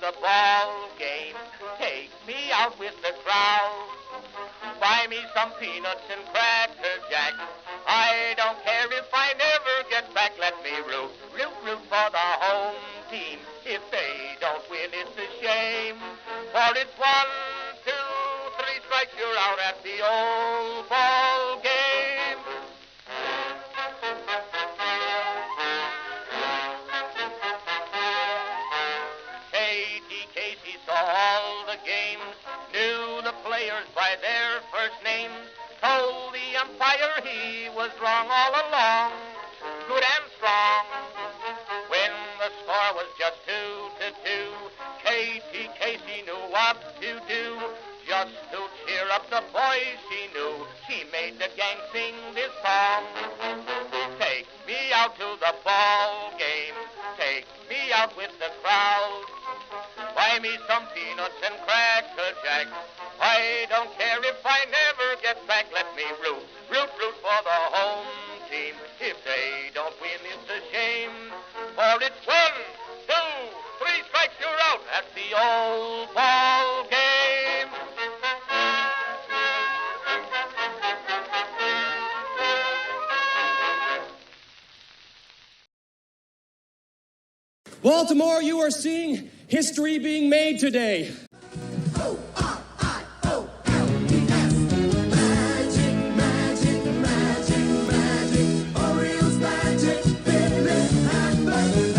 the ball game. Take me out with the crowd. Buy me some peanuts and cracker jack. I don't care if I never get back. Let me root for the home team. If they don't win, it's a shame. For it's 1, 2, 3 strikes, you're out at the old ball game. Katie Casey saw all the games, knew the players by their first names, told the umpire he was wrong all along, good and strong. When the score was just 2-2, Katie Casey knew what to do. Just to cheer up the boys she knew, she made the gang sing this song. Take me out to the ball game, take me out with the crowd. Buy me some peanuts and cracker jack. I don't care if I never get back. Let me root for the home team. If they don't win, it's a shame. For it's 1, 2, 3 strikes, you're out at the old ball game. Baltimore, you are seeing history being made today. O-R-I-O-L-E-S. Magic, magic, magic, magic. Orioles magic, Philip Hamburg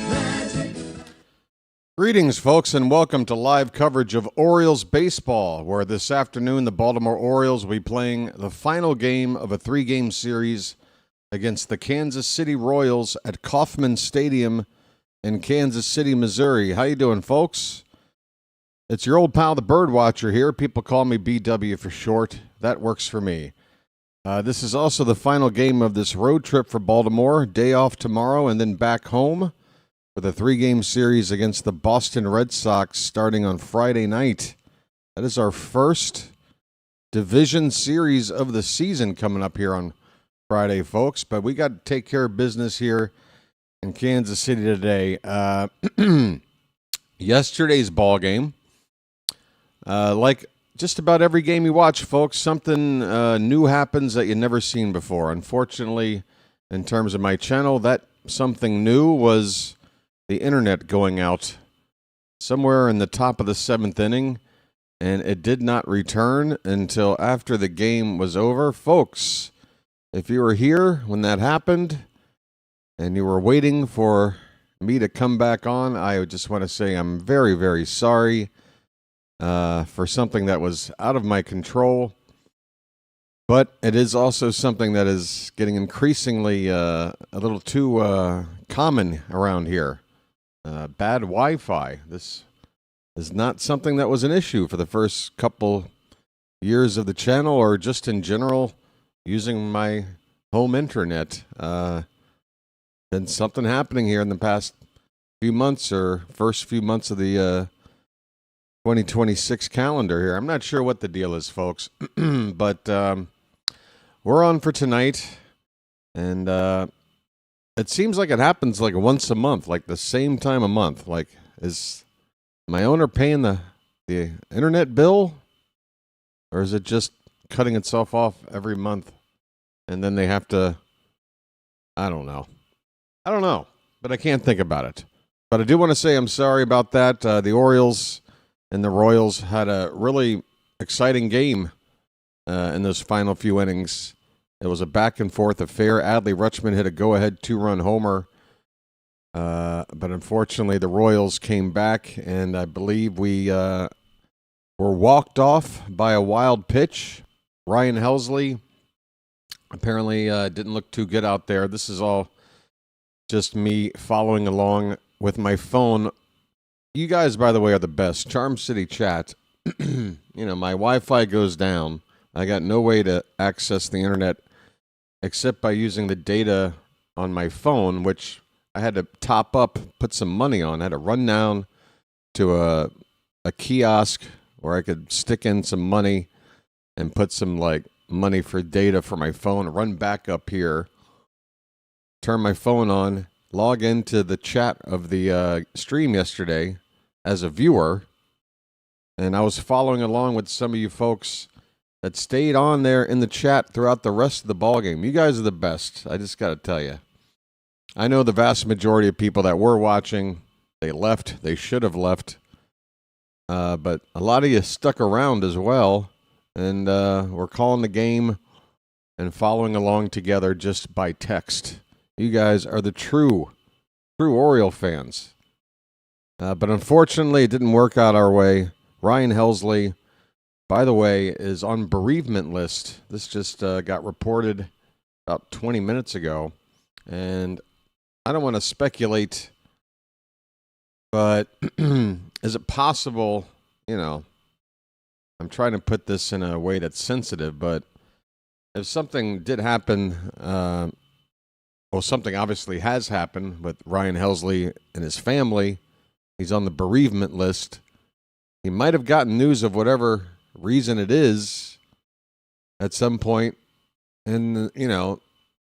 magic. Greetings, folks, and welcome to live coverage of Orioles baseball, where this afternoon the Baltimore Orioles will be playing the final game of a 3-game series against the Kansas City Royals at Kauffman Stadium in Kansas City, Missouri. How you doing, folks? It's your old pal, the BirdWatcher here. People call me BW for short. That works for me. This is also the final game of this road trip for Baltimore. Day off tomorrow and then back home for the 3-game series against the Boston Red Sox starting on Friday night. That is our first division series of the season coming up here on Friday, folks. But we got to take care of business here in Kansas City today. Yesterday's ball game, like just about every game you watch, folks, something new happens that you've never seen before. Unfortunately, in terms of my channel, that something new was the internet going out somewhere in the top of the 7th inning, and it did not return until after the game was over. Folks, if you were here when that happened and you were waiting for me to come back on, I just want to say I'm very, very sorry for something that was out of my control. But it is also something that is getting increasingly a little too common around here. Bad Wi-Fi. This is not something that was an issue for the first couple years of the channel or just in general using my home internet. Been something happening here in the past few months or first few months of the 2026 calendar here. I'm not sure what the deal is, folks, but we're on for tonight, and it seems like it happens like once a month, like the same time a month. Like, is my owner paying the internet bill, or is it just cutting itself off every month, and then they have to, I don't know, but I can't think about it. But I do want to say I'm sorry about that. The Orioles and the Royals had a really exciting game in those final few innings. It was a back-and-forth affair. Adley Rutschman hit a go-ahead 2-run homer. But unfortunately, the Royals came back, and I believe we were walked off by a wild pitch. Ryan Helsley apparently didn't look too good out there. This is all just me following along with my phone. You guys, by the way, are the best. Charm City Chat. My Wi-Fi goes down. I got no way to access the internet except by using the data on my phone, which I had to top up, put some money on. I had to run down to a kiosk where I could stick in some money and put some money for data for my phone, run back up here, turn my phone on, log into the chat of the stream yesterday, as a viewer, and I was following along with some of you folks that stayed on there in the chat throughout the rest of the ballgame. You guys are the best. I just got to tell you. I know the vast majority of people that were watching, they left. They should have left. But a lot of you stuck around as well, and we're calling the game and following along together just by text. You guys are the true Oriole fans. But unfortunately, it didn't work out our way. Ryan Helsley, by the way, is on bereavement list. This just got reported about 20 minutes ago. And I don't want to speculate, but is it possible, I'm trying to put this in a way that's sensitive, but if something did happen, something obviously has happened with Ryan Helsley and his family. He's on the bereavement list. He might have gotten news of whatever reason it is at some point, and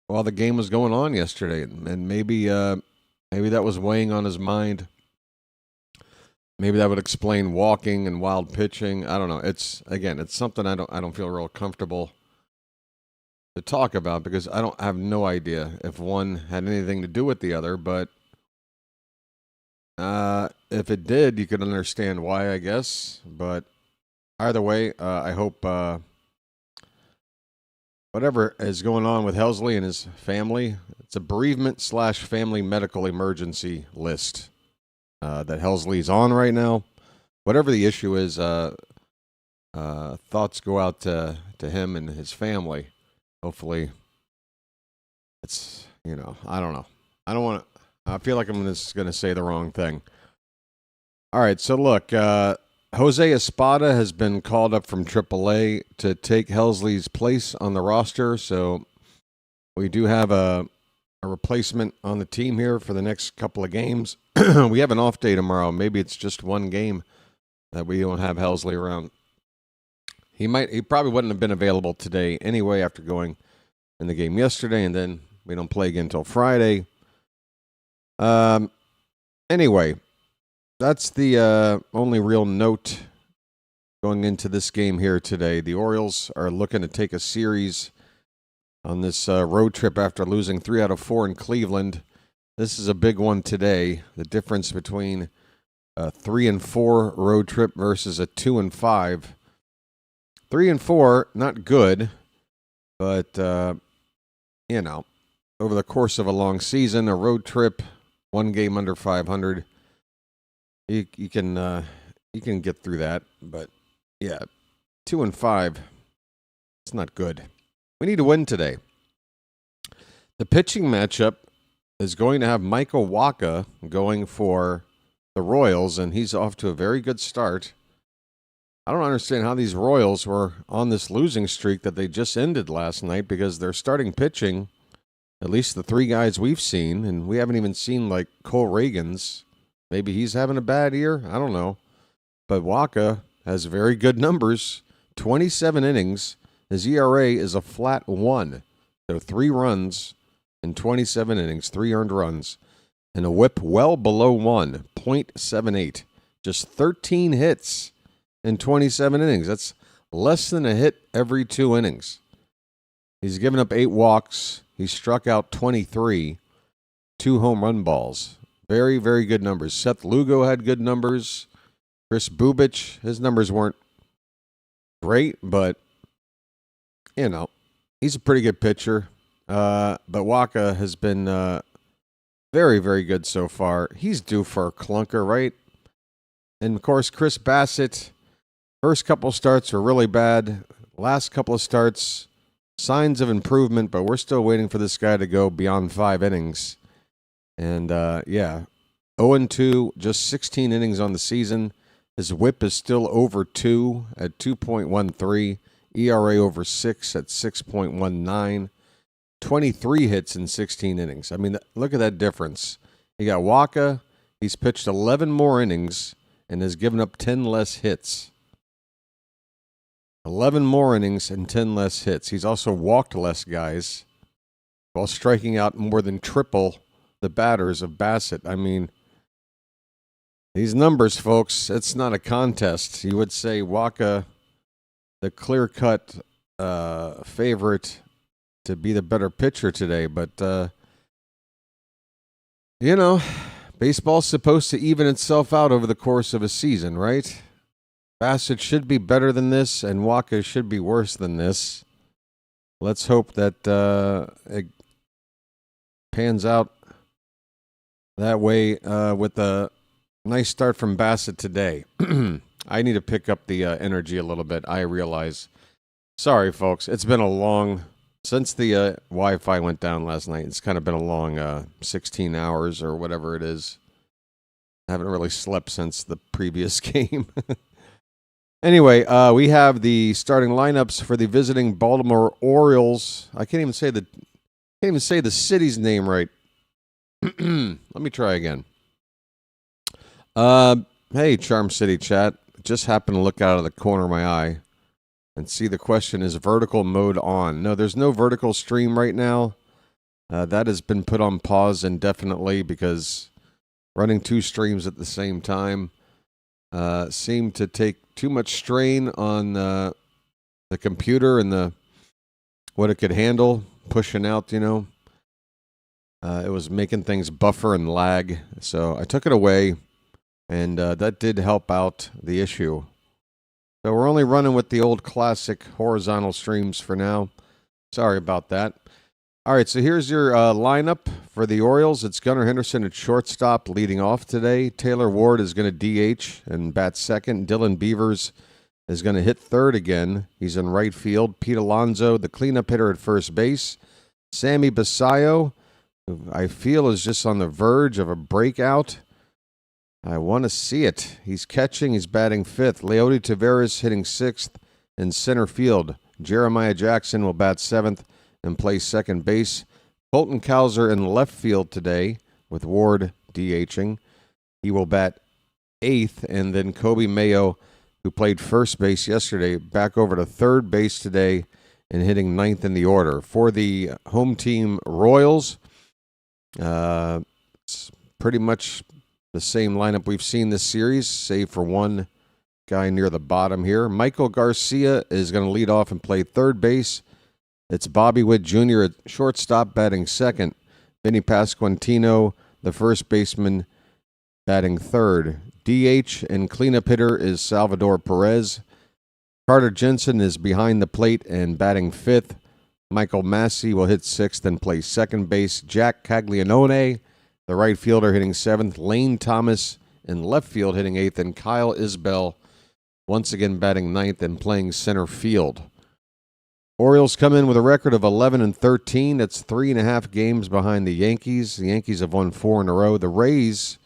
while the game was going on yesterday, and maybe that was weighing on his mind. Maybe that would explain walking and wild pitching. I don't know. It's something I don't feel real comfortable to talk about, because I have no idea if one had anything to do with the other, but if it did, you could understand why, I guess. But either way, I hope whatever is going on with Helsley and his family, it's a bereavement/family medical emergency list that Helsley's on right now. Whatever the issue is, thoughts go out to him and his family. Hopefully, it's, I don't know. I don't want to. I feel like I'm just going to say the wrong thing. All right, so look, Jose Espada has been called up from AAA to take Helsley's place on the roster, so we do have a replacement on the team here for the next couple of games. We have an off day tomorrow. Maybe it's just one game that we don't have Helsley around. He probably wouldn't have been available today anyway after going in the game yesterday, and then we don't play again until Friday. Anyway, that's the only real note going into this game here today. The Orioles are looking to take a series on this road trip after losing 3 out of 4 in Cleveland. This is a big one today. The difference between a 3-4 road trip versus a 2-5. 3-4, not good, but over the course of a long season, a road trip, one game under 500, you can get through that. But yeah, 2-5, it's not good. We need to win today. The pitching matchup is going to have Michael Wacha going for the Royals, and he's off to a very good start. I don't understand how these Royals were on this losing streak that they just ended last night, because they're starting pitching, at least the 3 guys we've seen, and we haven't even seen like Cole Reagans. Maybe he's having a bad year. I don't know. But Wacha has very good numbers, 27 innings. His ERA is a flat 1. So 3 runs in 27 innings, 3 earned runs, and a whip well below 1, .78. Just 13 hits in 27 innings. That's less than a hit every 2 innings. He's given up 8 walks. He struck out 23, 2 home run balls. Very, very good numbers. Seth Lugo had good numbers. Chris Bubich, his numbers weren't great, but, he's a pretty good pitcher. But Wacha has been very, very good so far. He's due for a clunker, right? And, of course, Chris Bassitt, first couple starts were really bad. Last couple of starts, signs of improvement, but we're still waiting for this guy to go beyond 5 innings. And, 0-2, just 16 innings on the season. His whip is still over 2 at 2.13. ERA over 6 at 6.19. 23 hits in 16 innings. I mean, look at that difference. You got Wacha. He's pitched 11 more innings and has given up 10 less hits. 11 more innings and 10 less hits. He's also walked less guys while striking out more than triple the batters of Bassitt. I mean, These numbers, folks, it's not a contest. You would say Wacha, the clear-cut favorite to be the better pitcher today, but baseball's supposed to even itself out over the course of a season, right? Bassitt should be better than this, and Wacha should be worse than this. Let's hope that it pans out that way with a nice start from Bassitt today. I need to pick up the energy a little bit, I realize. Sorry, folks. It's been a long... Since the Wi-Fi went down last night, it's kind of been a long 16 hours or whatever it is. I haven't really slept since the previous game. Anyway, we have the starting lineups for the visiting Baltimore Orioles. I can't even say the city's name right. Let me try again. Hey, Charm City chat. Just happened to look out of the corner of my eye and see the question is vertical mode on. No, there's no vertical stream right now. That has been put on pause indefinitely because running two streams at the same time seemed to take too much strain on the computer and what it could handle, pushing out, It was making things buffer and lag. So I took it away, and that did help out the issue. So we're only running with the old classic horizontal streams for now. Sorry about that. All right, so here's your lineup for the Orioles. It's Gunnar Henderson at shortstop leading off today. Taylor Ward is going to DH and bat second. Dylan Beavers is going to hit third again. He's in right field. Pete Alonso, the cleanup hitter at first base. Sammy Basayo, who I feel is just on the verge of a breakout. I want to see it. He's catching. He's batting fifth. Leody Taveras hitting sixth in center field. Jeremiah Jackson will bat seventh and play second base. Colton Cowser in left field today with Ward DHing. He will bat eighth, and then Kobe Mayo, who played first base yesterday, back over to third base today and hitting ninth in the order. For the home team Royals, it's pretty much the same lineup we've seen this series, save for one guy near the bottom here. Michael Garcia is going to lead off and play third base. It's Bobby Witt Jr. at shortstop batting second. Vinny Pasquantino, the first baseman, batting third. DH and cleanup hitter is Salvador Perez. Carter Jensen is behind the plate and batting fifth. Michael Massey will hit sixth and play second base. Jack Caglianone, the right fielder, hitting seventh. Lane Thomas in left field hitting eighth. And Kyle Isbell once again batting ninth and playing center field. Orioles come in with a record of 11-13. That's 3.5 games behind the Yankees. The Yankees have won 4 in a row. The Rays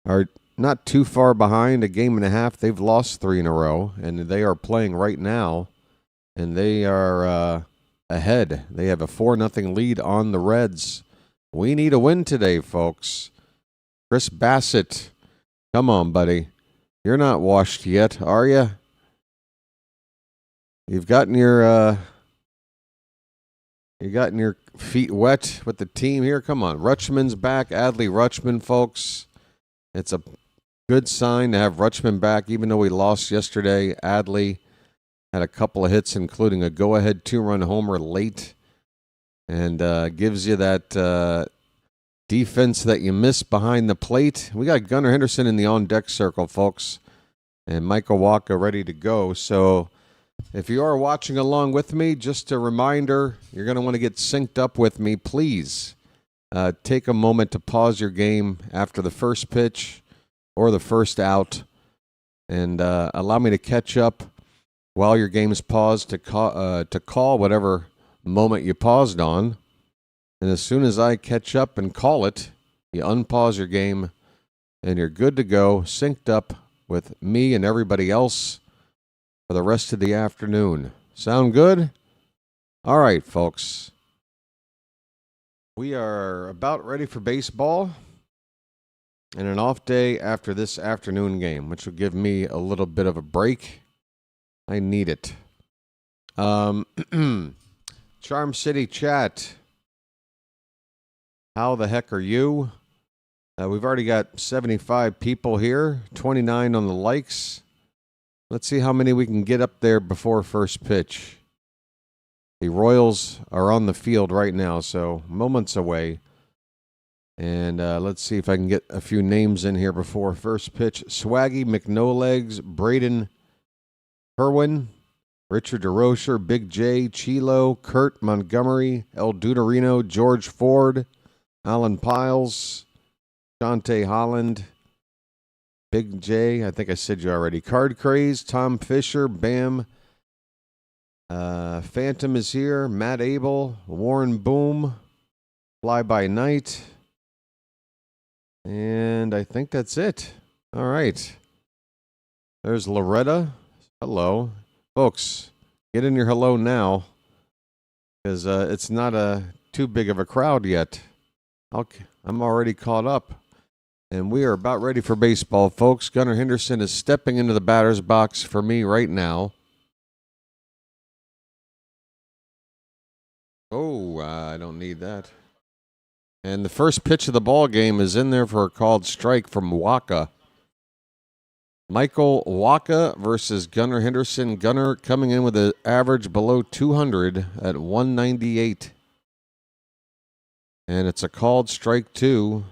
are not too far behind, a game and a half. They've lost 3 in a row, and they are playing right now, and they are ahead. They have a 4-0 lead on the Reds. We need a win today, folks. Chris Bassitt, come on, buddy. You're not washed yet, are you? You've gotten your feet wet with the team here. Come on, Rutschman's back. Adley Rutschman, folks. It's a good sign to have Rutschman back, even though we lost yesterday. Adley had a couple of hits, including a go-ahead 2-run homer late, and gives you that defense that you miss behind the plate. We got Gunnar Henderson in the on-deck circle, folks, and Michael Wacha ready to go. So if you are watching along with me, just a reminder, you're going to want to get synced up with me. Please take a moment to pause your game after the first pitch or the first out and allow me to catch up while your game is paused to call whatever moment you paused on. And as soon as I catch up and call it, you unpause your game and you're good to go, synced up with me and everybody else for the rest of the afternoon. Sound good? All right, folks. We are about ready for baseball and an off day after this afternoon game, which will give me a little bit of a break. I need it. Charm City chat. How the heck are you? We've already got 75 people here, 29 on the likes. Let's see how many we can get up there before first pitch. The Royals are on the field right now, so moments away. And let's see if I can get a few names in here before first pitch. Swaggy, McNolegs, Braden Herwin, Richard DeRocher, Big J, Chilo, Kurt Montgomery, El Duderino, George Ford, Alan Piles, Shante Holland, Big J, I think I said you already. Card Craze, Tom Fisher, Bam, Phantom is here, Matt Abel, Warren Boom, Fly By Night, and I think that's it. All right. There's Loretta. Hello. Folks, get in your hello now, because it's not too big of a crowd yet. I'm already caught up. And we are about ready for baseball, folks. Gunnar Henderson is stepping into the batter's box for me right now. Oh, I don't need that. And the first pitch of the ball game is in there for a called strike from Wacha. Michael Wacha versus Gunnar Henderson. Gunnar coming in with an average below 200 at 198. And it's a called strike 2.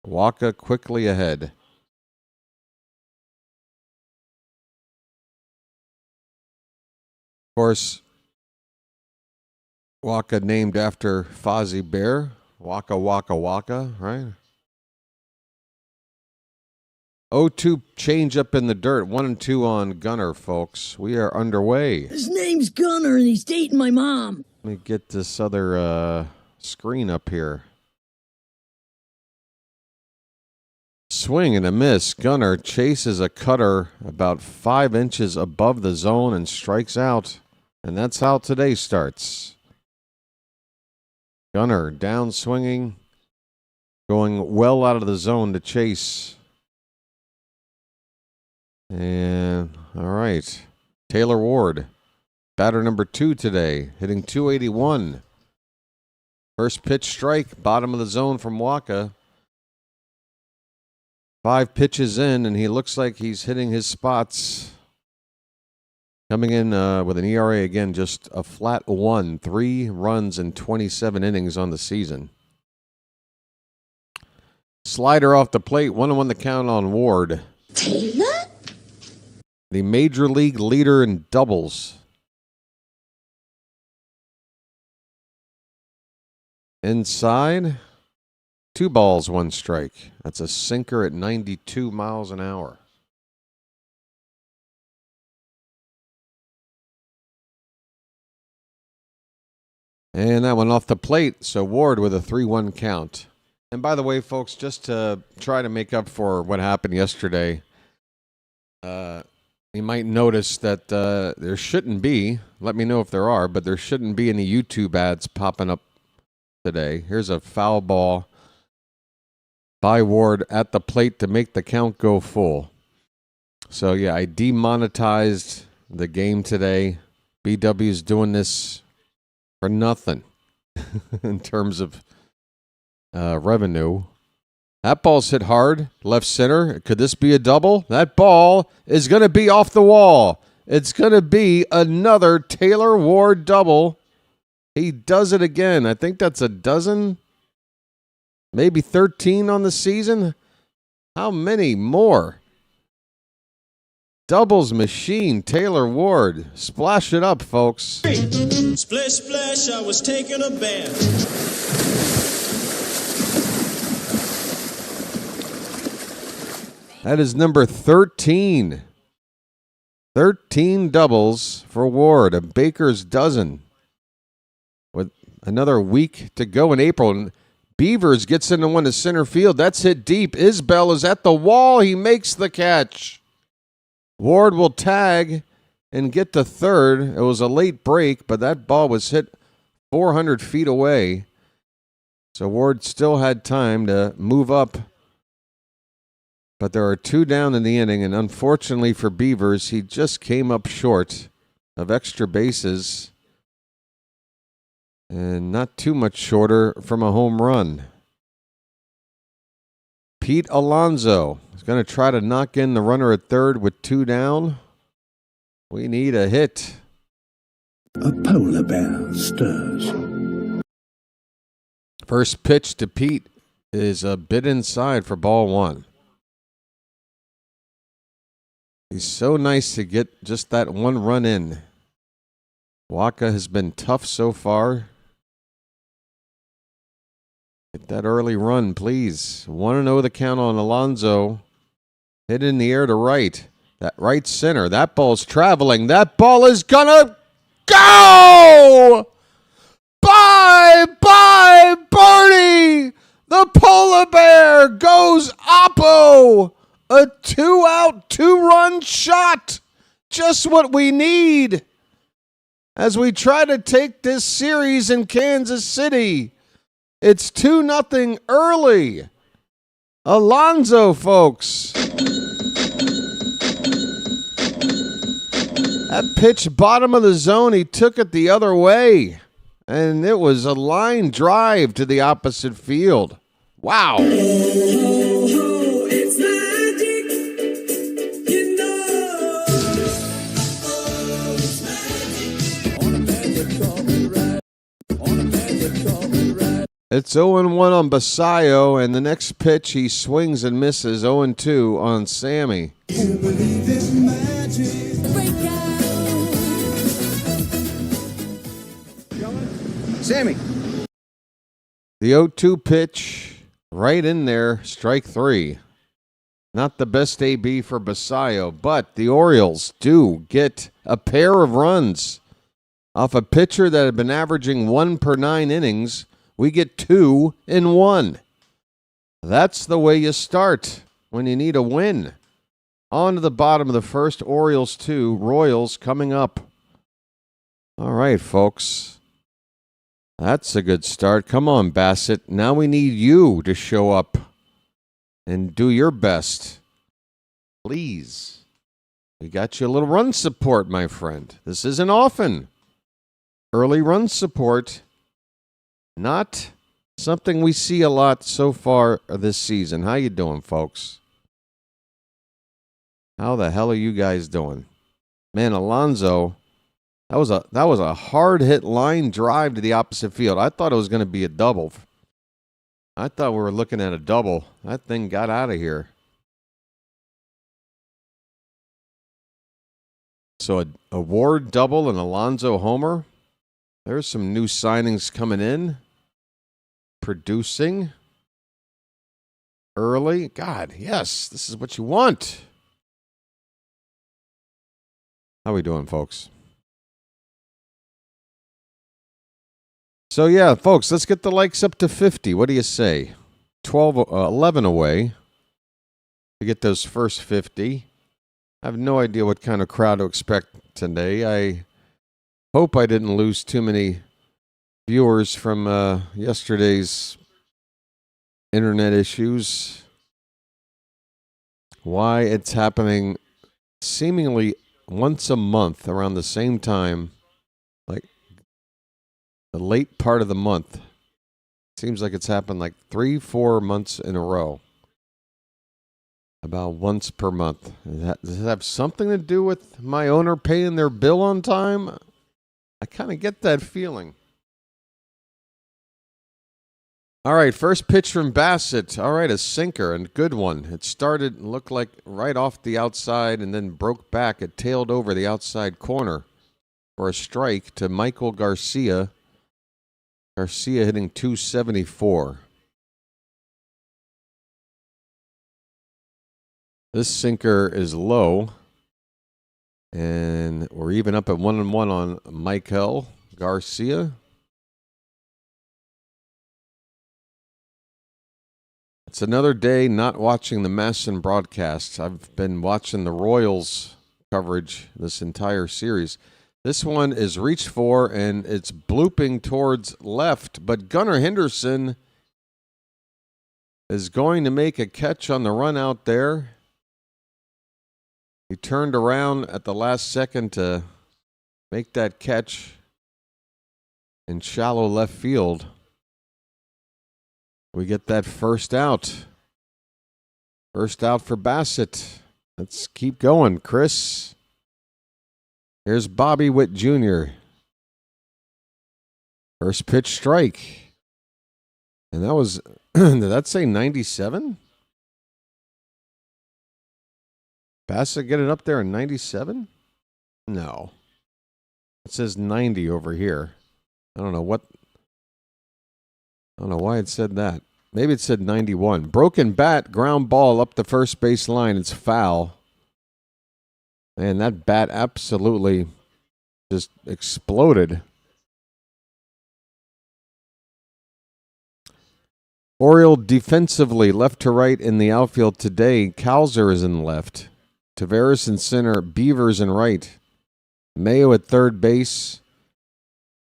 Wacha quickly ahead. Of course, Wacha named after Fozzie Bear. Waka, waka, waka, right? 0-2 change up in the dirt. 1-2 on Gunnar, folks. We are underway. His name's Gunnar, and he's dating my mom. Let me get this other screen up here. Swing and a miss. Gunnar chases a cutter about 5 inches above the zone and strikes out. And that's how today starts. Gunnar down swinging, going well out of the zone to chase. And all right, Taylor Ward, batter number 2 today, hitting .281. First pitch strike, bottom of the zone from Wacha. 5 pitches in, and he looks like he's hitting his spots. Coming in with an ERA again, just a flat 1. 3 runs in 27 innings on the season. Slider off the plate, 1-1 the count on Ward. Taylor? The major league leader in doubles. Inside, 2 balls, 1 strike. That's a sinker at 92 miles an hour. And that one off the plate, so Ward with a 3-1 count. And by the way, folks, just to try to make up for what happened yesterday, you might notice that there shouldn't be, let me know if there are, but there shouldn't be any YouTube ads popping up today. Here's a foul ball by Ward at the plate to make the count go full. So, yeah, I demonetized the game today. BW's doing this for nothing in terms of revenue. That ball's hit hard, left center. Could this be a double? That ball is going to be off the wall. It's going to be another Taylor Ward double. He does it again. I think that's a dozen, maybe 13 on the season. How many more? Doubles machine, Taylor Ward. Splash it up, folks. Splish, splash, I was taking a bath. That is number 13. 13 doubles for Ward, a baker's dozen. With another week to go in April. Beavers gets into one to center field. That's hit deep. Isbell is at the wall. He makes the catch. Ward will tag and get to third. It was a late break, but that ball was hit 400 feet away. So Ward still had time to move up. But there are 2 down in the inning, and unfortunately for Beavers, he just came up short of extra bases. And not too much shorter from a home run. Pete Alonso is going to try to knock in the runner at third with 2 down. We need a hit. A polar bear stirs. First pitch to Pete is a bit inside for ball 1. He's so nice to get just that 1 run in. Wacha has been tough so far. Get that early run, please. 1-0 the count on Alonso. Hit in the air to right. That right center. That ball's traveling. That ball is gonna go! Bye, birdie! The polar bear goes oppo! A 2-out, 2-run shot! Just what we need as we try to take this series in Kansas City. It's 2-0 early. Alonso, folks. That pitch bottom of the zone, he took it the other way. And it was a line drive to the opposite field. Wow. It's magic, you know. It's magic. On a magic carpet ride. On a magic carpet ride. It's 0-1 on Bassitt, and the next pitch he swings and misses 0-2 on Sammy. You believe in magic. Sammy. The 0-2 pitch, right in there, strike 3. Not the best AB for Bassitt, but the Orioles do get a pair of runs. Off a pitcher that had been averaging 1 per 9 innings, we get 2 in 1. That's the way you start when you need a win. On to the bottom of the first, Orioles 2, Royals coming up. All right, folks. That's a good start. Come on, Bassitt. Now we need you to show up and do your best. Please. We got you a little run support, my friend. This isn't often. Early run support. Not something we see a lot so far this season. How you doing, folks? How the hell are you guys doing? Man, Alonso... That was a hard hit line drive to the opposite field. I thought it was going to be a double. I thought we were looking at a double. That thing got out of here. So a Ward double and Alonso homer. There's some new signings coming in. Producing early. God, yes, this is what you want. How we doing, folks? So, yeah, folks, let's get the likes up to 50. What do you say? 11 away to get those first 50. I have no idea what kind of crowd to expect today. I hope I didn't lose too many viewers from yesterday's internet issues. Why it's happening seemingly once a month around the same time, like the late part of the month. Seems like it's happened like 3-4 months in a row. About once per month. Does it have something to do with my owner paying their bill on time? I kind of get that feeling. All right, first pitch from Bassitt. All right, a sinker, and good one. It started, looked like right off the outside and then broke back. It tailed over the outside corner for a strike to Michael Garcia. Garcia hitting .274. This sinker is low, and we're even up at 1-1 on Michael Garcia. It's another day not watching the MASN broadcasts. I've been watching the Royals coverage this entire series. This one is reached for, and it's blooping towards left, but Gunnar Henderson is going to make a catch on the run out there. He turned around at the last second to make that catch in shallow left field. We get that first out. First out for Bassitt. Let's keep going, Chris. Here's Bobby Witt Jr. First pitch strike. And that was, did that say 97? Bassitt get it up there in 97? No. It says 90 over here. I don't know why it said that. Maybe it said 91. Broken bat, ground ball up the first base line. It's foul. And that bat absolutely just exploded. Oriole defensively, left to right in the outfield today. Kalzer is in left. Tavares in center. Beavers in right. Mayo at third base.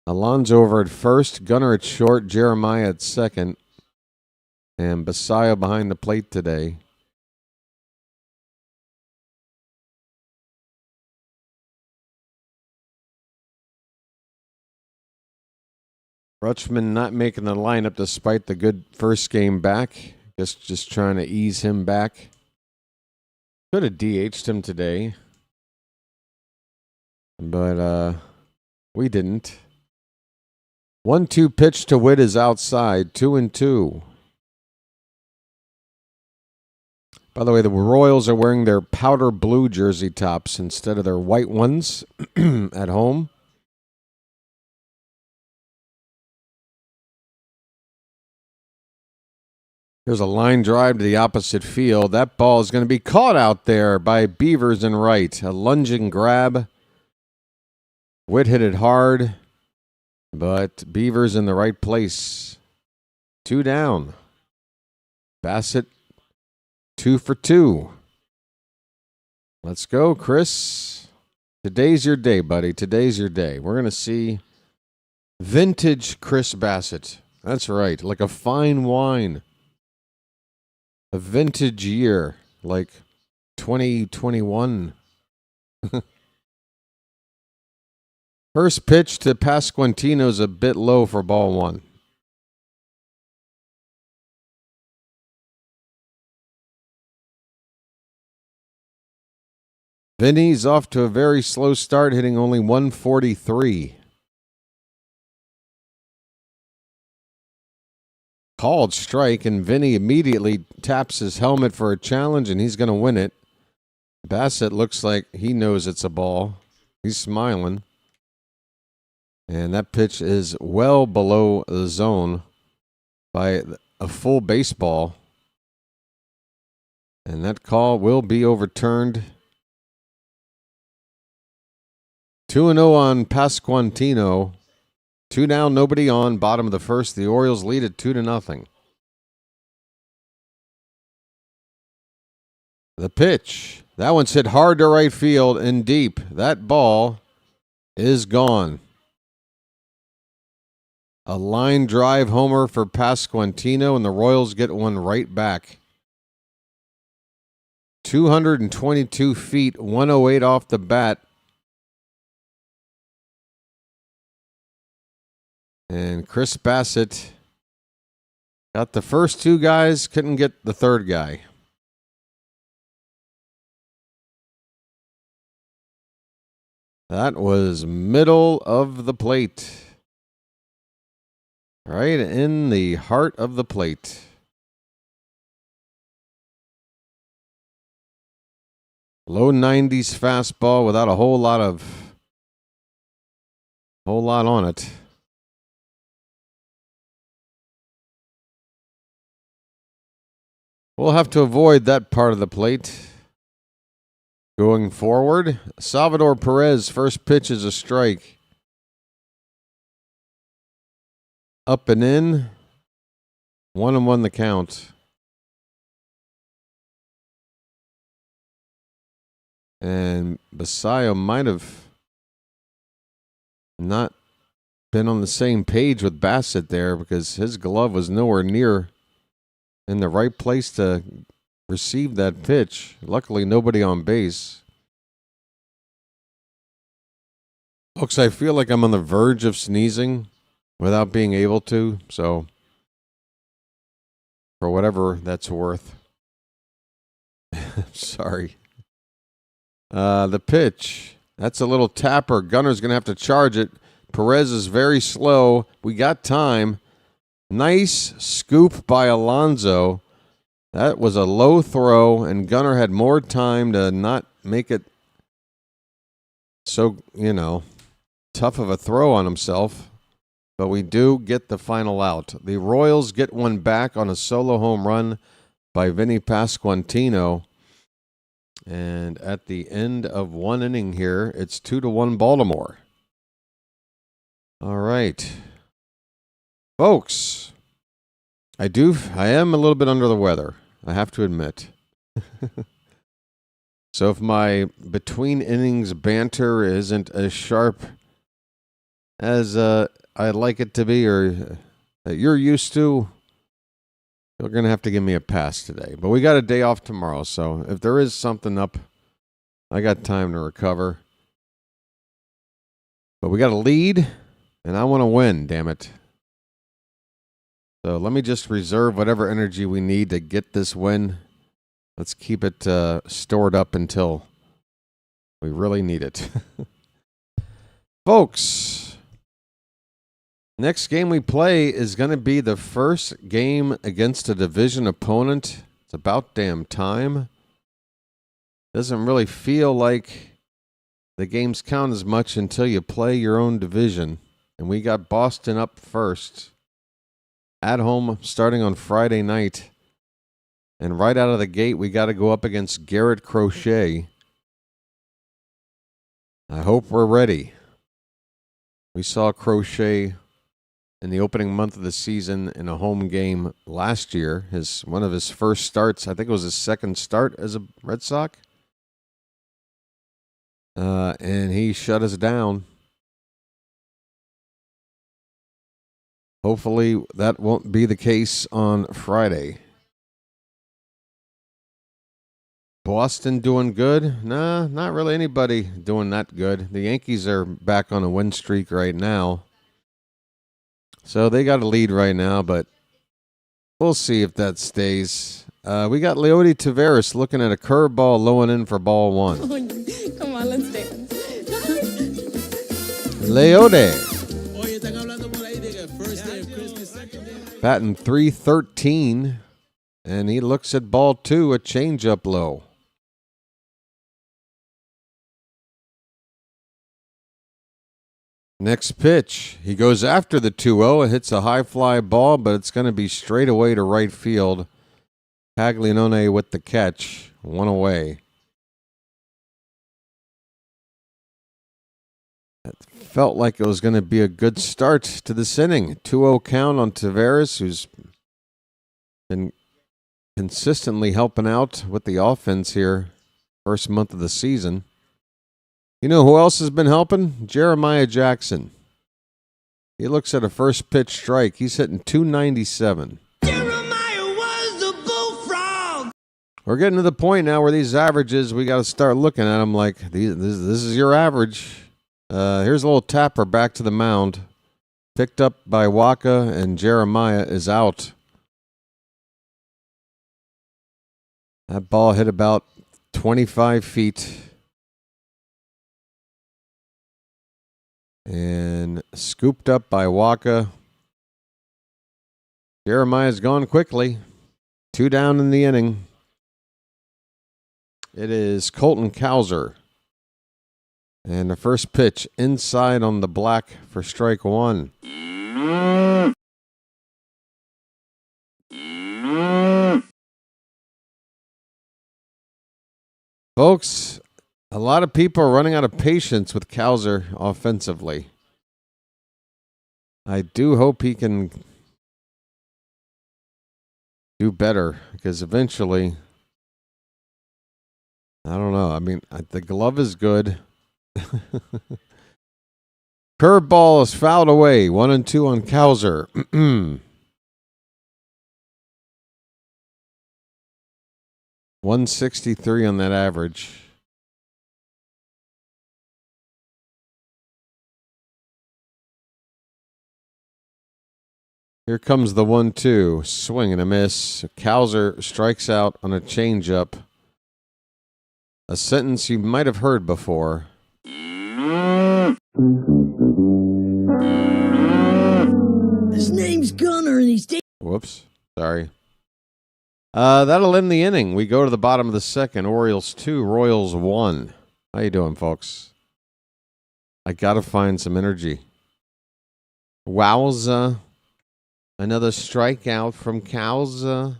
Alonso over at first. Gunnar at short. Jeremiah at second. And Bassitt behind the plate today. Rutschman not making the lineup despite the good first game back. Guess just trying to ease him back. Could have DH'd him today. But we didn't. 1-2 pitch to Witt is outside. 2-2. By the way, the Royals are wearing their powder blue jersey tops instead of their white ones at home. Here's a line drive to the opposite field. That ball is going to be caught out there by Beavers in right. A lunging grab. Witt hit it hard, but Beavers in the right place. 2 down. Bassitt 2 for 2. Let's go, Chris. Today's your day, buddy. Today's your day. We're going to see vintage Chris Bassitt. That's right, like a fine wine. A vintage year, like 2021. First pitch to Pasquantino's a bit low for ball one. Vinny's off to a very slow start, hitting only 143. Called strike, and Vinny immediately taps his helmet for a challenge, and he's going to win it. Bassitt looks like he knows it's a ball. He's smiling. And that pitch is well below the zone by a full baseball. And that call will be overturned. 2-0 on Pasquantino. 2 down, nobody on. Bottom of the first. The Orioles lead at 2-0. The pitch. That one's hit hard to right field and deep. That ball is gone. A line drive homer for Pasquantino, and the Royals get one right back. 222 feet, 108 off the bat. And Chris Bassitt got the first 2 guys, couldn't get the third guy. That was middle of the plate. Right in the heart of the plate. Low 90s fastball without a whole lot on it. We'll have to avoid that part of the plate. Going forward, Salvador Perez, first pitch is a strike. Up and in. 1-1 the count. And Bassitt might have not been on the same page with Bassitt there because his glove was nowhere near in the right place to receive that pitch. Luckily, nobody on base. Folks, I feel like I'm on the verge of sneezing without being able to, so for whatever that's worth. Sorry. The pitch. That's a little tapper. Gunner's going to have to charge it. Perez is very slow. We got time. Nice scoop by Alonso. That was a low throw, and Gunner had more time to not make it so, tough of a throw on himself. But we do get the final out. The Royals get one back on a solo home run by Vinny Pasquantino. And at the end of one inning here, it's 2-1 Baltimore. All right. Folks, I am a little bit under the weather, I have to admit. So if my between innings banter isn't as sharp as I'd like it to be or that you're used to, you're going to have to give me a pass today. But we got a day off tomorrow, so if there is something up, I got time to recover. But we got a lead, and I want to win, damn it. So let me just reserve whatever energy we need to get this win. Let's keep it stored up until we really need it. Folks, next game we play is going to be the first game against a division opponent. It's about damn time. Doesn't really feel like the games count as much until you play your own division. And we got Boston up first at home starting on Friday night. And right out of the gate, we got to go up against Garrett Crochet. I hope we're ready. We saw Crochet in the opening month of the season in a home game last year. One of his first starts, I think it was his second start as a Red Sox. And he shut us down. Hopefully that won't be the case on Friday. Boston doing good? Nah, not really anybody doing that good. The Yankees are back on a win streak right now. So they got a lead right now, but we'll see if that stays. We got Leody Taveras looking at a curveball low and in for ball one. Come on, let's dance. Leody. Oye, están hablando por ahí de que first day of Christmas, second day. Batting .313, and he looks at ball two, a changeup low. Next pitch, he goes after the 2-0. It hits a high fly ball, but it's going to be straight away to right field. Paglianone with the catch, one away. It felt like it was going to be a good start to this inning. 2-0 count on Taveras, who's been consistently helping out with the offense here first month of the season. You know who else has been helping? Jeremiah Jackson. He looks at a first pitch strike. He's hitting .297. Jeremiah was the bullfrog. We're getting to the point now where these averages, we got to start looking at them like, this is your average. Here's a little tapper back to the mound. Picked up by Wacha, and Jeremiah is out. That ball hit about 25 feet. And scooped up by Wacha. Jeremiah's gone quickly. 2 down in the inning. It is Colton Cowser. And the first pitch inside on the black for strike one. Folks, a lot of people are running out of patience with Cowser offensively. I do hope he can do better because eventually, I don't know. I mean, the glove is good. Curveball is fouled away. 1-2 on Cowser. 163 on that average. Here comes the 1-2. Swing and a miss. Cowser strikes out on a changeup. a sentence you might have heard before. His name's Gunner, and he's Whoops. Sorry. That'll end the inning. We go to the bottom of the second. Orioles 2, Royals 1. How you doing, folks? I gotta find some energy. Wowza. Another strikeout from Cowza.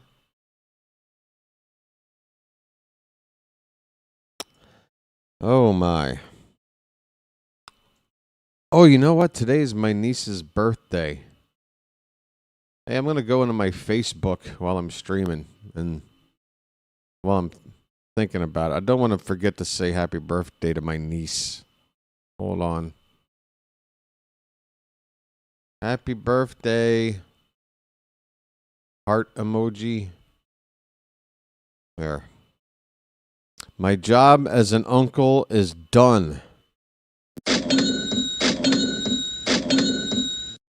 Oh, my. Oh, you know what? Today's my niece's birthday. Hey, I'm going to go into my Facebook while I'm streaming and while I'm thinking about it. I don't want to forget to say happy birthday to my niece. Hold on. Happy birthday. Heart emoji. There. My job as an uncle is done.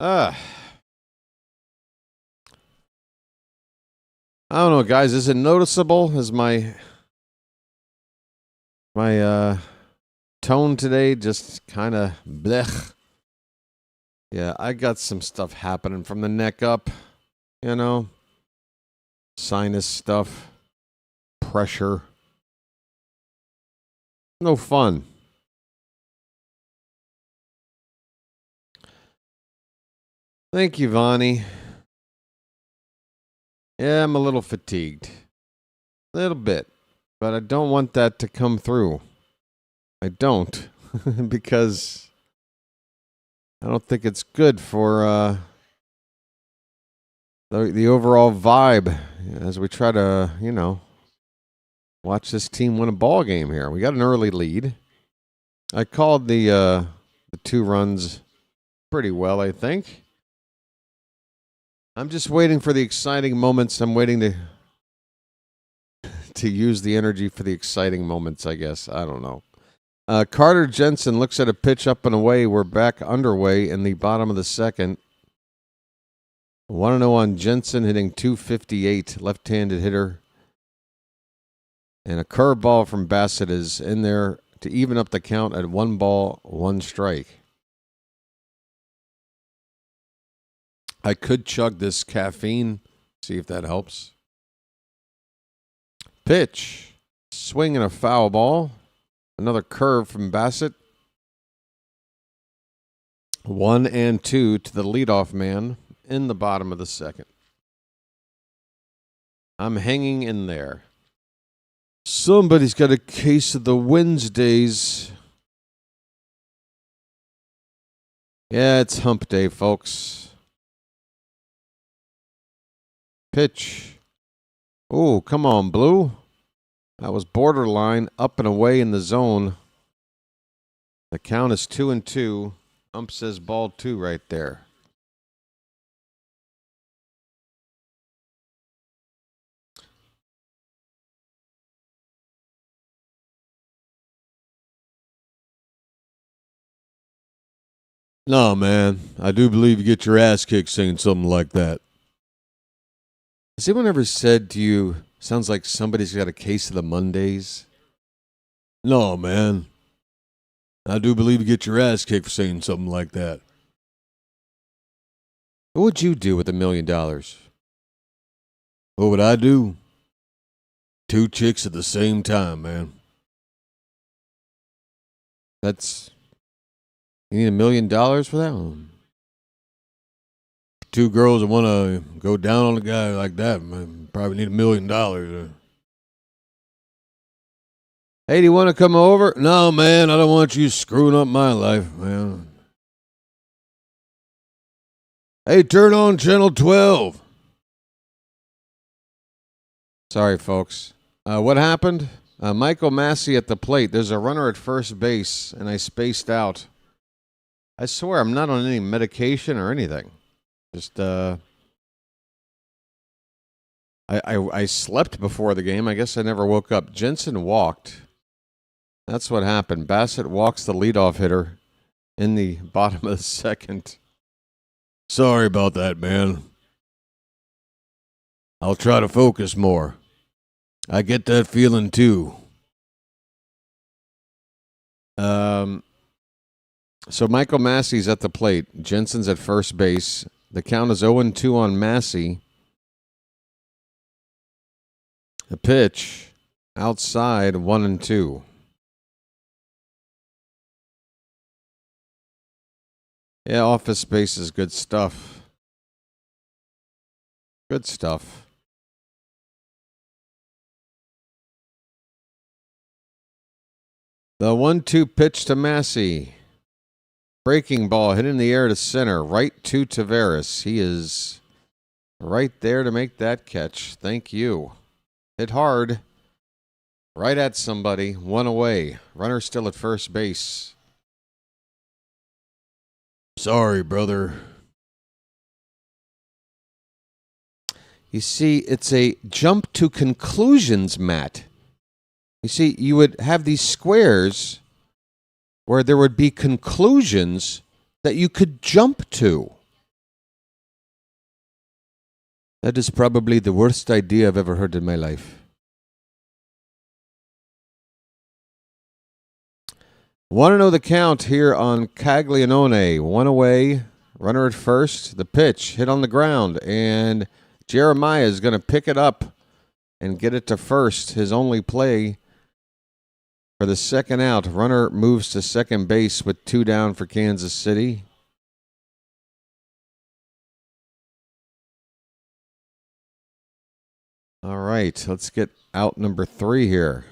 I don't know, guys. Is it noticeable? Is my tone today just kind of blech? Yeah, I got some stuff happening from the neck up. You know, sinus stuff, pressure. No fun. Thank you, Vonnie. Yeah, I'm a little fatigued. A little bit. But I don't want that to come through. I don't. Because I don't think it's good for the overall vibe as we try to, you know, watch this team win a ball game here. We got an early lead. I called the 2 runs pretty well, I think. I'm just waiting for the exciting moments. I'm waiting to use the energy for the exciting moments, I guess. I don't know. Carter Jensen looks at a pitch up and away. We're back underway in the bottom of the second. 1-0 on Jensen, hitting .258, left-handed hitter. And a curveball from Bassitt is in there to even up the count at 1 ball, 1 strike. I could chug this caffeine, see if that helps. Pitch. Swing and a foul ball. Another curve from Bassitt. 1-2 to the leadoff man in the bottom of the second. I'm hanging in there. Somebody's got a case of the Wednesdays. Yeah, it's hump day, folks. Pitch. Oh, come on, Blue. That was borderline, up and away in the zone. The count is 2-2. Ump says ball 2 right there. No, man. I do believe you get your ass kicked saying something like that. Has anyone ever said to you, sounds like somebody's got a case of the Mondays? No, man. I do believe you get your ass kicked for saying something like that. What would you do with $1 million? What would I do? 2 chicks at the same time, man. That's... You need $1 million for that one? 2 girls that want to go down on a guy like that, man, probably need $1 million. Hey, do you want to come over? No, man, I don't want you screwing up my life, man. Hey, turn on channel 12. Sorry, folks. What happened? Michael Massey at the plate. There's a runner at first base, and I spaced out. I swear I'm not on any medication or anything. Just, I slept before the game. I guess I never woke up. Jensen walked. That's what happened. Bassitt walks the leadoff hitter in the bottom of the second. Sorry about that, man. I'll try to focus more. I get that feeling, too. So Michael Massey's at the plate. Jensen's at first base. The count is 0-2 on Massey. The pitch outside 1-2. Yeah, Office Space is good stuff. Good stuff. The 1-2 pitch to Massey. Breaking ball hit in the air to center, right to Taveras. He is right there to make that catch. Thank you. Hit hard. Right at somebody. One away. Runner still at first base. Sorry, brother. You see, it's a jump to conclusions, Matt. You see, you would have these squares where there would be conclusions that you could jump to. That is probably the worst idea I've ever heard in my life. Want to know the count here on Caglianone. One away, runner at first. The pitch hit on the ground, and Jeremiah is going to pick it up and get it to first. His only play for the second out. Runner moves to second base with 2 down for Kansas City. All right, let's get out number 3 here.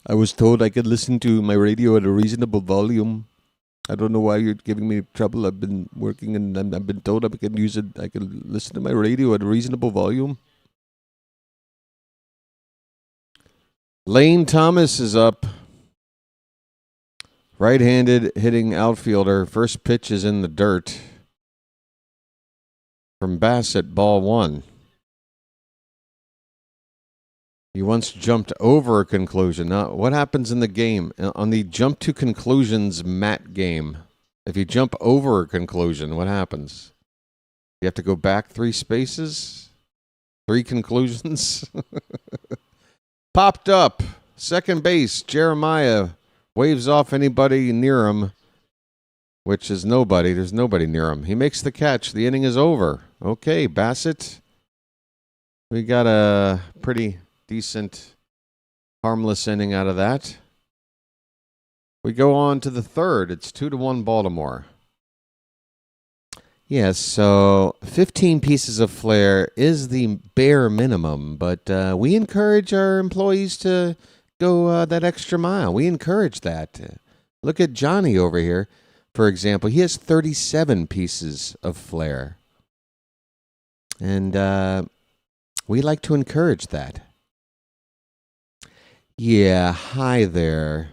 I was told I could listen to my radio at a reasonable volume. I don't know why you're giving me trouble. I've been working and I've been told I can use it. I can listen to my radio at a reasonable volume. Lane Thomas is up. Right-handed hitting outfielder. First pitch is in the dirt. From Bassitt, ball 1. He once jumped over a conclusion. Now, what happens in the game? On the jump to conclusions mat game, if you jump over a conclusion, what happens? You have to go back 3 spaces? 3 conclusions? Popped up. Second base, Jeremiah waves off anybody near him, which is nobody. There's nobody near him. He makes the catch. The inning is over. Okay, Bassitt. We got a pretty decent, harmless inning out of that. We go on to the third. It's 2-1 Baltimore. Yes, so 15 pieces of flair is the bare minimum, but we encourage our employees to go that extra mile. We encourage that. Look at Johnny over here, for example. He has 37 pieces of flair. And we like to encourage that. Yeah, hi there.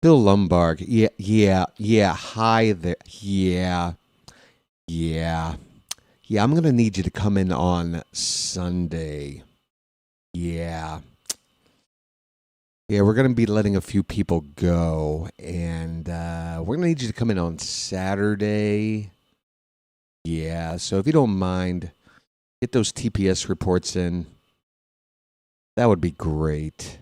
Bill Lombard. Yeah, hi there. Yeah, I'm going to need you to come in on Sunday. Yeah, we're going to be letting a few people go, and we're going to need you to come in on Saturday. Yeah, so if you don't mind, get those TPS reports in. That would be great.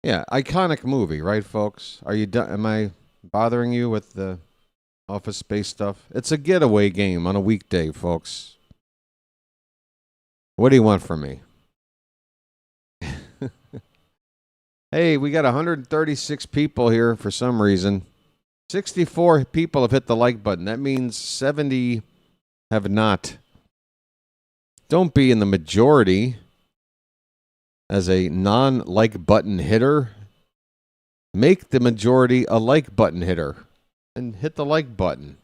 Yeah, iconic movie, right, folks? Are you done? Am I bothering you with the Office Space stuff? It's a getaway game on a weekday, folks. What do you want from me? Hey, we got 136 people here for some reason. 64 people have hit the like button. That means 70 have not. Don't be in the majority. As a non-like button hitter, make the majority a like button hitter and hit the like button.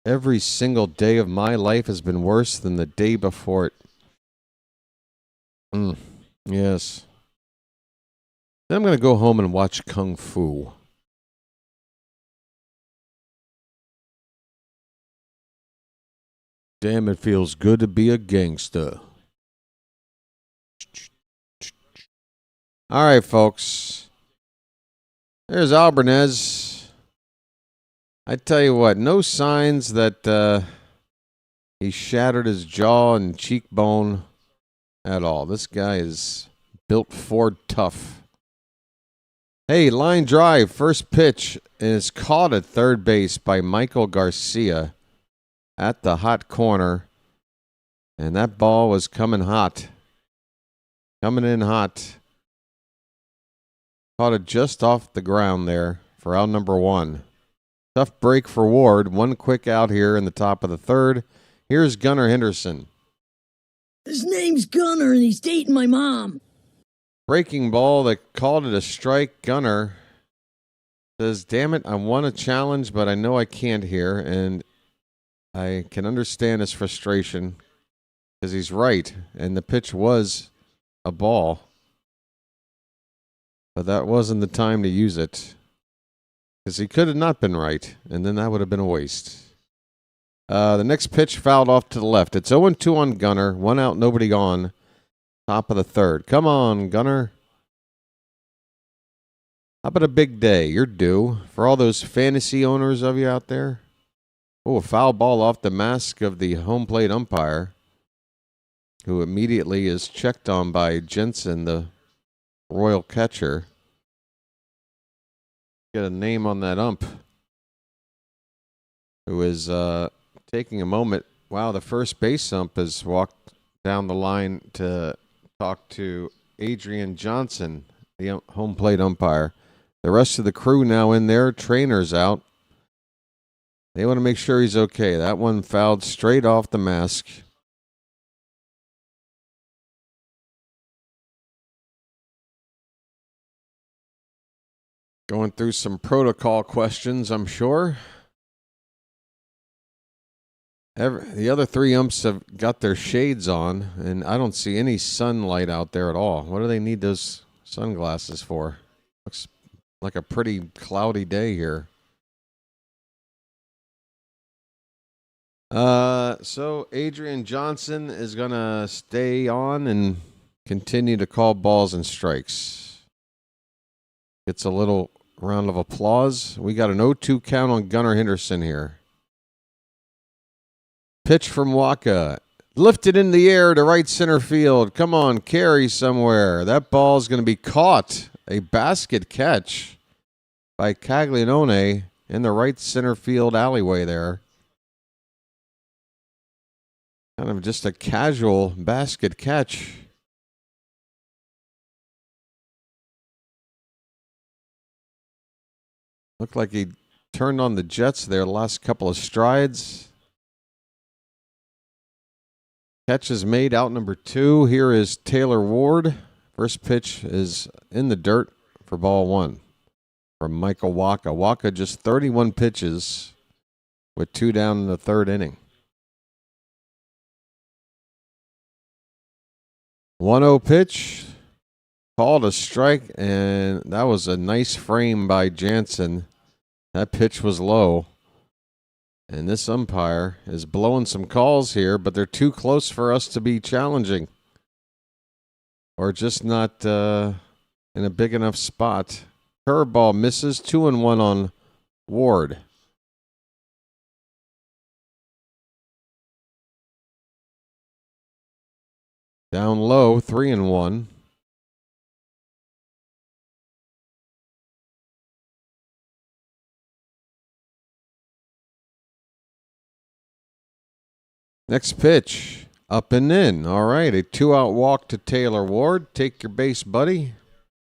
Every single day of my life has been worse than the day before it. Yes. Then I'm going to go home and watch Kung Fu. Damn, it feels good to be a gangster. All right, folks. There's Albernez. I tell you what, no signs that he shattered his jaw and cheekbone at all. This guy is built Ford tough. Hey, line drive, first pitch is caught at third base by Michael Garcia at the hot corner. And that ball was coming hot. Coming in hot. Caught it just off the ground there for out number 1. Tough break for Ward. One quick out here in the top of the third. Here's Gunnar Henderson. His name's Gunner, and he's dating my mom. Breaking ball that called it a strike. Gunnar says, damn it, I want a challenge, but I know I can't here. And I can understand his frustration because he's right. And the pitch was a ball. But that wasn't the time to use it. Because he could have not been right. And then that would have been a waste. The next pitch fouled off to the left. It's 0-2 on Gunnar. 1 out, nobody on. Top of the third. Come on, Gunnar. How about a big day? You're due. For all those fantasy owners of you out there. Oh, a foul ball off the mask of the home plate umpire, who immediately is checked on by Jensen, the Royal catcher. Get a name on that ump, who is taking a moment. Wow, the first base ump has walked down the line to talk to Adrian Johnson, the home plate umpire. The rest of the crew now in there, trainers out. They want to make sure he's okay. That one fouled straight off the mask. Going through some protocol questions, I'm sure. The other 3 umps have got their shades on, and I don't see any sunlight out there at all. What do they need those sunglasses for? Looks like a pretty cloudy day here. So Adrian Johnson is going to stay on and continue to call balls and strikes. Gets a little round of applause. We got an 0-2 count on Gunnar Henderson here. Pitch from Wacha. Lifted in the air to right center field. Come on, carry somewhere. That ball is going to be caught. A basket catch by Caglianone in the right center field alleyway there. Kind of just a casual basket catch. Looked like he turned on the Jets there the last couple of strides. Catch is made, out number 2. Here is Taylor Ward. First pitch is in the dirt for ball 1 from Michael Wacha. Wacha just 31 pitches with 2 down in the third inning. 1-0 pitch. Called a strike, and that was a nice frame by Jansen. That pitch was low. And this umpire is blowing some calls here, but they're too close for us to be challenging. Or just not in a big enough spot. Curveball misses. 2-1 on Ward. Down low, 3-1. Next pitch, up and in. All right, a 2-out walk to Taylor Ward. Take your base, buddy.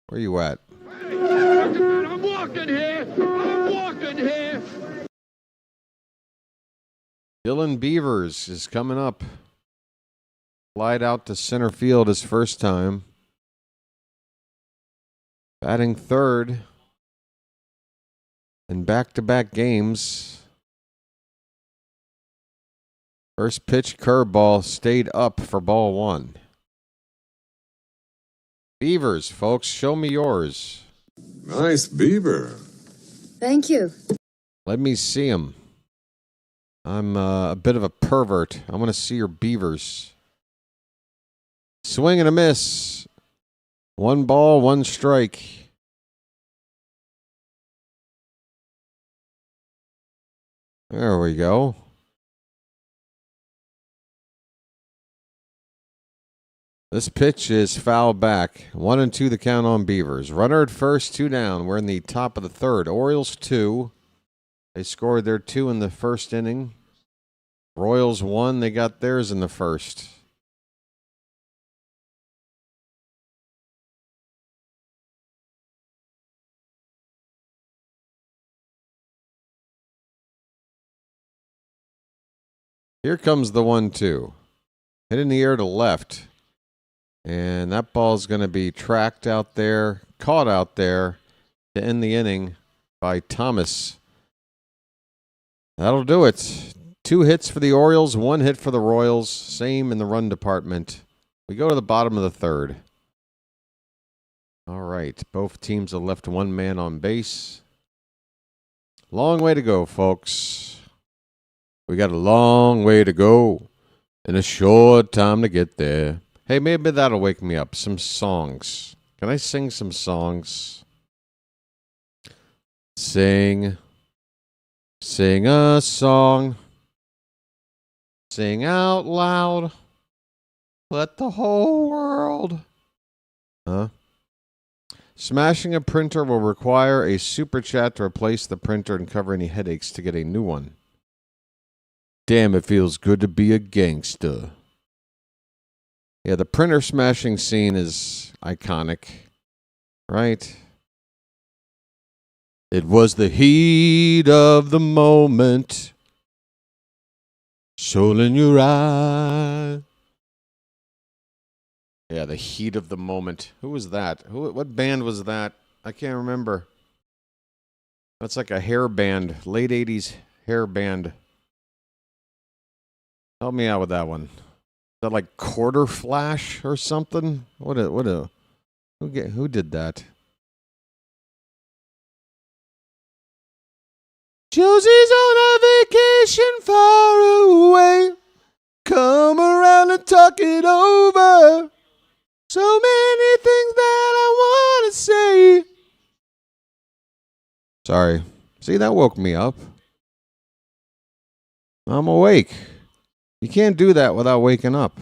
Where you at? I'm walking here. I'm walking here. Dylan Beavers is coming up. Slide out to center field his first time. Batting third in back-to-back games. First pitch curveball stayed up for ball 1. Beavers, folks, show me yours. Nice beaver. Thank you. Let me see him. I'm a bit of a pervert. I want to see your beavers. Swing and a miss. 1 ball, 1 strike. There we go. This pitch is foul back. 1-2 the count on Beavers. Runner at first, 2 down. We're in the top of the third. Orioles 2. They scored their 2 in the first inning. Royals 1. They got theirs in the first. Here comes the 1-2. Hit in the air to left. And that ball's going to be tracked out there, caught out there to end the inning by Thomas. That'll do it. 2 hits for the Orioles, 1 hit for the Royals. Same in the run department. We go to the bottom of the third. All right. Both teams have left 1 man on base. Long way to go, folks. We got a long way to go and a short time to get there. Hey, maybe that'll wake me up. Some songs. Can I sing some songs? Sing a song. Sing out loud. Let the whole world. Huh? Smashing a printer will require a super chat to replace the printer and cover any headaches to get a new one. Damn, it feels good to be a gangster. Yeah, the printer smashing scene is iconic, right? It was the heat of the moment. Soul in your eye. Yeah, the heat of the moment. Who was that? What band was that? I can't remember. That's like a hair band, late 80s hair band. Help me out with that one. Is that like Quarter Flash or something? Who did that? Josie's on a vacation far away. Come around and talk it over. So many things that I want to say. Sorry. See, that woke me up. I'm awake. You can't do that without waking up.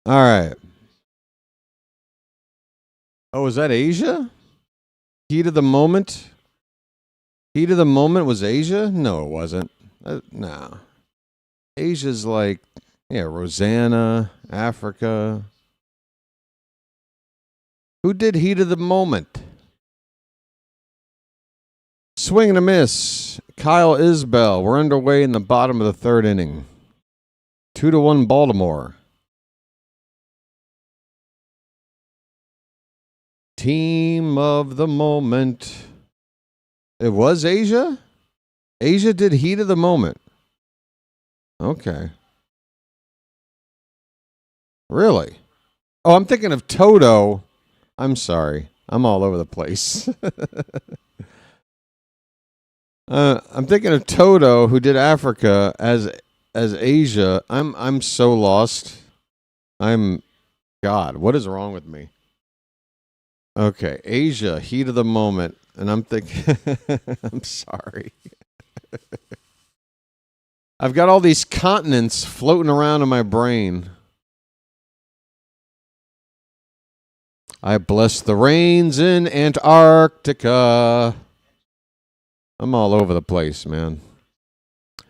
All right. Oh, is that Asia? Heat of the moment? Heat of the moment was Asia? No, it wasn't. No. Asia's like, yeah, Rosanna, Africa. Who did Heat of the Moment? Swing and a miss. Kyle Isbell. We're underway in the bottom of the third inning. 2-1 Baltimore. Team of the moment. It was Asia? Asia did Heat of the Moment. Okay. Really? Oh, I'm thinking of Toto. I'm sorry. I'm all over the place. I'm thinking of Toto, who did Africa as Asia. I'm so lost. God, what is wrong with me? Okay, Asia, Heat of the Moment. And I'm thinking, I'm sorry. I've got all these continents floating around in my brain. I bless the rains in Antarctica. I'm all over the place, man.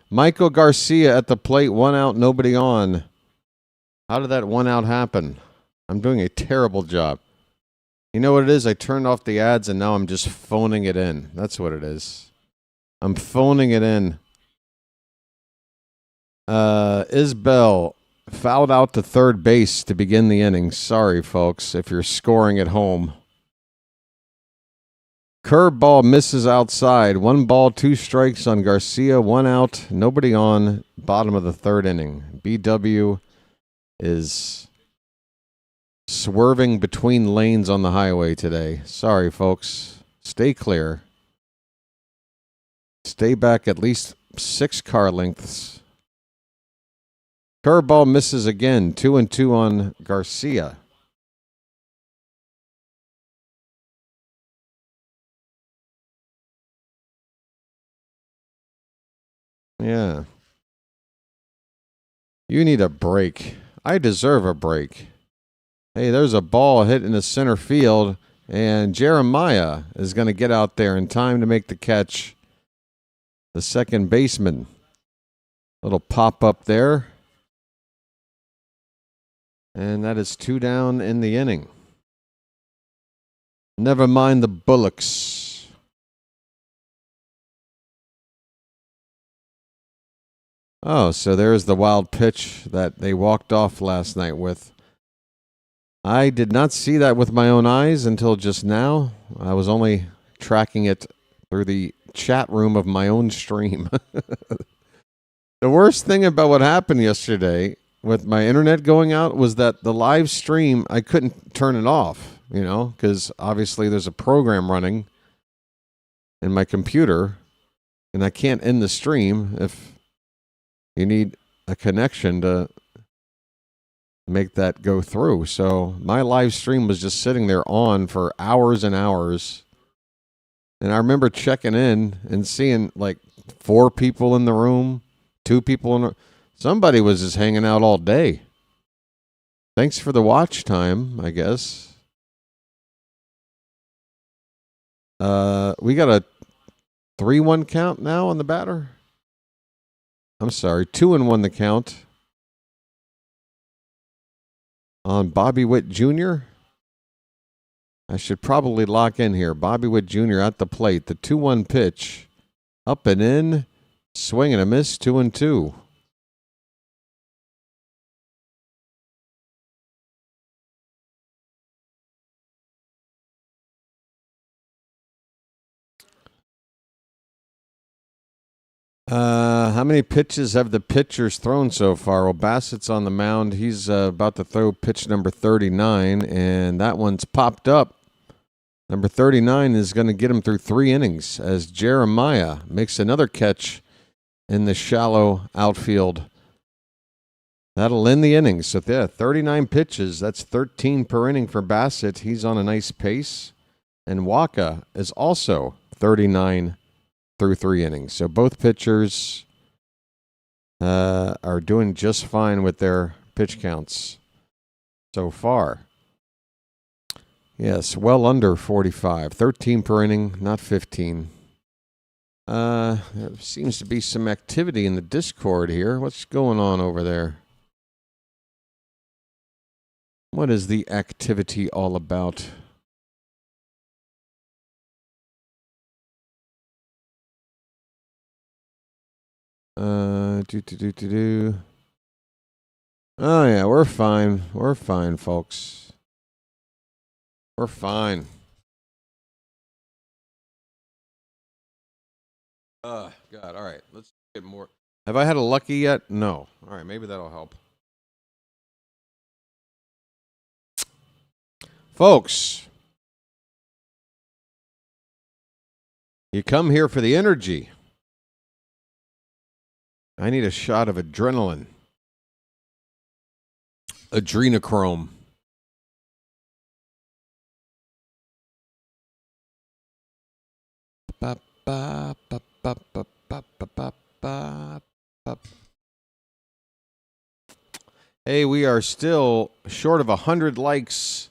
Michael Garcia at the plate, 1 out, nobody on. How did that 1 out happen? I'm doing a terrible job. You know what it is? I turned off the ads and now I'm just phoning it in. That's what it is. I'm phoning it in. Isbell fouled out to third base to begin the inning. Sorry, folks, if you're scoring at home. Curveball misses outside. 1 ball, 2 strikes on Garcia. 1 out, nobody on. Bottom of the third inning. BW is swerving between lanes on the highway today. Sorry, folks. Stay clear. Stay back at least 6 car lengths. Curveball misses again. 2-2 on Garcia. Yeah. You need a break. I deserve a break. Hey, there's a ball hit in the center field, and Jeremiah is going to get out there in time to make the catch. The second baseman. Little pop up there. And that is 2 down in the inning. Never mind the Bullocks. Oh, so there's the wild pitch that they walked off last night with. I did not see that with my own eyes until just now. I was only tracking it through the chat room of my own stream. The worst thing about what happened yesterday with my internet going out was that the live stream, I couldn't turn it off, because obviously there's a program running in my computer, and I can't end the stream if you need a connection to make that go through. So my live stream was just sitting there on for hours and hours. And I remember checking in and seeing like 4 people in the room, 2 people in the... Somebody was just hanging out all day. Thanks for the watch time, I guess. We got a 3-1 count now on the batter. I'm sorry, 2-1 the count on Bobby Witt Jr. I should probably lock in here. Bobby Witt Jr. at the plate. The 2-1 pitch. Up and in. Swing and a miss. 2-2. How many pitches have the pitchers thrown so far? Well, Bassitt's on the mound. He's about to throw pitch number 39, and that one's popped up. Number 39 is going to get him through 3 innings as Jeremiah makes another catch in the shallow outfield. That'll end the innings. So, 39 pitches. That's 13 per inning for Bassitt. He's on a nice pace. And Wacha is also 39 through 3 innings. So both pitchers are doing just fine with their pitch counts so far. Yes, well under 45. 13 per inning, not 15. There seems to be some activity in the Discord here. What's going on over there? What is the activity all about? Oh yeah, we're fine. We're fine, folks. We're fine. God, all right. Let's get more. Have I had a lucky yet? No. All right, maybe that'll help. Folks, you come here for the energy. I need a shot of adrenaline. Adrenochrome. Hey, we are still short of 100 likes.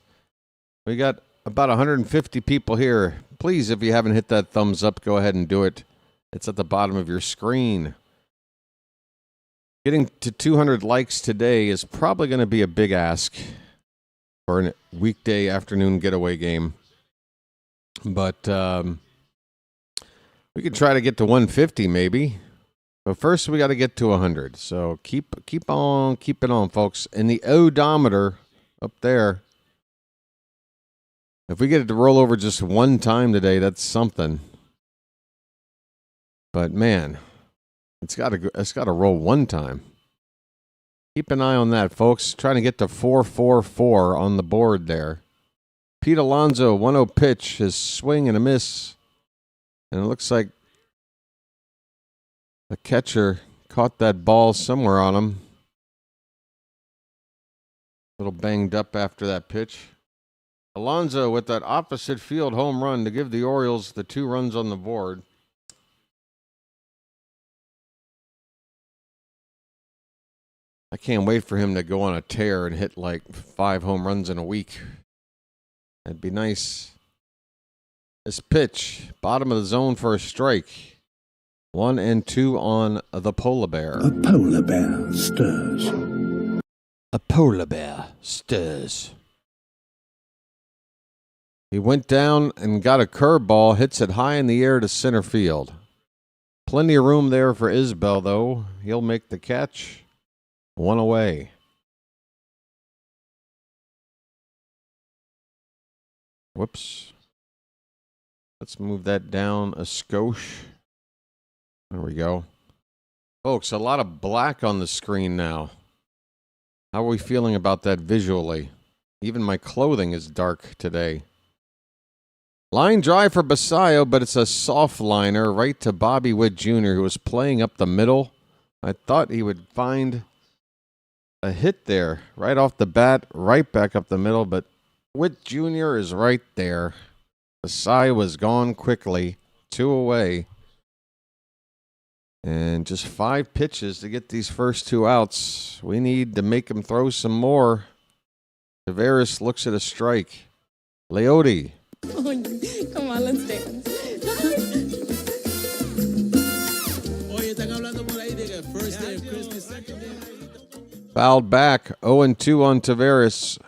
We got about 150 people here. Please, if you haven't hit that thumbs up, go ahead and do it. It's at the bottom of your screen. Getting to 200 likes today is probably going to be a big ask for a weekday afternoon getaway game. But we could try to get to 150 maybe. But first we got to get to 100. So keep on keeping on, folks. And the odometer up there, if we get it to roll over just one time today, that's something. But man, it's got to roll one time. Keep an eye on that, folks. Trying to get to 444 on the board there. Pete Alonso, 1-0 pitch, his swing and a miss. And it looks like the catcher caught that ball somewhere on him. A little banged up after that pitch. Alonso with that opposite field home run to give the Orioles the 2 runs on the board. I can't wait for him to go on a tear and hit like 5 home runs in a week. That'd be nice. This pitch, bottom of the zone for a strike. 1-2 on the polar bear. A polar bear stirs. A polar bear stirs. He went down and got a curveball, hits it high in the air to center field. Plenty of room there for Isbell, though. He'll make the catch. 1 away. Whoops. Let's move that down a skosh. There we go. Folks, a lot of black on the screen now. How are we feeling about that visually? Even my clothing is dark today. Line drive for Bassitt, but it's a soft liner right to Bobby Witt Jr., who was playing up the middle. I thought he would find a hit there right off the bat, right back up the middle, but Witt Jr. is right there. Bassitt was gone quickly. 2 away. And just 5 pitches to get these first 2 outs. We need to make him throw some more. Taveras looks at a strike. Leote. Come on, let's dance. Fouled back. 0-2 on Taveras.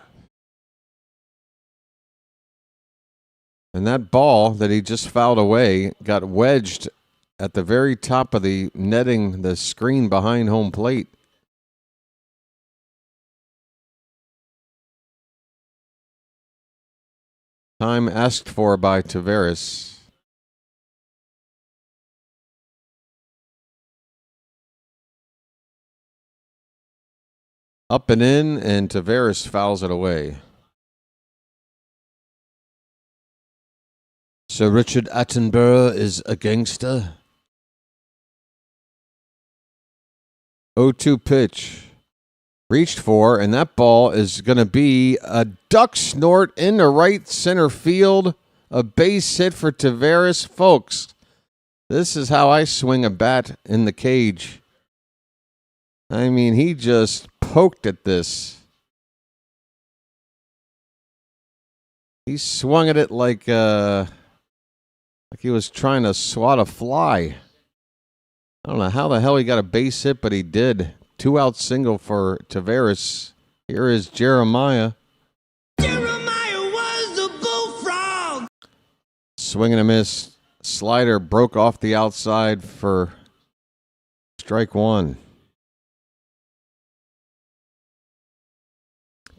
And that ball that he just fouled away got wedged at the very top of the netting, the screen behind home plate. Time asked for by Taveras. Up and in, and Taveras fouls it away. Sir Richard Attenborough is a gangster. 0-2 pitch. Reached for, and that ball is going to be a duck snort into right center field. A base hit for Taveras. Folks, this is how I swing a bat in the cage. I mean, he just poked at this. He swung at it like he was trying to swat a fly. I don't know how the hell he got a base hit, but he did. 2-out single for Taveras. Here is Jeremiah. Jeremiah was a bullfrog. Swing and a miss. Slider broke off the outside for strike 1.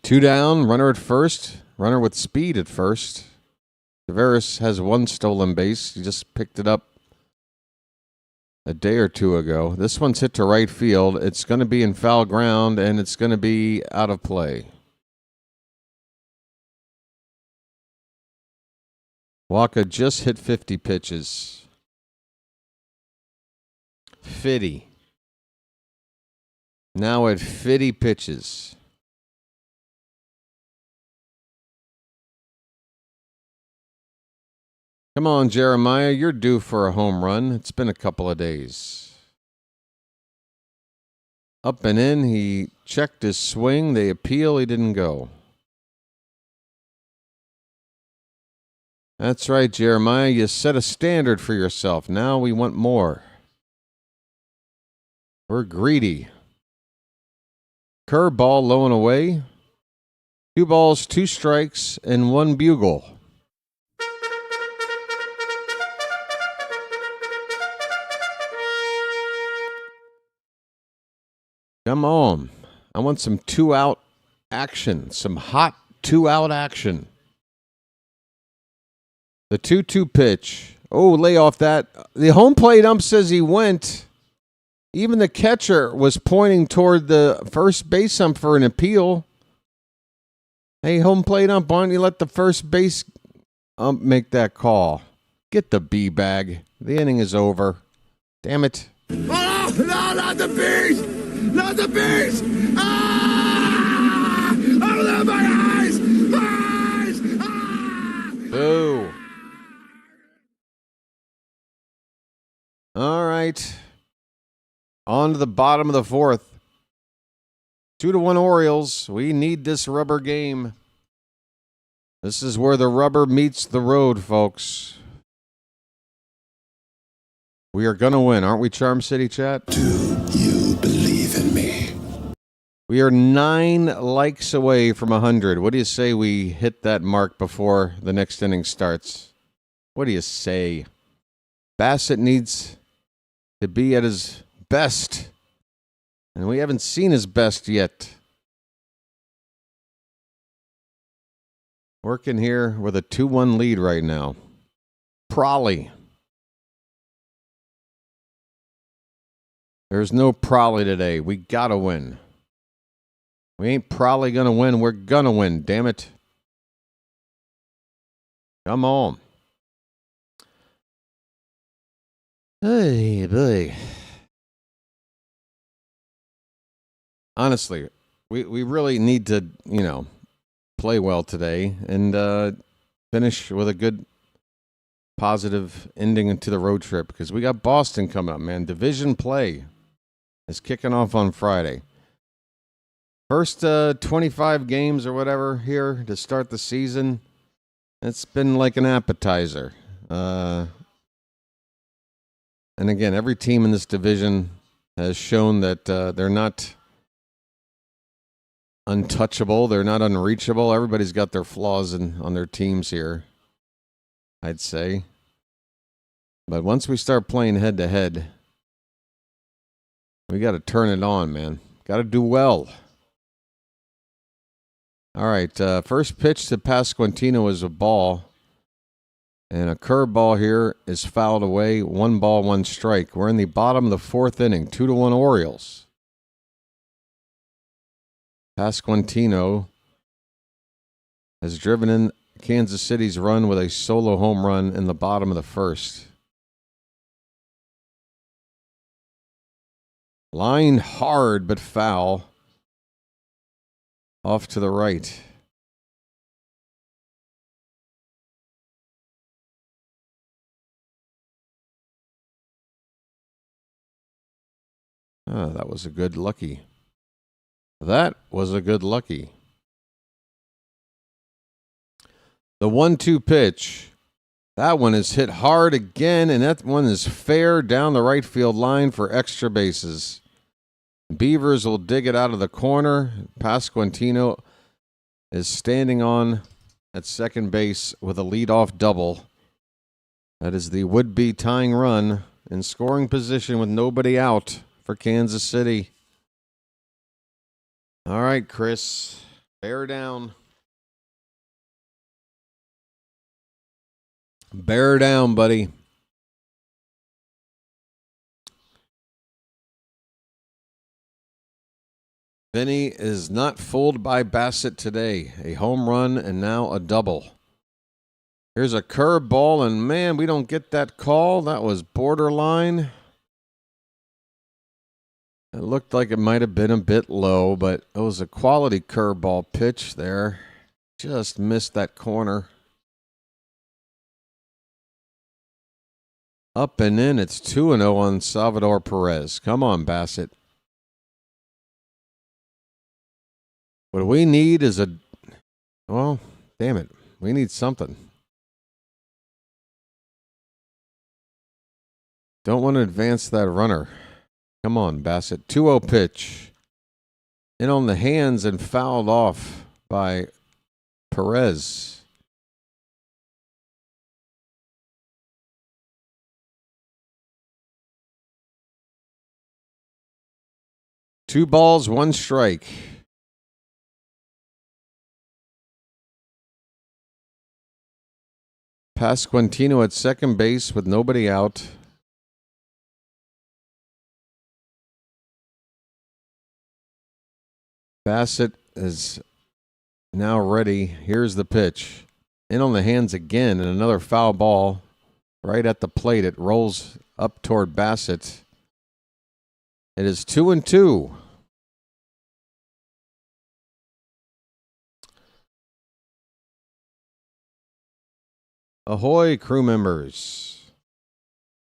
2 down, runner at first. Runner with speed at first. Taveras has 1 stolen base. He just picked it up a day or 2 ago. This one's hit to right field. It's going to be in foul ground, and it's going to be out of play. Wacha just hit 50 pitches. 50. Now at 50 pitches. Come on, Jeremiah. You're due for a home run. It's been a couple of days. Up and in. He checked his swing. They appeal. He didn't go. That's right, Jeremiah. You set a standard for yourself. Now we want more. We're greedy. Curveball low and away. 2 balls, 2 strikes, and 1 bugle. Come on. I want some 2-out action. Some hot 2-out action. The 2-2 pitch. Oh, lay off that. The home plate ump says he went. Even the catcher was pointing toward the first base ump for an appeal. Hey, home plate ump, why don't you let the first base ump make that call? Get the B bag. The inning is over. Damn it. Oh, no, not the bees! Not the bees! Ah! Oh, my eyes! My eyes! Ah! Boo. All right. On to the bottom of the 4th. 2-1 Orioles. We need this rubber game. This is where the rubber meets the road, folks. We are going to win, aren't we, Charm City Chat? Do you believe in me? We are 9 likes away from 100. What do you say we hit that mark before the next inning starts? What do you say? Bassitt needs to be at his best, and we haven't seen his best yet. Working here with a 2-1 lead right now. Prolly. There's no Prolly today. We gotta win. We ain't probably going to win. We're going to win, damn it. Come on. Hey, boy. Honestly, we really need to, play well today and finish with a good, positive ending into the road trip because we got Boston coming up, man. Division play is kicking off on Friday. First 25 games or whatever here to start the season. It's been like an appetizer. And again, every team in this division has shown that they're not untouchable. They're not unreachable. Everybody's got their flaws on their teams here, I'd say. But once we start playing head-to-head, we got to turn it on, man. Got to do well. All right, first pitch to Pasquantino is a ball. And a curveball here is fouled away. 1 ball, 1 strike. We're in the bottom of the 4th inning. 2-1 Orioles. Pasquantino has driven in Kansas City's run with a solo home run in the bottom of the 1st. Line hard but foul. Off to the right. That was a good lucky. That was a good lucky. The 1-2 pitch. That one is hit hard again, and that one is fair down the right field line for extra bases. Beavers will dig it out of the corner. Pasquantino is standing on at second base with a leadoff double. That is the would-be tying run in scoring position with nobody out for Kansas City. All right, Chris. Bear down. Bear down, buddy. Vinny is not fooled by Bassitt today. A home run and now a double. Here's a curveball, and man, we don't get that call. That was borderline. It looked like it might have been a bit low, but it was a quality curveball pitch there. Just missed that corner. Up and in, it's 2-0 on Salvador Perez. Come on, Bassitt. What we need is well, damn it. We need something. Don't want to advance that runner. Come on, Bassitt. 2-0 pitch. In on the hands and fouled off by Perez. Two balls, 1 strike. Pasquantino at second base with nobody out. Bassitt is now ready. Here's the pitch. In on the hands again, and another foul ball right at the plate. It rolls up toward Bassitt. It is 2-2. Ahoy, crew members.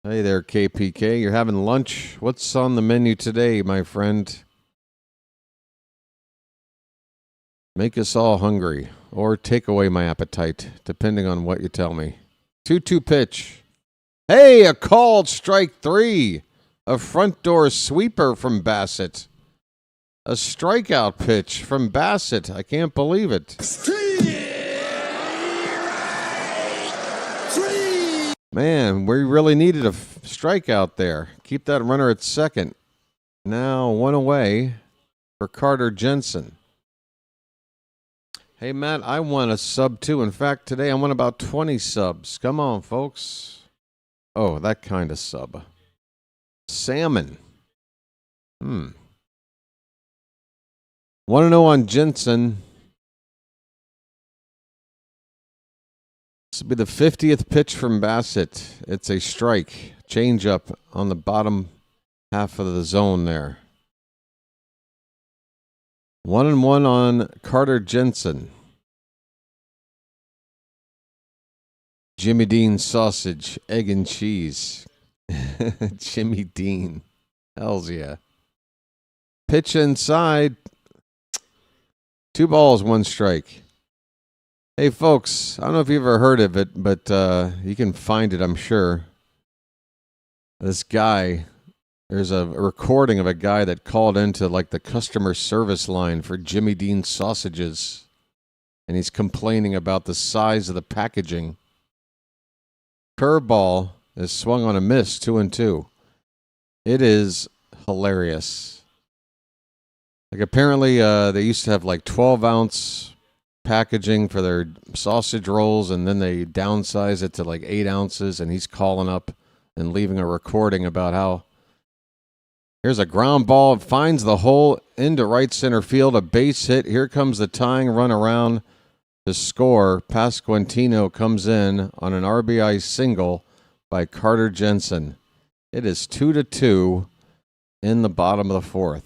Hey there, KPK. You're having lunch? What's on the menu today, my friend? Make us all hungry or take away my appetite, depending on what you tell me. 2-2 pitch. Hey, a called strike 3. A front door sweeper from Bassitt. A strikeout pitch from Bassitt. I can't believe it. Man, we really needed a strikeout there. Keep that runner at second. Now 1 away for Carter Jensen. Hey, Matt, I want a sub too. In fact, today I want about 20 subs. Come on, folks. Oh, that kind of sub. Salmon. 1-0 on Jensen. This will be the 50th pitch from Bassitt. It's a strike. Change up on the bottom half of the zone there. 1-1 on Carter Jensen. Jimmy Dean sausage, egg and cheese. Jimmy Dean. Hells yeah. Pitch inside. 2 balls, 1 strike. Hey, folks, I don't know if you've ever heard of it, but you can find it, I'm sure. This guy, there's a recording of a guy that called into like the customer service line for Jimmy Dean sausages, and he's complaining about the size of the packaging. Curveball is swung on a miss, 2-2. It is hilarious. Like apparently they used to have like 12-ounce packaging for their sausage rolls, and then they downsize it to like 8 ounces, and he's calling up and leaving a recording about how here's a ground ball, finds the hole into right center field, a base hit. Here comes the tying run around to score. Pasquantino comes in on an RBI single by Carter Jensen. It is 2-2 in the bottom of the 4th.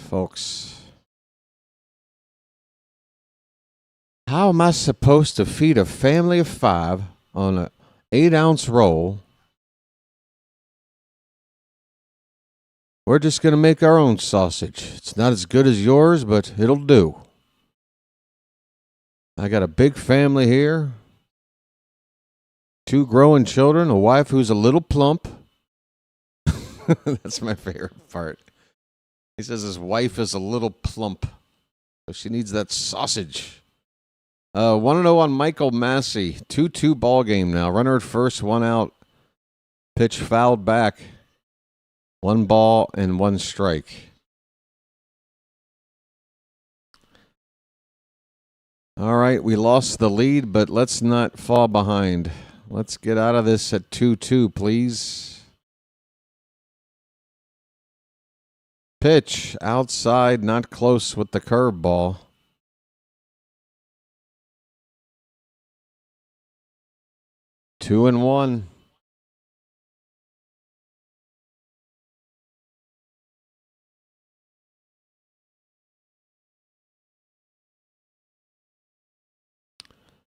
Folks. How am I supposed to feed a family of 5 on an 8-ounce roll? We're just going to make our own sausage. It's not as good as yours, but it'll do. I got a big family here. 2 growing children, a wife who's a little plump. That's my favorite part. He says his wife is a little plump, so she needs that sausage. 1-0 on Michael Massey. 2-2 ball game now. Runner at first, 1 out. Pitch fouled back. 1 ball and 1 strike. All right, we lost the lead, but let's not fall behind. Let's get out of this at 2-2, please. Pitch outside, not close with the curveball. Two and one.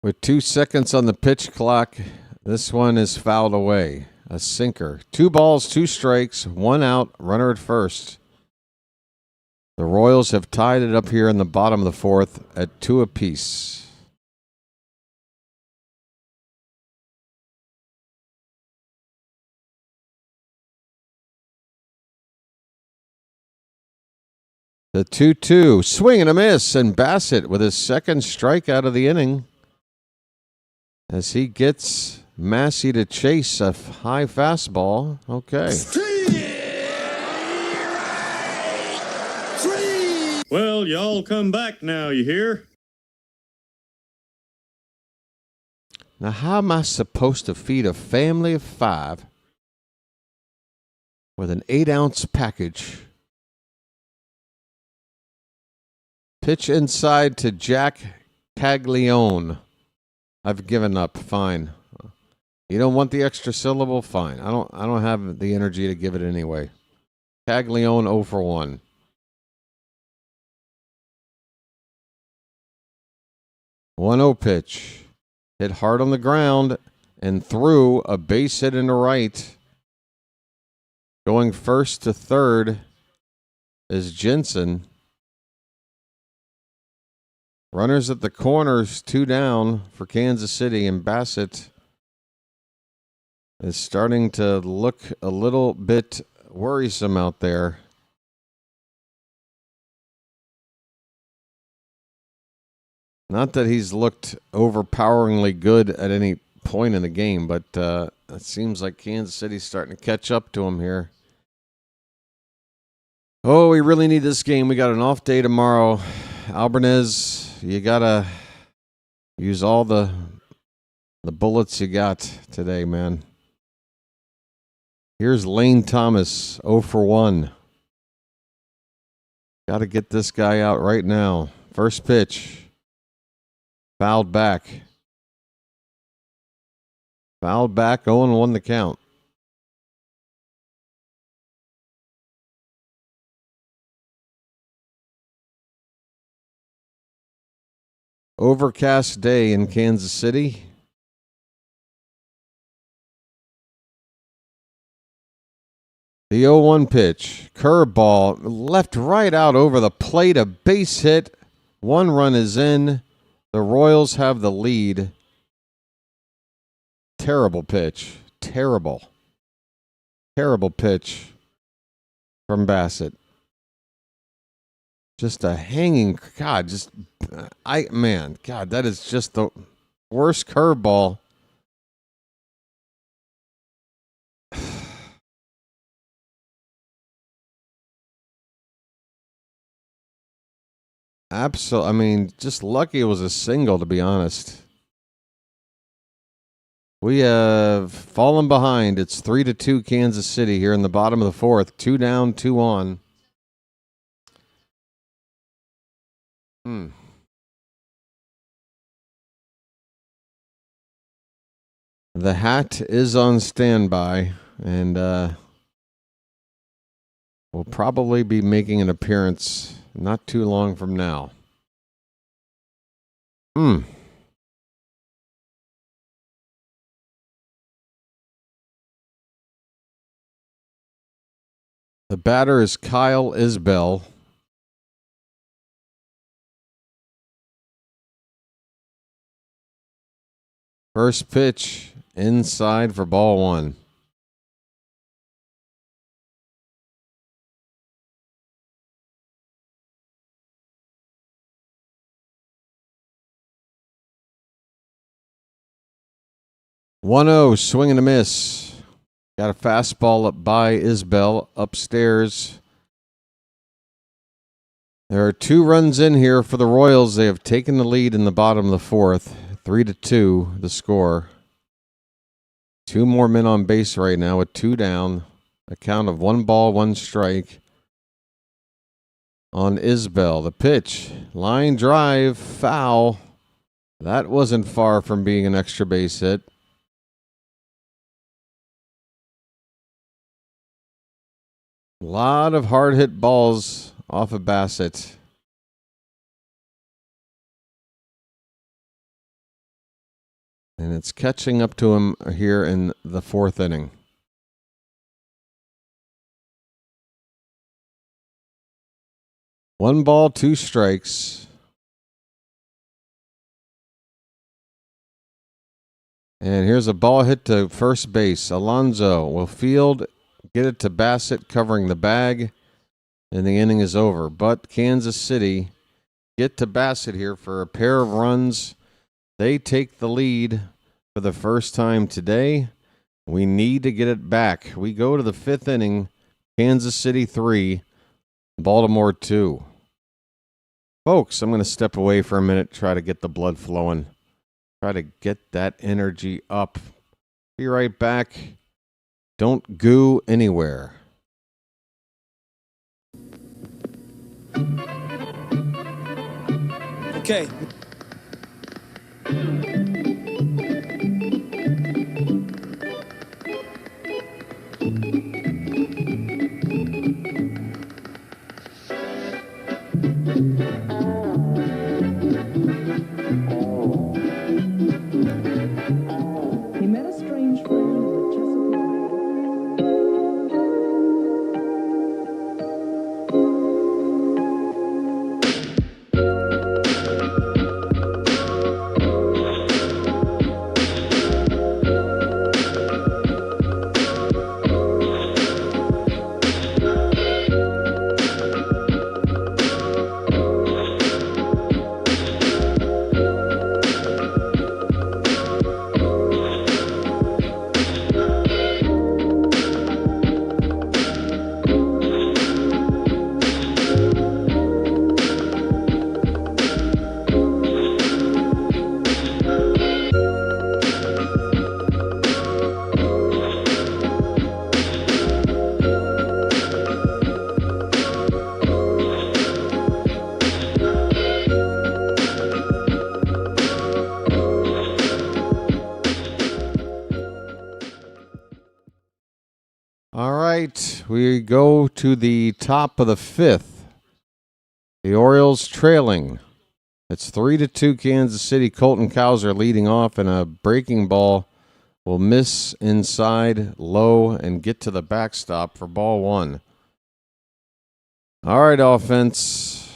With 2 seconds on the pitch clock, this one is fouled away. A sinker. 2 balls, 2 strikes, 1 out, runner at first. The Royals have tied it up here in the bottom of the 4th at 2 apiece. The 2-2. Swing and a miss, and Bassitt with his second strikeout of the inning as he gets Massey to chase a high fastball. Okay. Well, y'all come back now, you hear? Now, how am I supposed to feed a family of 5 with an 8-ounce package? Pitch inside to Jack Caglione. I've given up. Fine. You don't want the extra syllable? Fine. I don't have the energy to give it anyway. Caglione 0 for 1. 1-0 pitch. Hit hard on the ground and threw a base hit into right. Going first to third is Jensen. Runners at the corners, 2 down for Kansas City, and Bassitt is starting to look a little bit worrisome out there. Not that he's looked overpoweringly good at any point in the game, but it seems like Kansas City's starting to catch up to him here. Oh, we really need this game. We got an off day tomorrow. Albanese, you got to use all the bullets you got today, man. Here's Lane Thomas, 0 for 1. Got to get this guy out right now. First pitch. Fouled back. Fouled back, 0-1 the count. Overcast day in Kansas City. The 0-1 pitch. Curveball. Left right out over the plate. A base hit. 1 run is in. The Royals have the lead. Terrible pitch. Terrible. Terrible pitch from Bassitt. Just a hanging, God, God, that is just the worst curveball. Absolutely. I mean, just lucky it was a single, to be honest. We have fallen behind. It's 3-2 Kansas City here in the bottom of the 4th. 2 down, 2 on. The hat is on standby, and will probably be making an appearance not too long from now. The batter is Kyle Isbell. First pitch inside for ball 1. One-0, swing and a miss. Got a fastball up by Isbell upstairs. There are 2 runs in here for the Royals. They have taken the lead in the bottom of the 4th. 3-2, the score. 2 more men on base right now with 2 down. A count of 1 ball, 1 strike on Isbell. The pitch, line drive, foul. That wasn't far from being an extra base hit. A lot of hard hit balls off of Bassitt. And it's catching up to him here in the 4th inning. One ball, 2 strikes. And here's a ball hit to first base. Alonso will field, get it to Bassitt covering the bag, and the inning is over. But Kansas City get to Bassitt here for a pair of runs. They take the lead for the first time today. We need to get it back. We go to the 5th inning. Kansas City 3, Baltimore 2. Folks, I'm going to step away for a minute, try to get the blood flowing. Try to get that energy up. Be right back. Don't go anywhere. Okay. He met a strange friend in the Chesapeake Bay. All right, we go to the top of the fifth. The Orioles trailing. It's 3-2 Kansas City. Colton Cowser leading off, and a breaking ball will miss inside low and get to the backstop for ball one. All right, offense.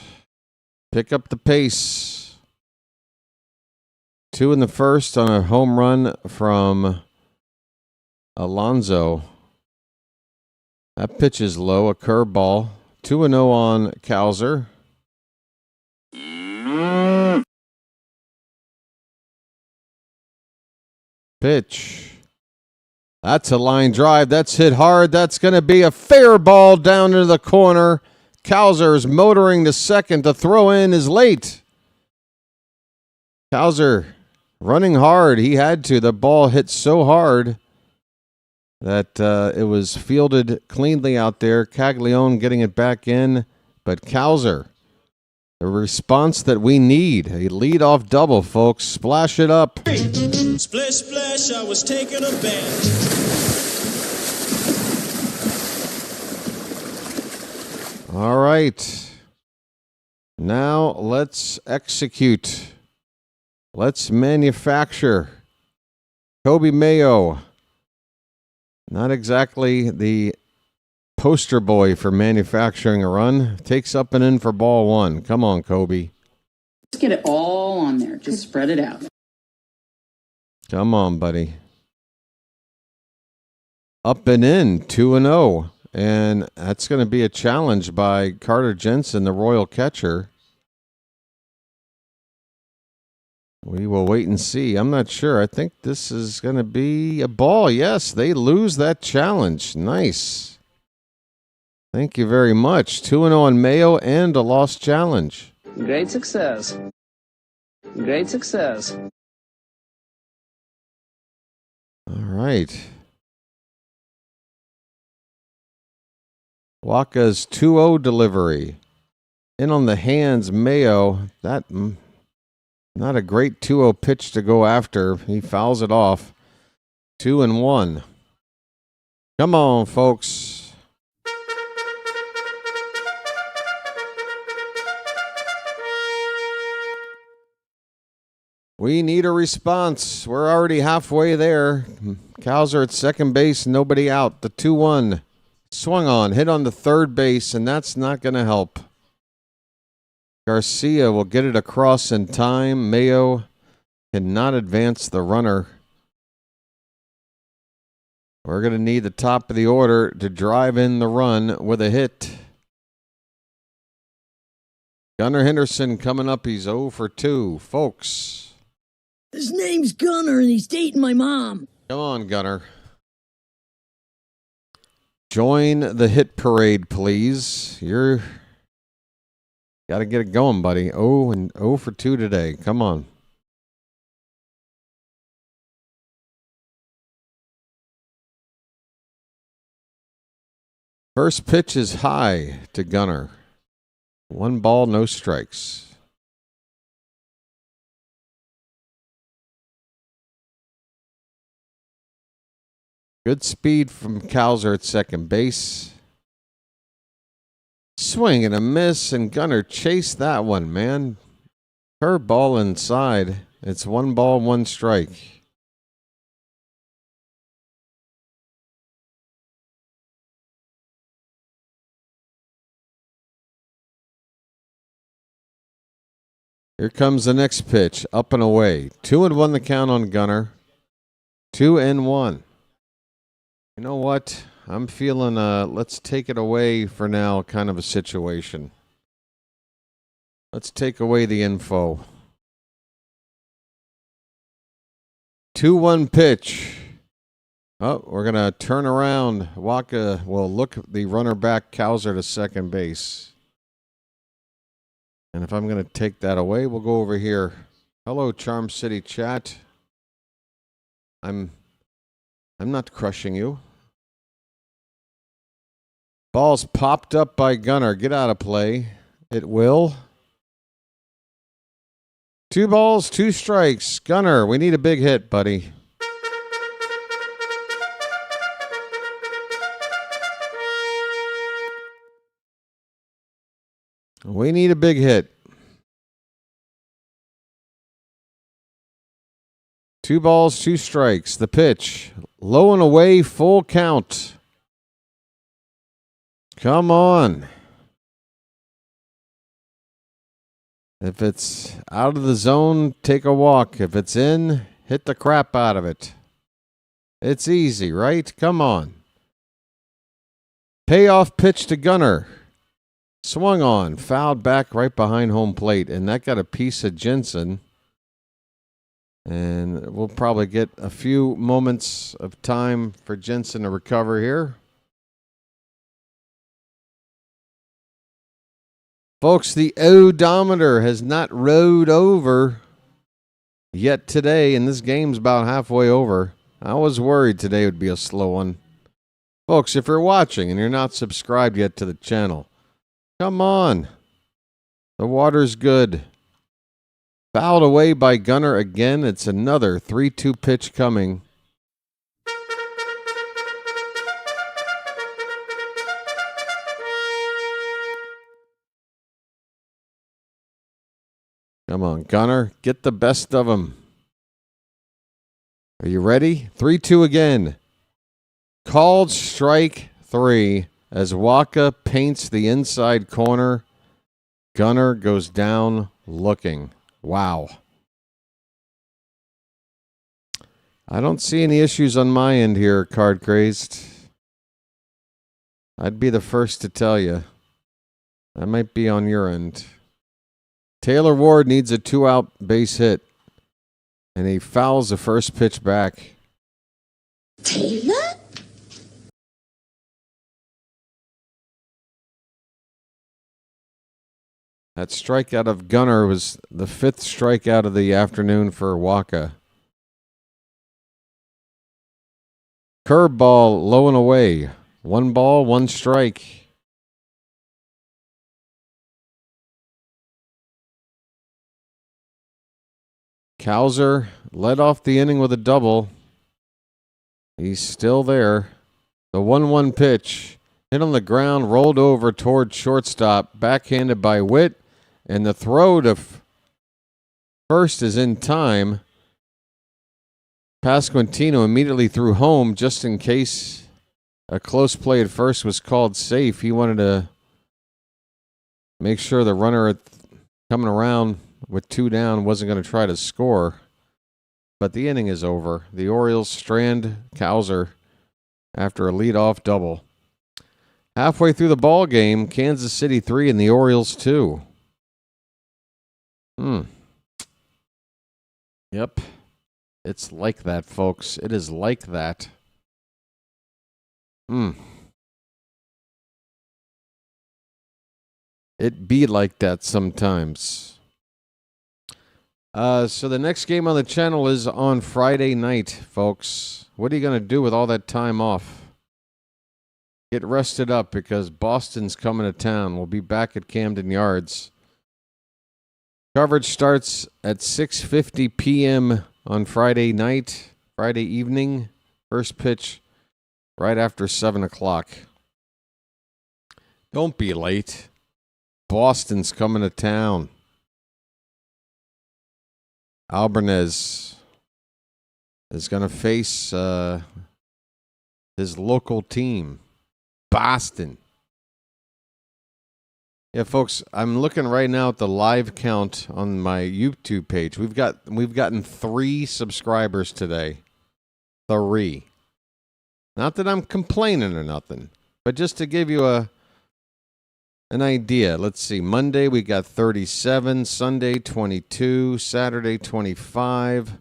Pick up the pace. 2 in the first on a home run from Alonso. That pitch is low, a curveball. 2-0 on Cowser. Pitch. That's a line drive. That's hit hard. That's going to be a fair ball down into the corner. Cowser is motoring to second. The throw in is late. Cowser running hard. He had to. The ball hit so hard that it was fielded cleanly out there. Caglione getting it back in. But Cowser, the response that we need. A leadoff double, folks. Splash it up. Splish splash, I was taking a bath. All right. Now let's execute. Let's manufacture. Kobe Mayo. Not exactly the poster boy for manufacturing a run. Takes up and in for ball one. Come on, Kobe. Just get it all on there. Just spread it out. Come on, buddy. Up and in, 2-0. And that's going to be a challenge by Carter Jensen, the Royal catcher. We will wait and see. I'm not sure. I think this is going to be a ball. Yes, they lose that challenge. Nice. Thank you very much. 2-0 on Mayo and a lost challenge. Great success. Great success. All right. Wacha's 2-0 delivery. In on the hands, Mayo. That not a great 2-0 pitch to go after. He fouls it off. 2-1. Come on, folks. We need a response. We're already halfway there. Cowser at second base, nobody out. The 2-1. Swung on, hit on the third base, and that's not going to help. Garcia will get it across in time. Mayo cannot advance the runner. We're going to need the top of the order to drive in the run with a hit. Gunnar Henderson coming up. He's 0 for 2. Folks. His name's Gunner, and he's dating my mom. Come on, Gunnar. Join the hit parade, please. You're got to get it going, buddy. 0 for 2 today. Come on. First pitch is high to Gunnar. 1 ball, no strikes. Good speed from Cowser at second base. Swing and a miss, and Gunnar chased that one, man. Curveball inside. It's 1 ball, 1 strike. Here comes the next pitch, up and away. 2-1 the count on Gunnar. 2-1. You know what? I'm feeling let's take it away for now kind of a situation. Let's take away the info. 2-1 pitch. Oh, we're going to turn around. Wacha will look the runner back, Cowser to second base. And if I'm going to take that away, we'll go over here. Hello, Charm City chat. I'm not crushing you. Ball's popped up by Gunnar. Get out of play. It will. 2 balls, 2 strikes. Gunnar, we need a big hit, buddy. We need a big hit. 2 balls, 2 strikes. The pitch. Low and away, full count. Come on. If it's out of the zone, take a walk. If it's in, hit the crap out of it. It's easy, right? Come on. Payoff pitch to Gunnar. Swung on, fouled back right behind home plate, and that got a piece of Jensen. And we'll probably get a few moments of time for Jensen to recover here. Folks, the odometer has not rode over yet today, and this game's about halfway over. I was worried today would be a slow one. Folks, if you're watching and you're not subscribed yet to the channel, come on. The water's good. Fouled away by Gunnar again. It's another 3-2 pitch coming. Come on, Gunnar. Get the best of him. Are you ready? 3-2 again. Called strike 3 as Wacha paints the inside corner. Gunnar goes down looking. Wow. I don't see any issues on my end here, Card Crazed. I'd be the first to tell you. I might be on your end. Taylor Ward needs a 2-out base hit, and he fouls the first pitch back. Taylor? That strikeout of Gunnar was the 5th strikeout of the afternoon for Wacha. Curveball low and away. 1 ball, 1 strike. Cowser led off the inning with a double. He's still there. The 1-1 pitch. Hit on the ground, rolled over toward shortstop, backhanded by Witt, and the throw to first is in time. Pasquantino immediately threw home just in case a close play at first was called safe. He wanted to make sure the runner coming around with 2 down wasn't going to try to score. But the inning is over. The Orioles strand Cowser after a leadoff double. Halfway through the ball game, Kansas City 3 and the Orioles 2. Yep. It's like that, folks. It is like that. It be like that sometimes. So the next game on the channel is on Friday night, folks. What are you going to do with all that time off? Get rested up because Boston's coming to town. We'll be back at Camden Yards. Coverage starts at 6:50 p.m. on Friday night, Friday evening. First pitch right after 7 o'clock. Don't be late. Boston's coming to town. Albarnez is going to face his local team, Boston. Yeah, folks, I'm looking right now at the live count on my YouTube page. We've gotten 3 subscribers today. 3. Not that I'm complaining or nothing, but just to give you an idea. Let's see. Monday we got 37, Sunday 22, Saturday 25,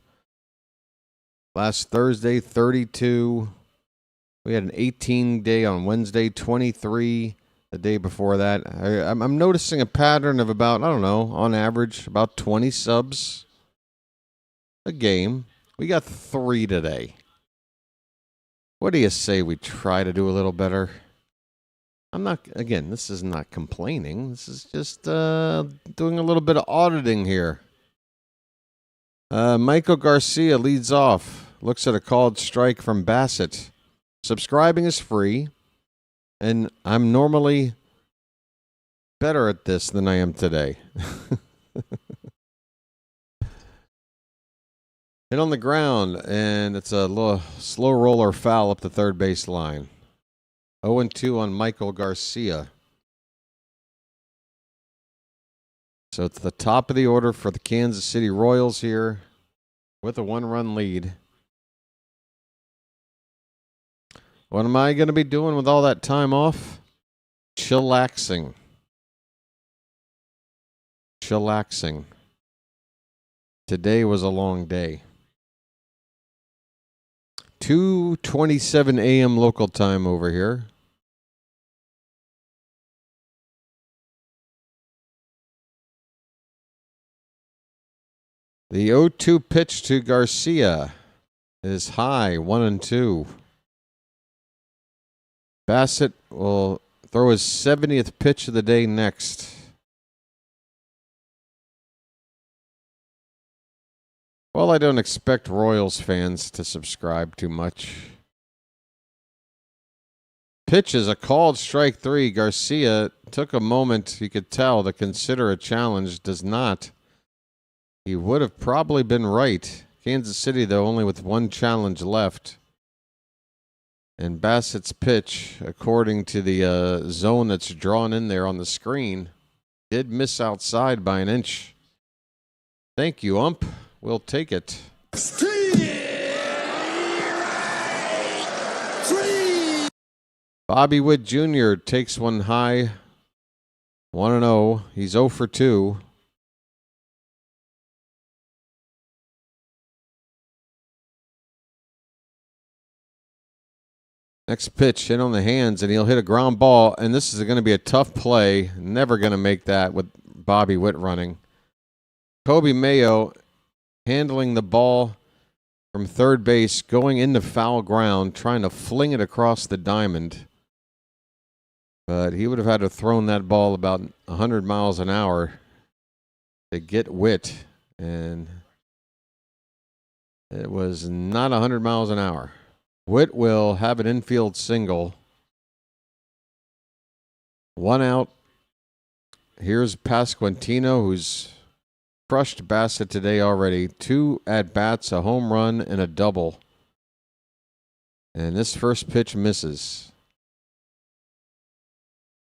last Thursday 32. We had an 18 day on Wednesday, 23 the day before that. I'm noticing a pattern of about, I don't know, on average about 20 subs a game. We got 3 today. What do you say we try to do a little better? I'm not, again, this is not complaining. This is just doing a little bit of auditing here. Michael Garcia leads off. Looks at a called strike from Bassitt. Subscribing is free. And I'm normally better at this than I am today. Hit on the ground, and it's a little slow roller foul up the third base line. 0-2 on Michael Garcia. So it's the top of the order for the Kansas City Royals here with a 1-run lead. What am I going to be doing with all that time off? Chillaxing. Chillaxing. Today was a long day. 2:27 a.m. local time over here. The 0-2 pitch to Garcia is high, 1-2. Bassitt will throw his 70th pitch of the day next. Well, I don't expect Royals fans to subscribe too much. Pitch is a called strike 3. Garcia took a moment, you could tell, to consider a challenge. Does not. He would have probably been right. Kansas City, though, only with one challenge left. And Bassitt's pitch, according to the zone that's drawn in there on the screen, did miss outside by an inch. Thank you, ump. We'll take it. Bobby Witt Jr. takes one high. 1-0. He's 0 for 2. Next pitch, hit on the hands, and he'll hit a ground ball. And this is going to be a tough play. Never going to make that with Bobby Witt running. Kobe Mayo handling the ball from third base, going into foul ground, trying to fling it across the diamond. But he would have had to have thrown that ball about 100 miles an hour to get Witt. And it was not 100 miles an hour. Witt will have an infield single. 1 out. Here's Pasquantino, who's crushed Bassitt today already. 2 at-bats, a home run, and a double. And this first pitch misses.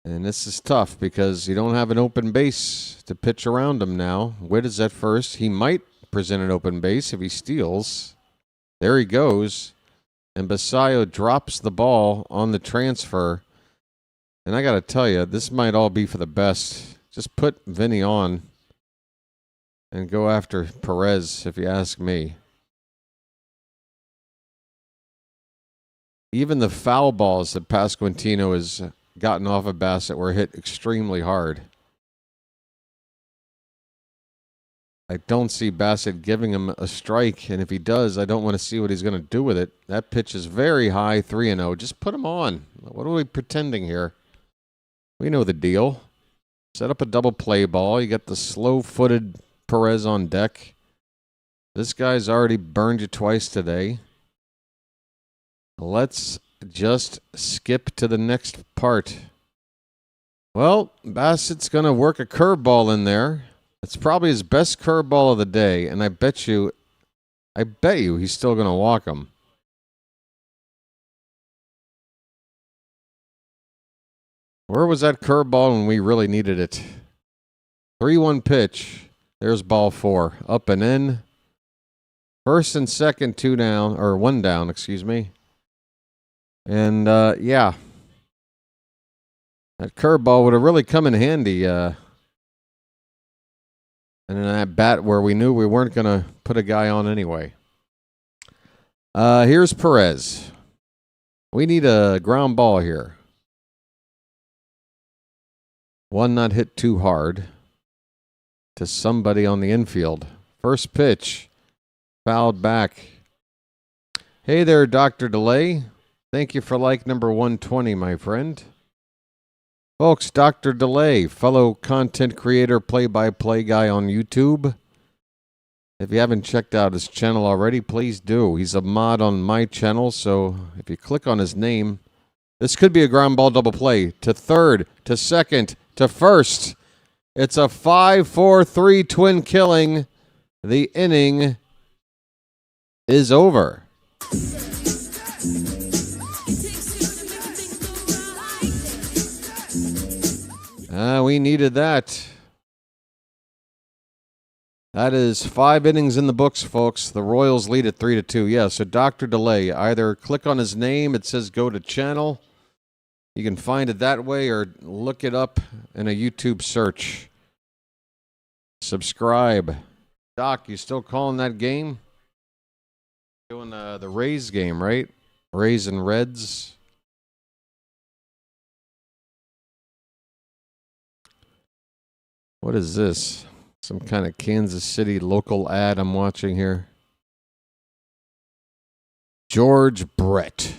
And this is tough because you don't have an open base to pitch around him now. Witt is at first. He might present an open base if he steals. There he goes. And Bassitt drops the ball on the transfer. And I got to tell you, this might all be for the best. Just put Vinny on and go after Perez, if you ask me. Even the foul balls that Pasquantino has gotten off of Bassitt were hit extremely hard. I don't see Bassitt giving him a strike, and if he does, I don't want to see what he's going to do with it. That pitch is very high, 3-0. Just put him on. What are we pretending here? We know the deal. Set up a double play ball. You got the slow-footed Perez on deck. This guy's already burned you twice today. Let's just skip to the next part. Well, Bassitt's going to work a curveball in there. It's probably his best curveball of the day, and I bet you he's still going to walk him. Where was that curveball when we really needed it? 3-1 pitch. There's ball 4. Up and in. First and second, 2 down, or 1 down, excuse me. And, yeah. That curveball would have really come in handy, and in that bat where we knew we weren't going to put a guy on anyway. Here's Perez. We need a ground ball here. One not hit too hard to somebody on the infield. First pitch, fouled back. Hey there, Dr. Delay. Thank you for like number 120, my friend. Folks, Dr. Delay, fellow content creator, play-by-play guy on YouTube. If you haven't checked out his channel already, please do. He's a mod on my channel, so if you click on his name, this could be a ground ball double play. To third, to second, to first. It's a 5-4-3 twin killing. The inning is over. We needed that. That is 5 innings in the books, folks. The Royals lead at 3-2. Yeah, so Dr. Delay, either click on his name, it says go to channel. You can find it that way or look it up in a YouTube search. Subscribe. Doc, you still calling that game? Doing the Rays game, right? Rays and Reds. What is this? Some kind of Kansas City local ad I'm watching here. George Brett.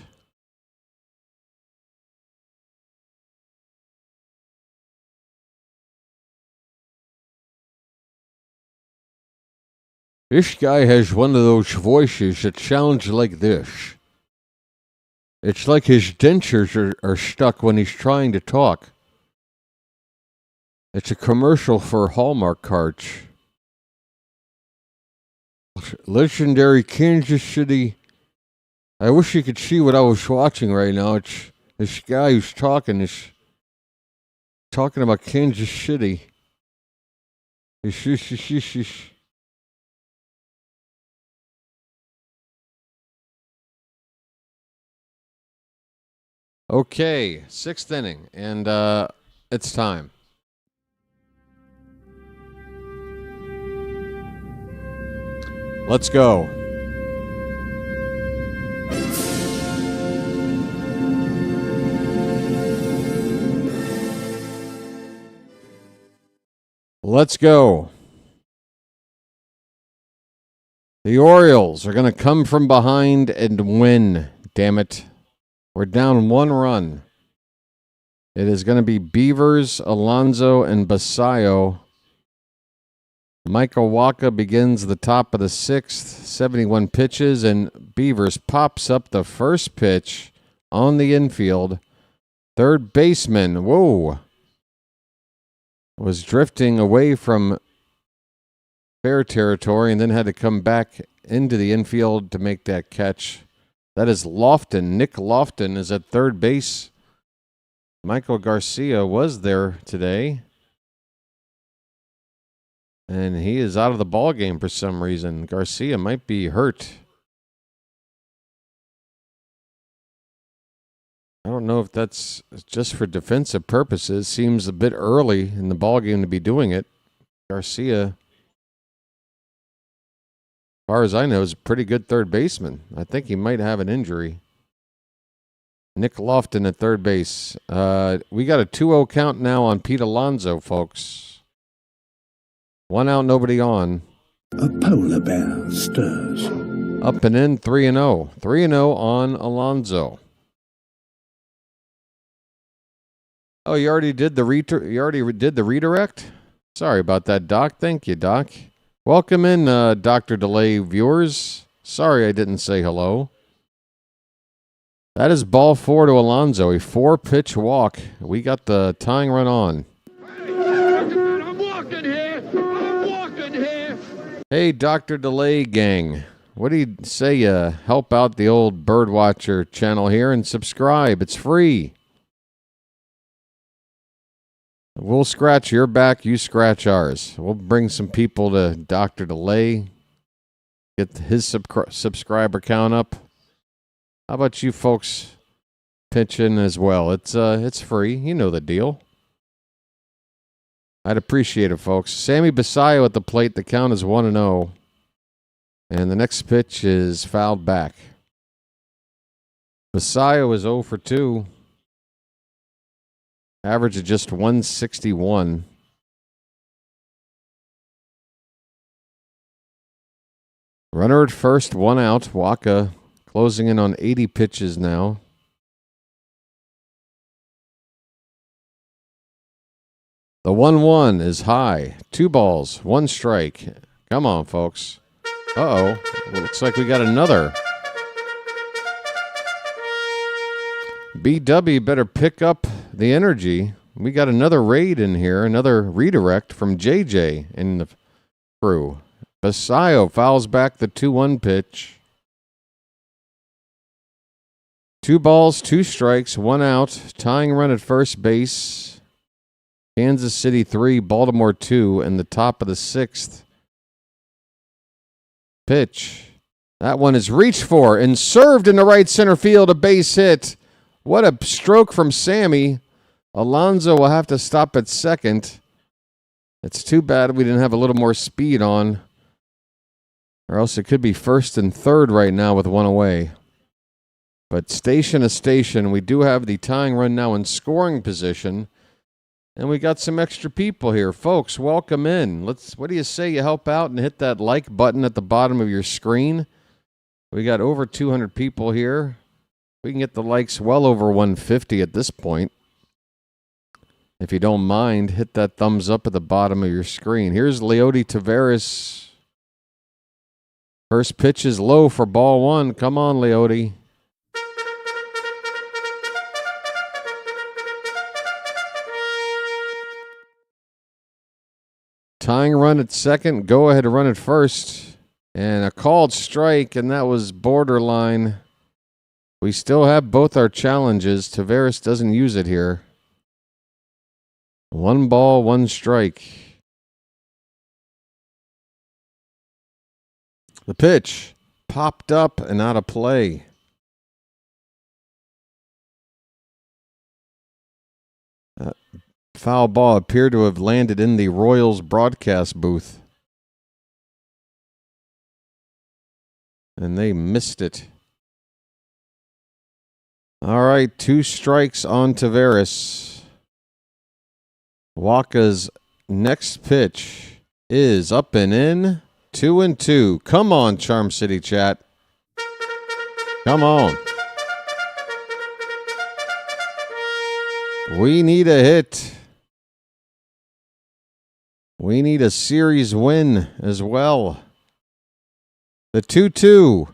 This guy has one of those voices that sounds like this. It's like his dentures are stuck when he's trying to talk. It's a commercial for Hallmark cards. Legendary Kansas City. I wish you could see what I was watching right now. It's this guy who's talking about Kansas City. Okay, 6th inning, and it's time. Let's go. Let's go. The Orioles are going to come from behind and win. Damn it. We're down 1 run. It is going to be Beavers, Alonso, and Bassitt. Michael Wacha begins the top of the 6th, 71 pitches, and Beavers pops up the first pitch on the infield. Third baseman, was drifting away from fair territory and then had to come back into the infield to make that catch. That is Lofton. Nick Lofton is at third base. Michael Garcia was there today. And he is out of the ball game for some reason. Garcia might be hurt. I don't know if that's just for defensive purposes. Seems a bit early in the ball game to be doing it. Garcia, as far as I know, is a pretty good third baseman. I think he might have an injury. Nick Lofton at third base. We got a 2-0 count now on Pete Alonso, folks. 1 out, nobody on. A polar bear stirs. Up and in, 3-0. 3-0 on Alonso. Oh, you already did the redirect? Sorry about that, Doc. Thank you, Doc. Welcome in, Dr. Delay viewers. Sorry I didn't say hello. That is ball 4 to Alonso. A 4-pitch walk. We got the tying run on. I'm walking here. I'm walking here. Hey, Dr. Delay gang. What do you say you help out the old BirdWatcher channel here and subscribe? It's free. We'll scratch your back, you scratch ours. We'll bring some people to Dr. Delay, get his subscriber count up. How about you folks pitch in as well? It's free. You know the deal. I'd appreciate it, folks. Sammy Bassitt at the plate. The count is 1-0. And the next pitch is fouled back. Bassitt is 0 for 2. Average of just 161. Runner at first, 1 out. Wacha closing in on 80 pitches now. The 1-1 is high. 2 balls, 1 strike. Come on, folks. Uh-oh. Looks like we got another. BW better pick up the energy. We got another raid in here, another redirect from JJ in the crew. Bassitt fouls back the 2-1 pitch. 2 balls, 2 strikes, 1 out. Tying run at first base. Kansas City 3, Baltimore 2, and the top of the 6th. Pitch. That one is reached for and served in the right center field, a base hit. What a stroke from Sammy. Alonso will have to stop at second. It's too bad we didn't have a little more speed on, or else it could be first and third right now with 1 away. But station to station, we do have the tying run now in scoring position. And we got some extra people here. Folks, welcome in. What do you say you help out and hit that like button at the bottom of your screen? We got over 200 people here. We can get the likes well over 150 at this point. If you don't mind, hit that thumbs up at the bottom of your screen. Here's Leody Taveras. First pitch is low for ball 1. Come on, Leody. Tying run at second, go ahead run at first. And a called strike, and that was borderline. We still have both our challenges. Taveras doesn't use it here. 1 ball, 1 strike. The pitch popped up and out of play. Foul ball appeared to have landed in the Royals broadcast booth. And they missed it. All right, 2 strikes on Taveras. Wacha's next pitch is up and in. 2-2. Come on, Charm City chat. Come on. We need a hit. We need a series win as well. The 2-2.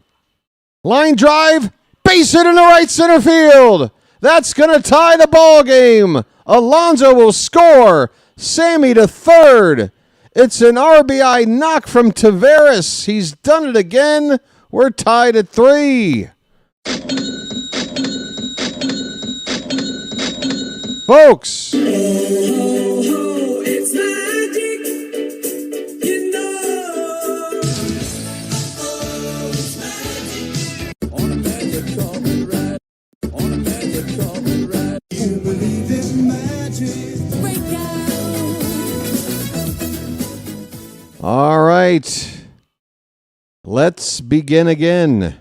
Line drive. Base hit in the right center field. That's going to tie the ball game. Alonso will score. Sammy to third. It's an RBI knock from Taveras. He's done it again. We're tied at 3. Folks. It's magic, you know. It's magic. On a magic carpet ride. On a magic carpet ride. You believe in magic. All right. Let's begin again.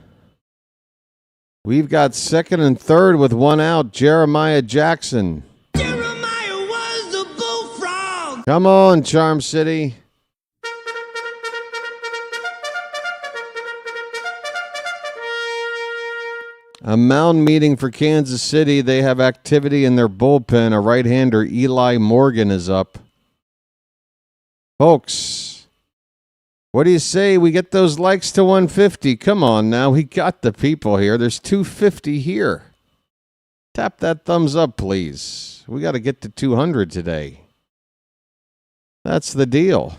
We've got second and third with 1 out. Jeremiah Jackson. Jeremiah was the bullfrog. Come on, Charm City. A mound meeting for Kansas City. They have activity in their bullpen. A right-hander, Eli Morgan, is up. Folks, what do you say we get those likes to 150? Come on now. We got the people here. There's 250 here. Tap that thumbs up, please. We got to get to 200 today. That's the deal.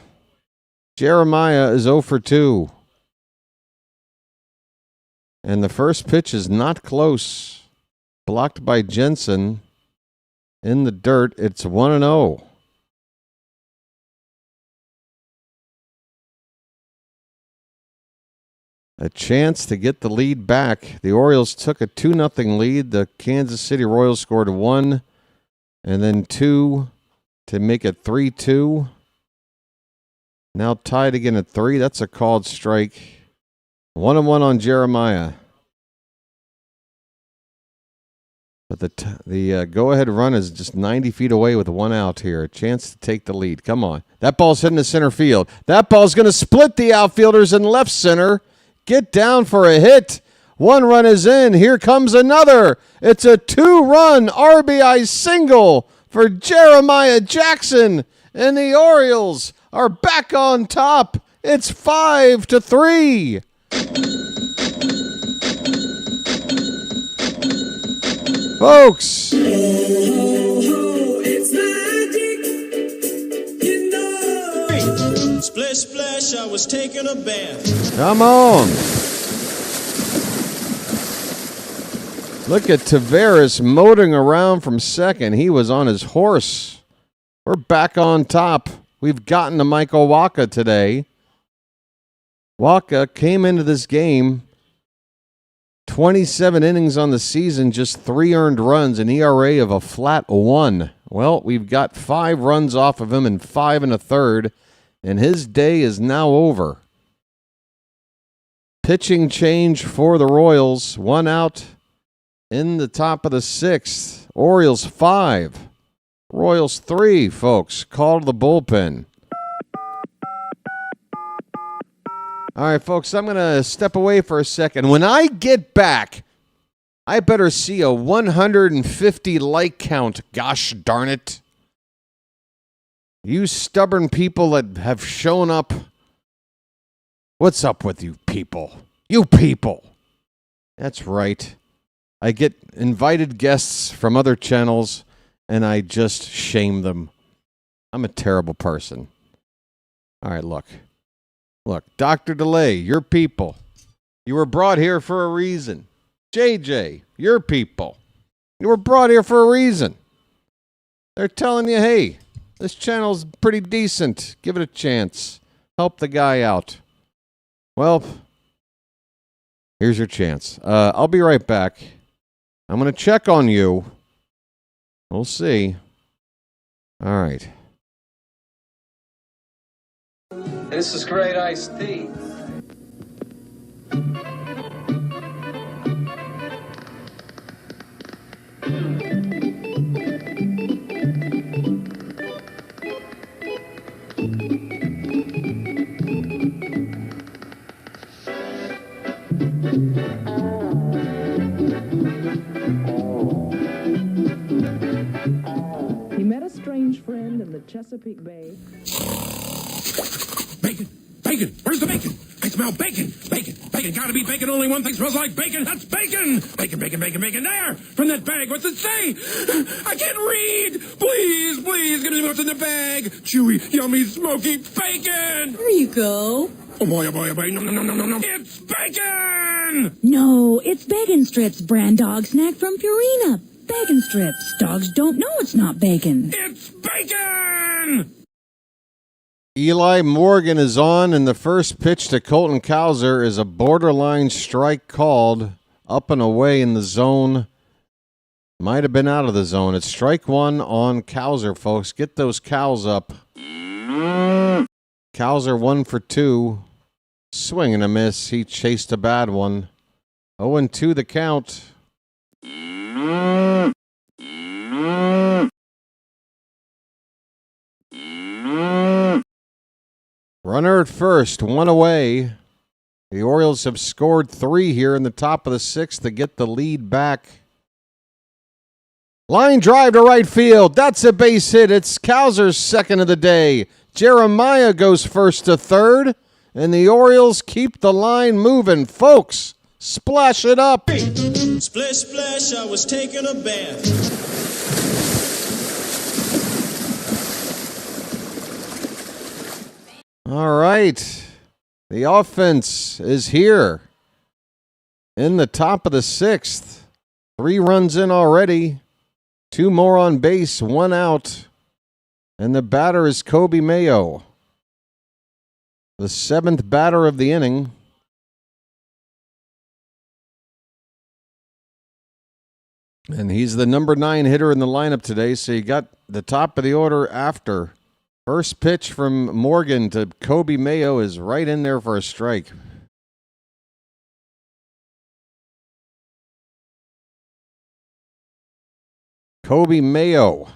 Jeremiah is 0 for 2. And the first pitch is not close. Blocked by Jensen. In the dirt, it's 1-0. A chance to get the lead back. The Orioles took a 2-0 lead. The Kansas City Royals scored 1 and then 2 to make it 3-2. Now tied again at 3. That's a called strike. 1-1 on Jeremiah. But the go-ahead run is just 90 feet away with 1 out here. A chance to take the lead. Come on. That ball's hitting the center field. That ball's going to split the outfielders in left center. Get down for a hit. 1 run is in. Here comes another. It's a 2-run RBI single for Jeremiah Jackson. And the Orioles are back on top. It's 5-3. Folks. It's Splish, splash, I was taking a bath. Come on. Look at Tavares motoring around from second. He was on his horse. We're back on top. We've gotten to Michael Wacha today. Wacha came into this game, 27 innings on the season, just 3 earned runs, an ERA of a flat 1. Well, we've got 5 runs off of him in 5 1/3, and his day is now over. Pitching change for the Royals. 1 out in the top of the 6th. Orioles 5. Royals 3, folks. Call to the bullpen. All right, folks, I'm going to step away for a second. When I get back, I better see a 150 like count. Gosh darn it. You stubborn people that have shown up. What's up with you people? You people. That's right. I get invited guests from other channels, and I just shame them. I'm a terrible person. All right, look. Look, Dr. DeLay, your people. You were brought here for a reason. JJ, your people. You were brought here for a reason. They're telling you, hey, this channel's pretty decent. Give it a chance. Help the guy out. Well, here's your chance. I'll be right back. I'm going to check on you. We'll see. All right. This is great iced tea. He met a strange friend in the Chesapeake Bay. Bacon! Bacon! Where's the bacon? I smell bacon! Bacon! Bacon! Gotta be bacon! Only one thing smells like bacon! That's bacon! Bacon! Bacon! Bacon! Bacon! There! From that bag! What's it say? I can't read! Please! Please! Give me what's in the bag! Chewy, yummy, smoky bacon! There you go. Oh boy! Oh boy! Oh boy! No! No! No! No! No! No! It's bacon! No, it's Bacon Strips, brand dog snack from Purina. Bacon Strips. Dogs don't know it's not bacon. It's bacon! Eli Morgan is on, and the first pitch to Colton Cowser is a borderline strike called up and away in the zone. Might have been out of the zone. It's strike 1 on Cowser, folks. Get those cows up. Cowser 1 for 2. Swing and a miss. He chased a bad one. 0-2 the count. Runner at first, 1 away. The Orioles have scored 3 here in the top of the 6th to get the lead back. Line drive to right field. That's a base hit. It's Cowser's second of the day. Jeremiah goes first to third, and the Orioles keep the line moving. Folks, splash it up. Splish, splash, I was taking a bath. All right. The offense is here in the top of the 6th. 3 runs in already. 2 more on base, 1 out. And the batter is Kobe Mayo, the 7th batter of the inning. And he's the number 9 hitter in the lineup today, so you got the top of the order after. First pitch from Morgan to Kobe Mayo is right in there for a strike. Kobe Mayo.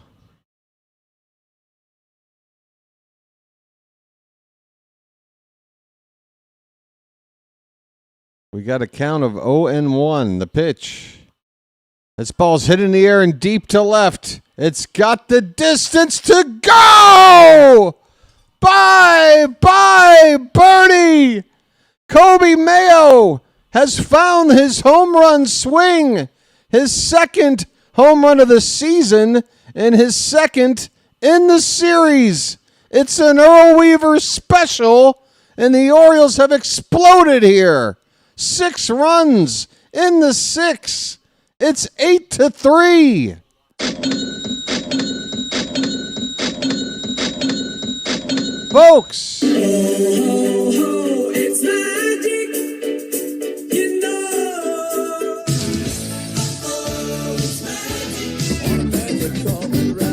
We got a count of 0-1. The pitch. This ball's hit in the air and deep to left. It's got the distance to go! Bye, Bernie! Kobe Mayo has found his home run swing. His second home run of the season and his second in the series. It's an Earl Weaver special, and the Orioles have exploded here. 6 runs in the 6th. It's 8-3. Folks. It's magic, you know.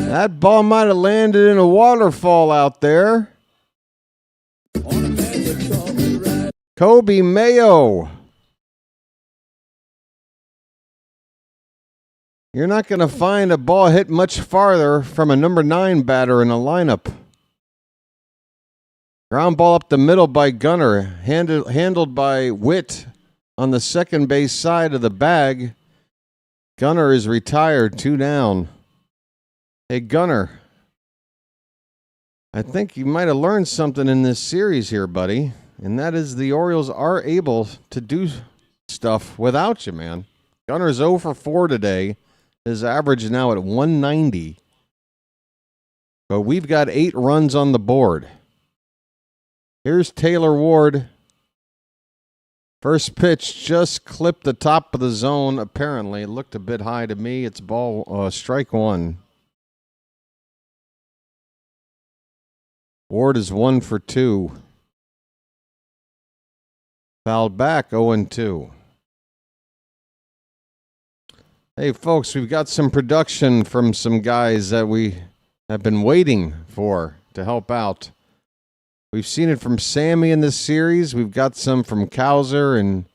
That ball might have landed in a waterfall out there. Kobe Mayo. You're not going to find a ball hit much farther from a number 9 batter in a lineup. Ground ball up the middle by Gunnar, handled by Witt on the second base side of the bag. Gunnar is retired, 2 down. Hey, Gunnar, I think you might have learned something in this series here, buddy, and that is the Orioles are able to do stuff without you, man. Gunnar's 0 for 4 today. His average is now at 190. But we've got 8 runs on the board. Here's Taylor Ward. First pitch just clipped the top of the zone, apparently. It looked a bit high to me. It's strike 1. Ward is 1 for 2. Fouled back, 0-2. Hey, folks, we've got some production from some guys that we have been waiting for to help out. We've seen it from Sammy in this series. We've got some from Cowser and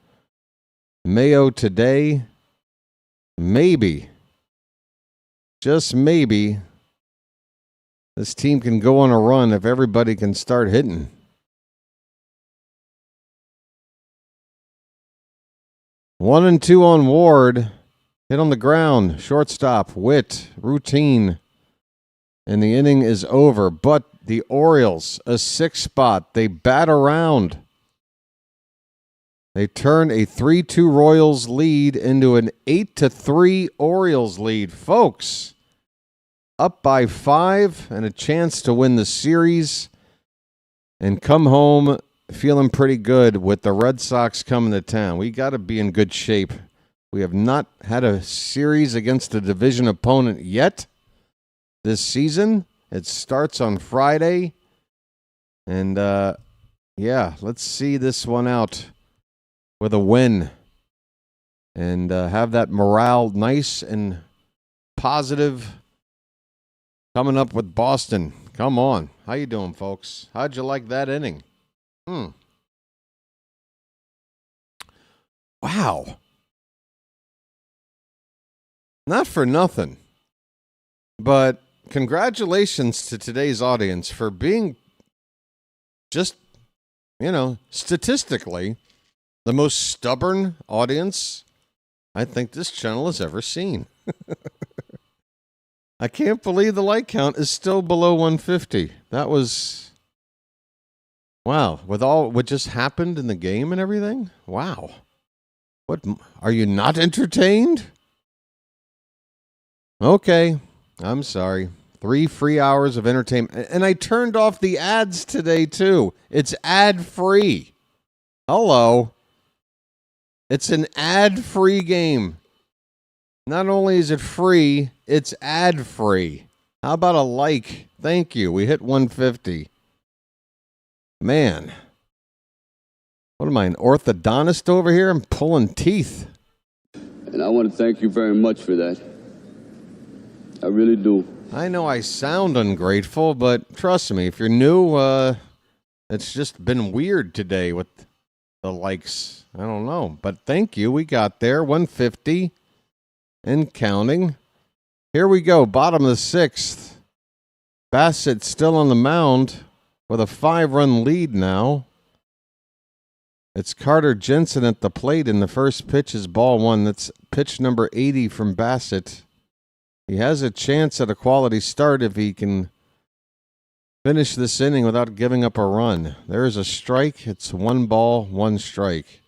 Mayo today. Maybe, just maybe, this team can go on a run if everybody can start hitting. One and 2 on Ward. Hit on the ground. Shortstop. Witt. Routine. And the inning is over. But the Orioles, a 6 spot. They bat around. They turn a 3-2 Royals lead into an 8-3 Orioles lead. Folks, up by 5 and a chance to win the series and come home feeling pretty good with the Red Sox coming to town. We got to be in good shape. We have not had a series against a division opponent yet this season. It starts on Friday. And, let's see this one out with a win and have that morale nice and positive coming up with Boston. Come on. How you doing, folks? How'd you like that inning? Wow. Not for nothing, but congratulations to today's audience for being just, statistically, the most stubborn audience I think this channel has ever seen. I can't believe the like count is still below 150. That was, wow, with all what just happened in the game and everything. Wow. What, are you not entertained? Okay, I'm sorry. 3 free hours of entertainment. And I turned off the ads today, too. It's ad-free. Hello. It's an ad-free game. Not only is it free, it's ad-free. How about a like? Thank you. We hit 150. Man. What am I, an orthodontist over here? I'm pulling teeth. And I want to thank you very much for that. I really do. I know I sound ungrateful, but trust me, if you're new, it's just been weird today with the likes. I don't know, but thank you. We got there, 150 and counting. Here we go, bottom of the 6th. Bassitt still on the mound with a 5-run lead now. It's Carter Jensen at the plate, and the first pitch is ball 1. That's pitch number 80 from Bassitt. He has a chance at a quality start if he can finish this inning without giving up a run. There's a strike. It's 1 ball, 1 strike.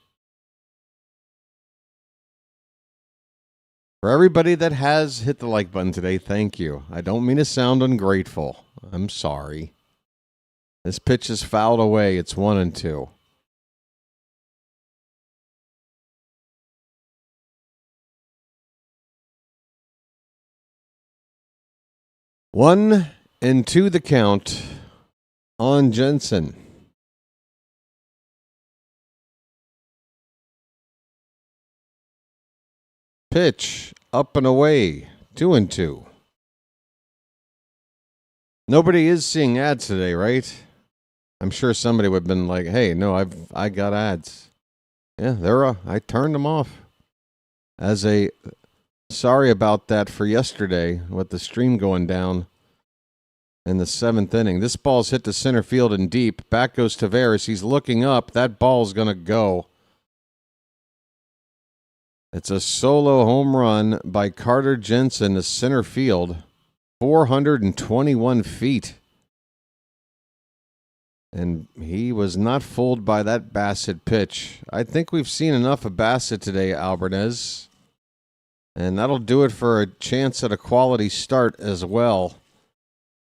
For everybody that has hit the like button today, thank you. I don't mean to sound ungrateful. I'm sorry. This pitch is fouled away. It's 1-2. One and two the count on Jensen. Pitch up and away. 2-2. Nobody is seeing ads today, right? I'm sure somebody would have been like, "Hey, no, I got ads." Yeah, I turned them off. Sorry about that for yesterday with the stream going down in the 7th inning. This ball's hit to center field and deep. Back goes Taveras. He's looking up. That ball's going to go. It's a solo home run by Carter Jensen to center field. 421 feet. And he was not fooled by that Bassitt pitch. I think we've seen enough of Bassitt today, Alvarez. And that'll do it for a chance at a quality start as well.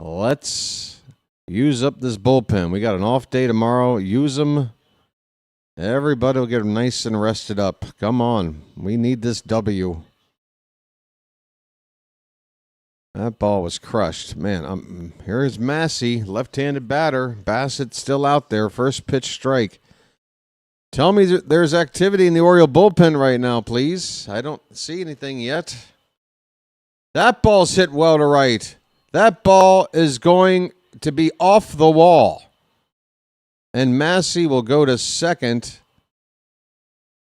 Let's use up this bullpen. We got an off day tomorrow. Use them. Everybody will get nice and rested up. Come on. We need this W. That ball was crushed. Man, here's Massey, left-handed batter. Bassitt still out there. First pitch strike. Tell me there's activity in the Oriole bullpen right now, please. I don't see anything yet. That ball's hit well to right. That ball is going to be off the wall. And Massey will go to second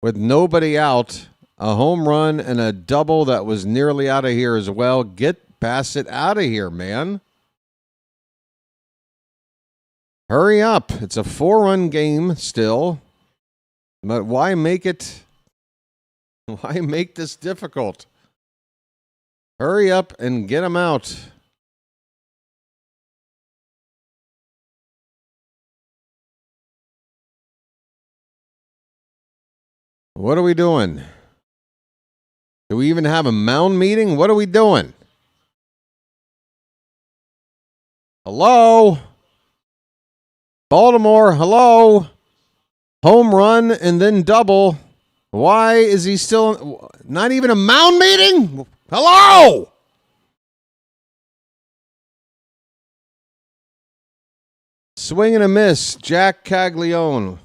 with nobody out. A home run and a double that was nearly out of here as well. Get Bassitt out of here, man. Hurry up. It's a 4-run game still. But why make this difficult? Hurry up and get him out. What are we doing? Do we even have a mound meeting? What are we doing? Hello? Baltimore, hello? Home run and then double. Why is he still not even a mound meeting? Hello? Swing and a miss, Jack Caglione.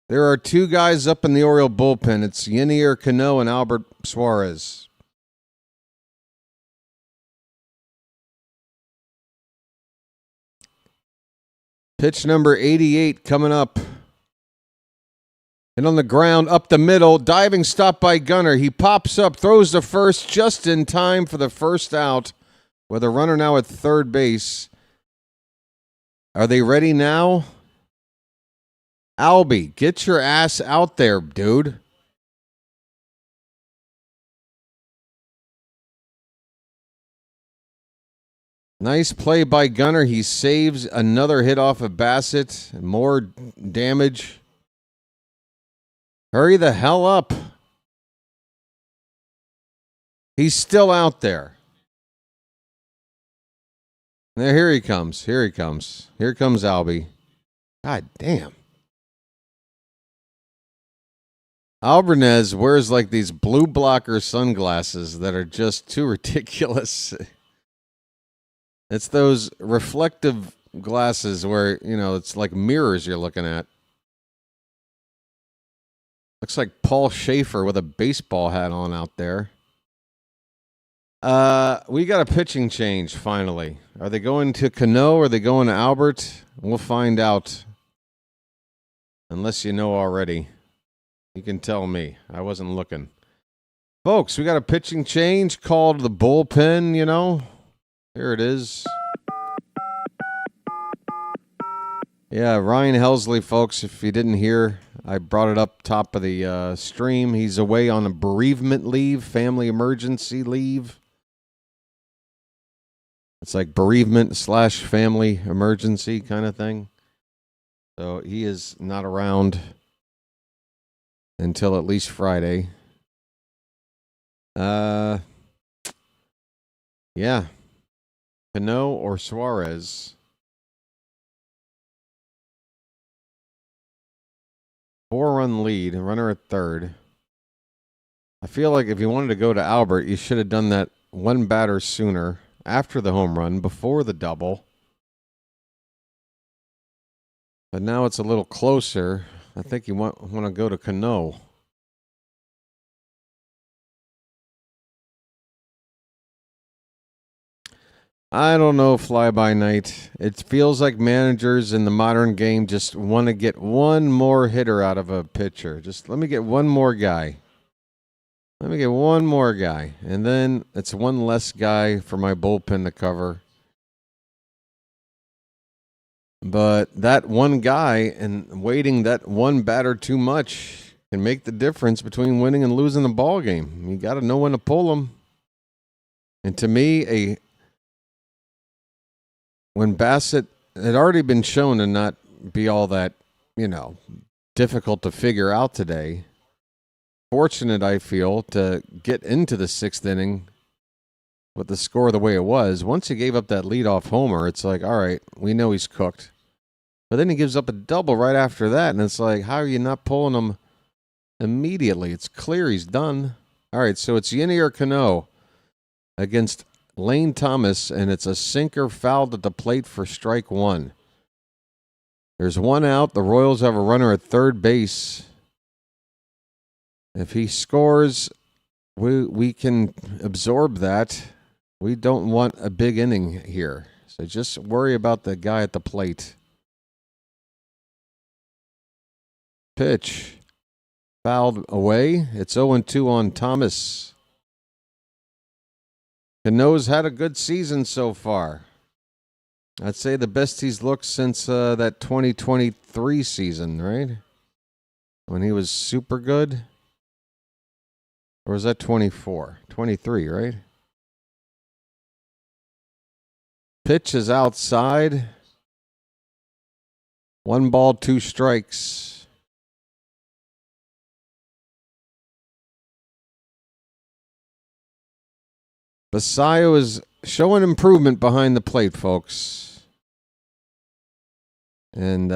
There are two guys up in the Oriole bullpen. It's Yenier Cano and Albert Suarez. Pitch number 88 coming up. And on the ground, up the middle, diving stop by Gunnar. He pops up, throws the first just in time for the first out with a runner now at third base. Are they ready now? Albie, get your ass out there, dude. Nice play by Gunnar. He saves another hit off of Bassitt. More damage. Hurry the hell up. He's still out there. Here he comes. Here he comes. Here comes Albie. God damn. Alvarez wears like these blue blocker sunglasses that are just too ridiculous. It's those reflective glasses where, it's like mirrors you're looking at. Looks like Paul Schaefer with a baseball hat on out there. We got a pitching change, finally. Are they going to Cano or are they going to Albert? We'll find out. Unless you know already. You can tell me. I wasn't looking. Folks, we got a pitching change called the bullpen, Here it is. Yeah, Ryan Helsley, folks, if you didn't hear, I brought it up top of the stream. He's away on a bereavement leave, family emergency leave. It's like bereavement / family emergency kind of thing. So he is not around until at least Friday. Yeah. Cano or Suarez? 4-run lead, runner at third. I feel like if you wanted to go to Albert, you should have done that one batter sooner, after the home run, before the double. But now it's a little closer. I think you want to go to Cano. I don't know, fly by night. It feels like managers in the modern game just want to get one more hitter out of a pitcher. Just let me get one more guy. Let me get one more guy. And then it's one less guy for my bullpen to cover. But that one guy and waiting that one batter too much can make the difference between winning and losing the ball game. You got to know when to pull them. And to me, when Bassitt had already been shown to not be all that, difficult to figure out today, fortunate, I feel, to get into the sixth inning with the score the way it was. Once he gave up that leadoff homer, it's like, all right, we know he's cooked. But then he gives up a double right after that, and it's like, how are you not pulling him immediately? It's clear he's done. All right, so it's Yini or Cano against Lane Thomas, and it's a sinker fouled at the plate for strike one. There's one out. The Royals have a runner at third base. If he scores, we can absorb that. We don't want a big inning here. So just worry about the guy at the plate. Pitch. Fouled away. It's 0-2 on Thomas. Cano's had a good season so far. I'd say the best he's looked since that 2023 season, right? When he was super good. Or was that 24? 23, right? Pitch is outside. 1 ball, 2 strikes. Bassitt is showing improvement behind the plate, folks. And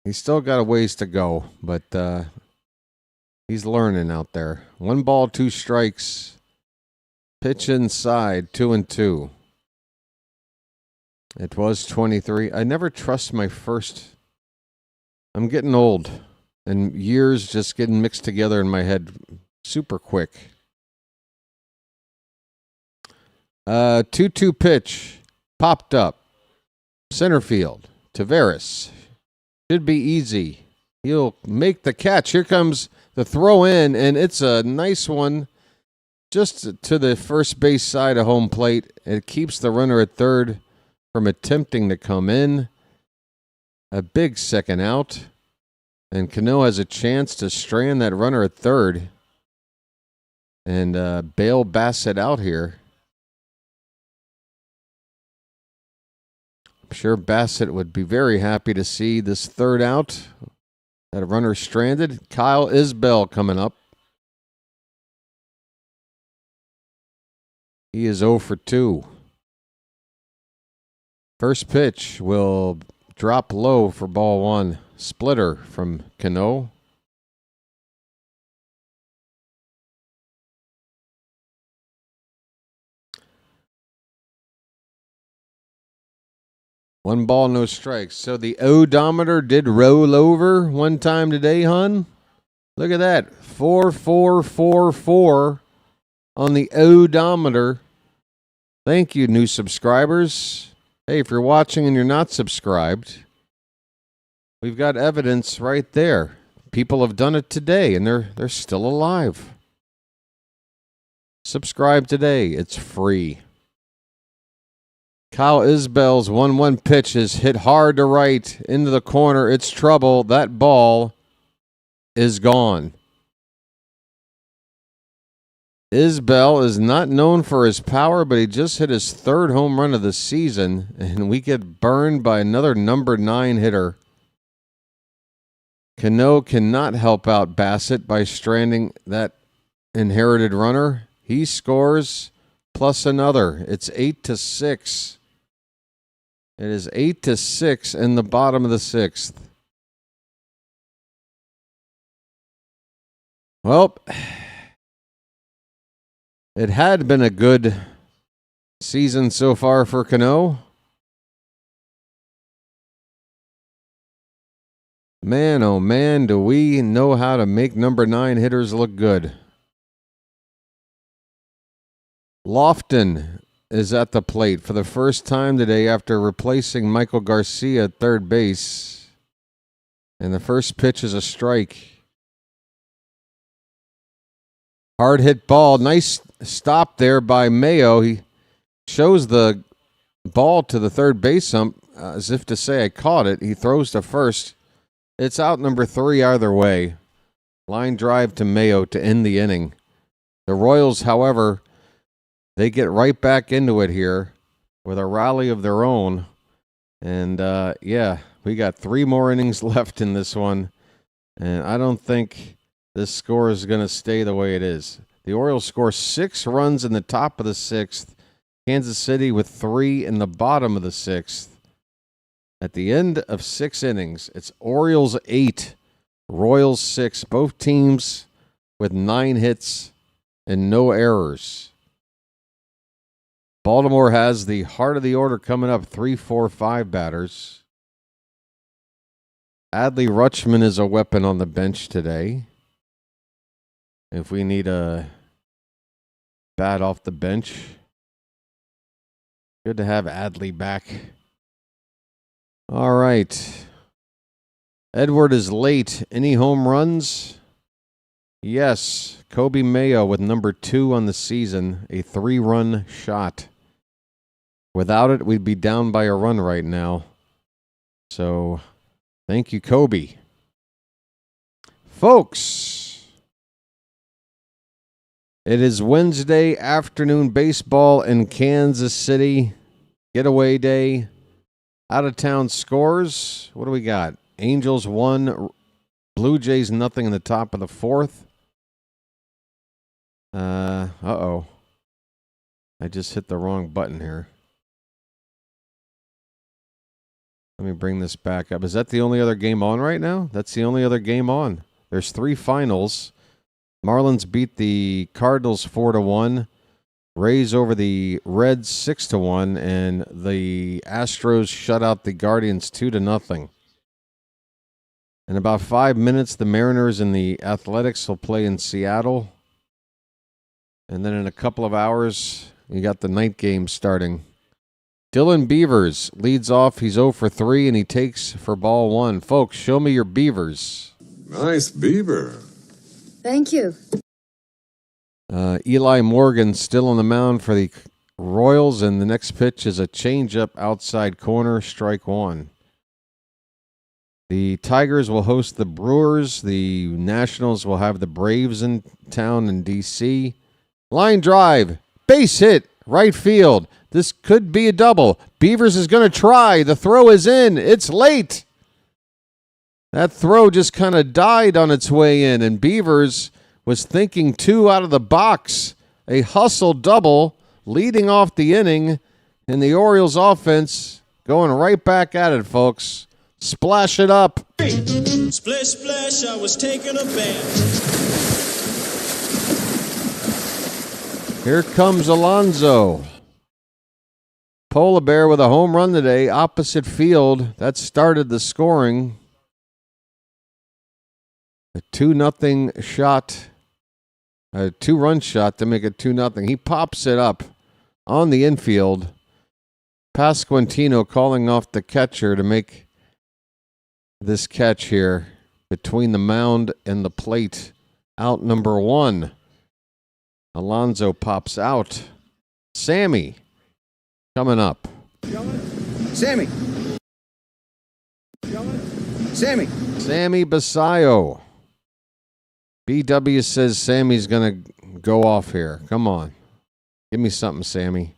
he's still got a ways to go, but he's learning out there. 1 ball, 2 strikes. Pitch inside, 2-2. It was 23. I never trust my first. I'm getting old, and years just getting mixed together in my head super quick. 2-2 pitch. Popped up. Center field. Taveras. Should be easy. He'll make the catch. Here comes the throw in, and it's a nice one just to the first base side of home plate. It keeps the runner at third from attempting to come in. A big second out. And Cano has a chance to strand that runner at third and bail Bassitt out here. I'm sure Bassitt would be very happy to see this third out. That runner stranded. Kyle Isbell coming up. He is 0 for 2. First pitch will drop low for ball 1. Splitter from Cano. One ball, no strikes. So the odometer did roll over one time today, hon. Look at that. 4444 on the odometer. Thank you, new subscribers. Hey, if you're watching and you're not subscribed, we've got evidence right there. People have done it today, and they're still alive. Subscribe today. It's free. Kyle Isbell's 1-1 pitch is hit hard to right into the corner. It's trouble. That ball is gone. Isbell is not known for his power, but he just hit his 3rd home run of the season, and we get burned by another number 9 hitter. Cano cannot help out Bassitt by stranding that inherited runner. He scores plus another. It's 8-6. It is 8-6 in the bottom of the 6th. Well, it had been a good season so far for Cano. Man, oh man, do we know how to make number 9 hitters look good. Lofton is at the plate for the first time today after replacing Michael Garcia at third base. And the first pitch is a strike. Hard hit ball. Nice stop there by Mayo. He shows the ball to the third base ump as if to say, I caught it. He throws to first. It's out number 3 either way. Line drive to Mayo to end the inning. The Royals, however, they get right back into it here with a rally of their own. And, we got 3 more innings left in this one. And I don't think this score is going to stay the way it is. The Orioles score 6 runs in the top of the 6th. Kansas City with 3 in the bottom of the 6th. At the end of 6 innings, it's Orioles 8, Royals 6. Both teams with 9 hits and no errors. Baltimore has the heart of the order coming up, 3, 4, 5 batters. Adley Rutschman is a weapon on the bench today. If we need a bat off the bench, good to have Adley back. All right. Edward is late. Any home runs? Yes. Kobe Mayo with number 2 on the season, a 3-run shot. Without it, we'd be down by a run right now. So, thank you, Kobe. Folks, it is Wednesday afternoon baseball in Kansas City. Getaway day. Out-of-town scores. What do we got? Angels 1, Blue Jays nothing in the top of the 4th. Uh-oh. I just hit the wrong button here. Let me bring this back up. Is that the only other game on right now? That's the only other game on. There's 3 finals. Marlins beat the Cardinals 4-1. Rays over the Reds 6-1, and the Astros shut out the Guardians 2-0. In about 5 minutes, the Mariners and the Athletics will play in Seattle. And then in a couple of hours, you got the night game starting. Dylan Beavers leads off. He's 0 for 3, and he takes for ball 1. Folks, show me your Beavers. Nice beaver. Thank you. Eli Morgan still on the mound for the Royals, and the next pitch is a changeup outside corner, strike 1. The Tigers will host the Brewers. The Nationals will have the Braves in town in D.C. Line drive, base hit, right field. This could be a double. Beavers is going to try. The throw is in. It's late. That throw just kind of died on its way in, and Beavers was thinking 2 out of the box. A hustle double leading off the inning, and the Orioles offense going right back at it, folks. Splash it up. Splish, splash, I was taking a bath. Here comes Alonso. Polar Bear with a home run today, opposite field. That started the scoring. A 2-0 shot. A 2-run shot to make it 2-0. He pops it up on the infield. Pasquantino calling off the catcher to make this catch here between the mound and the plate. Out number 1. Alonso pops out. Sammy coming up. Sammy. Sammy Basayo. BW says Sammy's going to go off here. Come on. Give me something, Sammy.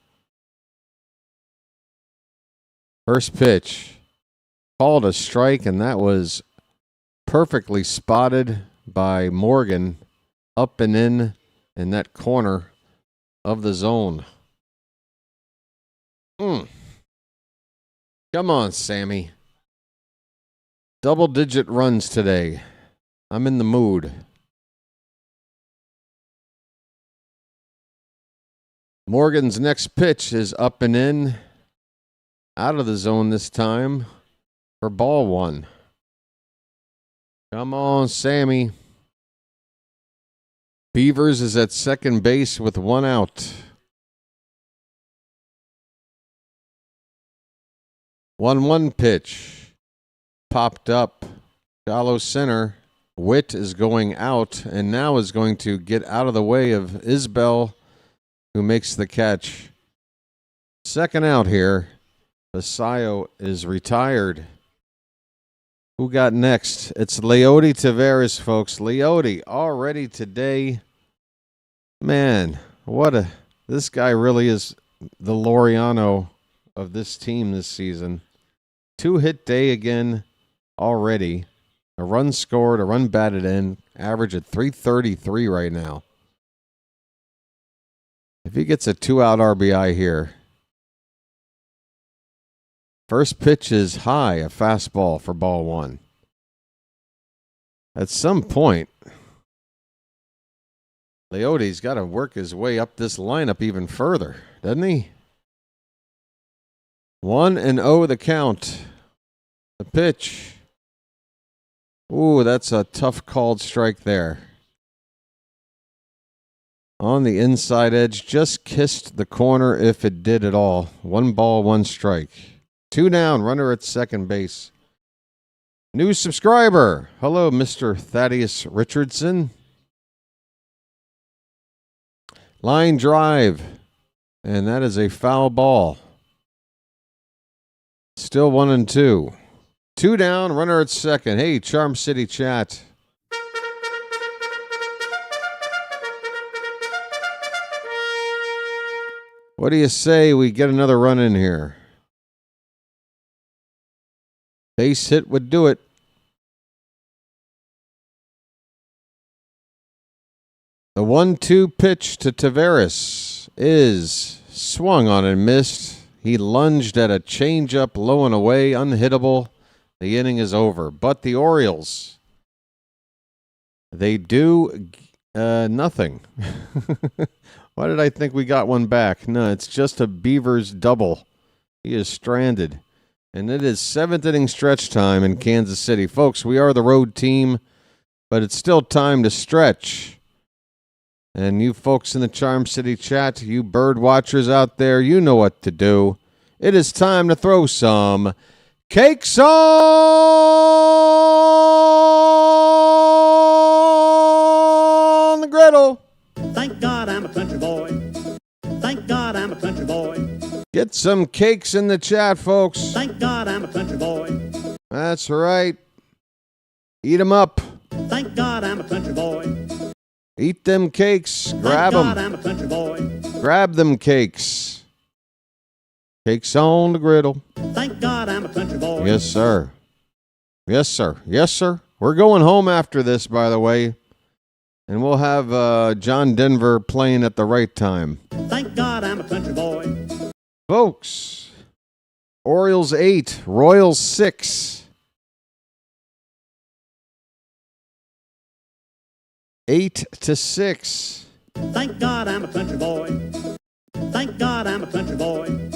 First pitch. Called a strike, and that was perfectly spotted by Morgan up and in that corner of the zone. Come on, Sammy. Double-digit runs today. I'm in the mood. Morgan's next pitch is up and in. Out of the zone this time for ball one. Come on, Sammy. Beavers is at second base with one out. 1-1 pitch. Popped up. Shallow center. Witt is going out and now is going to get out of the way of Isbell, who makes the catch. Second out here. Bassitt is retired. Who got next? It's Leody Taveras, folks. Leody already today. Man, this guy really is the Laureano of this team this season. 2-hit day again already. A run scored, a run batted in. Average at .333 right now. If he gets a 2-out RBI here. First pitch is high, a fastball for ball one. At some point, Leody's got to work his way up this lineup even further, doesn't he? 1-0 the count. The pitch. Ooh, that's a tough called strike there. On the inside edge, just kissed the corner if it did at all. 1 ball, 1 strike. 2 down, runner at second base. New subscriber. Hello, Mr. Thaddeus Richardson. Line drive. And that is a foul ball. Still 1-2. 2 down, runner at second. Hey, Charm City chat. What do you say we get another run in here? Base hit would do it. The 1-2 pitch to Taveras is swung on and missed. He lunged at a changeup low and away, unhittable. The inning is over. But the Orioles, they do nothing. Why did I think we got one back? No, it's just a Beavers double. He is stranded. And it is 7th inning stretch time in Kansas City. Folks, we are the road team, but it's still time to stretch. And you folks in the Charm City chat, you bird watchers out there, you know what to do. It is time to throw some cakes on the griddle. Thank God I'm a country boy. Thank God I'm a country boy. Get some cakes in the chat, folks. Thank God I'm a country boy. That's right. Eat them up. Thank God I'm a country boy. Eat them cakes. Grab them. Thank God I'm a country boy. Grab them cakes. Cakes on the griddle. Thank God I'm a country boy. Yes, sir. Yes, sir. Yes, sir. We're going home after this, by the way. And we'll have John Denver playing at the right time. Thank God I'm a country boy. Folks, Orioles 8, Royals 6. 8-6. Thank God I'm a country boy. Thank God I'm a country boy.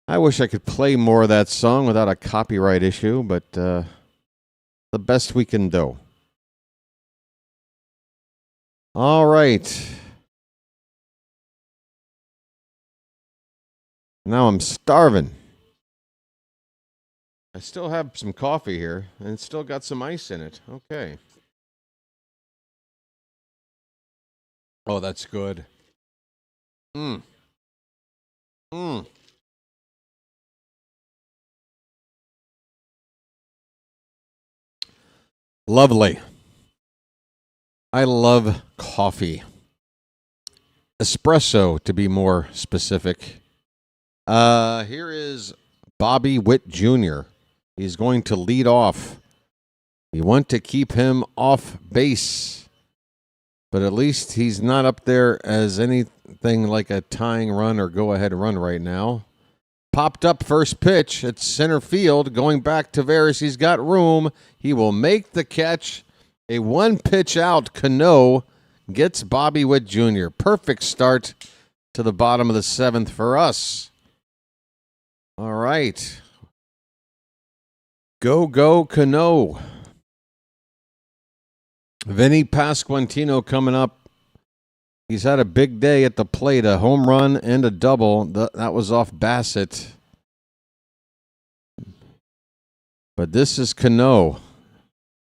I wish I could play more of that song without a copyright issue, but the best we can do. All right. Now I'm starving. I still have some coffee here, and it's still got some ice in it. Okay. Oh, that's good. Lovely. I love coffee. Espresso, to be more specific. Here is Bobby Witt Jr. He's going to lead off. You want to keep him off base, but at least he's not up there as anything like a tying run or go-ahead run right now. Popped up first pitch at center field. Going back to Taveras. He's got room. He will make the catch. A 1-pitch out. Cano gets Bobby Witt Jr. Perfect start to the bottom of the 7th for us. All right. Go, Cano. Vinny Pasquantino coming up. He's had a big day at the plate, a home run and a double. That was off Bassitt. But this is Cano.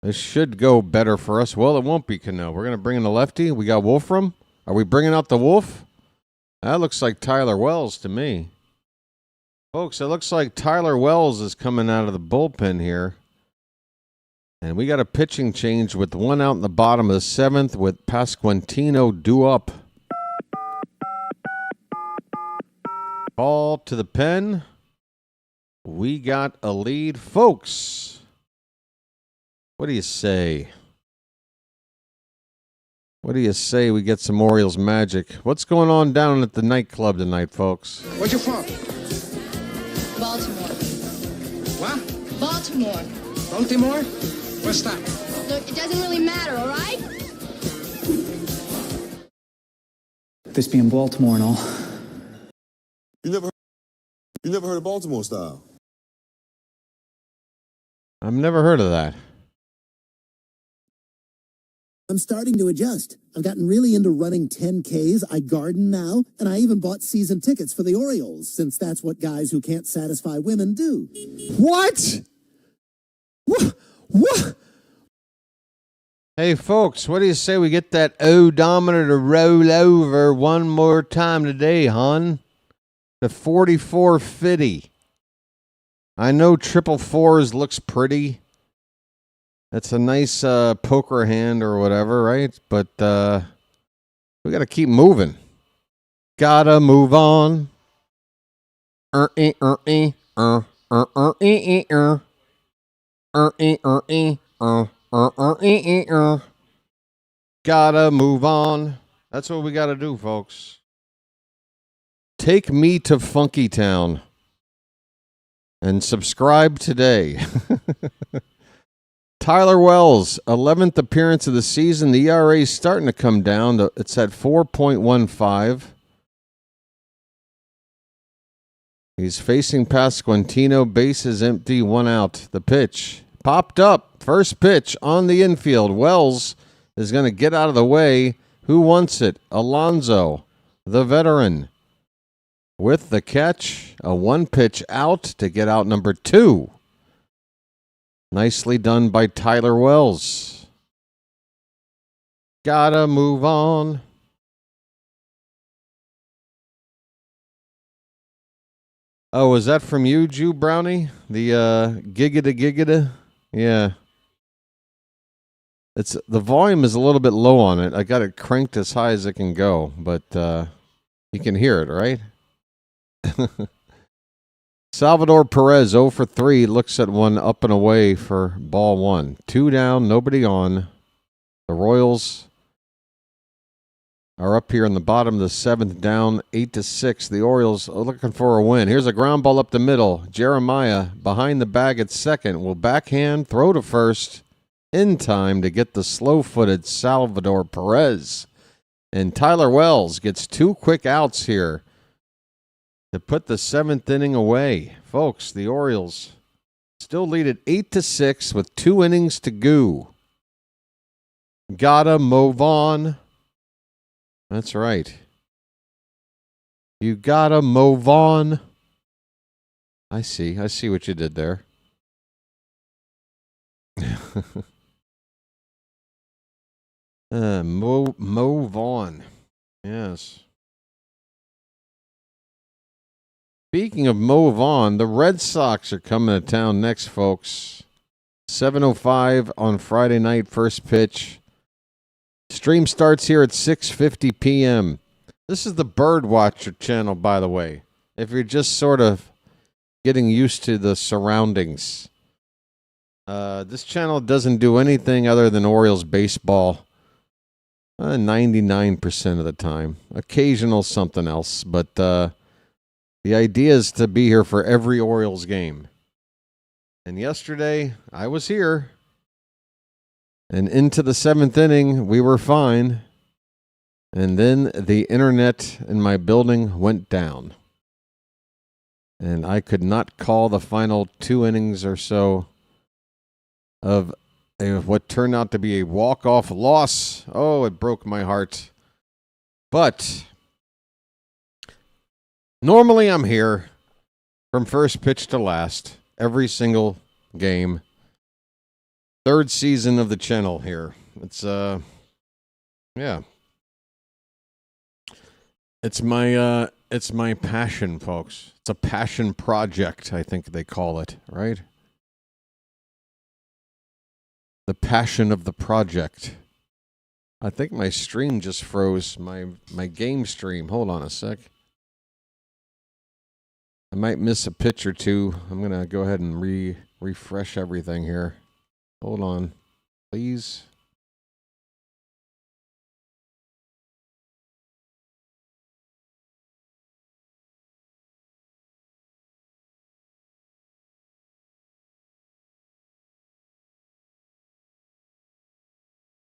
This should go better for us. Well, it won't be Cano. We're going to bring in the lefty. We got Wolfram. Are we bringing out the Wolf? That looks like Tyler Wells to me. Folks, it looks like Tyler Wells is coming out of the bullpen here. And we got a pitching change with one out in the bottom of the 7th with Pasquantino due up. Call to the pen. We got a lead. Folks, what do you say? What do you say we get some Orioles magic? What's going on down at the nightclub tonight, folks? Where's you from? Baltimore. What? Baltimore. Baltimore? What's that? Look, it doesn't really matter, all right? This being Baltimore and all. You never heard of Baltimore style? I've never heard of that. I'm starting to adjust. I've gotten really into running 10Ks. I garden now, and I even bought season tickets for the Orioles, since that's what guys who can't satisfy women do. What? What? Hey, folks, what do you say we get that odometer to roll over one more time today, hon? The 4450. I know 444s looks pretty. That's a nice poker hand or whatever, right? But we got to keep moving. Gotta move on. Gotta move on. That's what we got to do, folks. Take me to Funky Town and subscribe today. Tyler Wells, 11th appearance of the season. The ERA is starting to come down. It's at 4.15. He's facing Pasquantino. Base is empty. One out. The pitch popped up. First pitch on the infield. Wells is going to get out of the way. Who wants it? Alonso, the veteran. With the catch, a one-pitch out to get out number 2. Nicely done by Tyler Wells. Gotta move on. Oh, was that from you, Jew Brownie? The gigada? Yeah. The volume is a little bit low on it. I got it cranked as high as it can go, but you can hear it, right? Salvador Perez, 0 for 3, looks at one up and away for ball 1. 2 down, nobody on. The Royals are up here in the bottom of the 7th, down 8-6. The Orioles are looking for a win. Here's a ground ball up the middle. Jeremiah behind the bag at second will backhand, throw to first in time to get the slow-footed Salvador Perez. And Tyler Wells gets 2 quick outs here to put the 7th inning away. Folks, the Orioles still lead at 8-6 with 2 innings to go. Gotta move on. That's right. You gotta move on. I see what you did there. Move on. Yes. Speaking of move on, the Red Sox are coming to town next, folks. 7:05 on Friday night, first pitch. Stream starts here at 6:50 p.m. This is the BirdWatcher Channel, by the way, if you're just sort of getting used to the surroundings. This channel doesn't do anything other than Orioles baseball 99% of the time. Occasional something else, but the idea is to be here for every Orioles game. And yesterday, I was here. And into the 7th inning, we were fine. And then the internet in my building went down. And I could not call the final 2 innings or so of what turned out to be a walk-off loss. Oh, it broke my heart. But normally I'm here from first pitch to last, every single game. 3rd season of the channel here. It's yeah. It's my passion, folks. It's a passion project, I think they call it, right? The passion of the project. I think my stream just froze, my game stream. Hold on a sec. I might miss a pitch or two. I'm going to go ahead and refresh everything here. Hold on, please.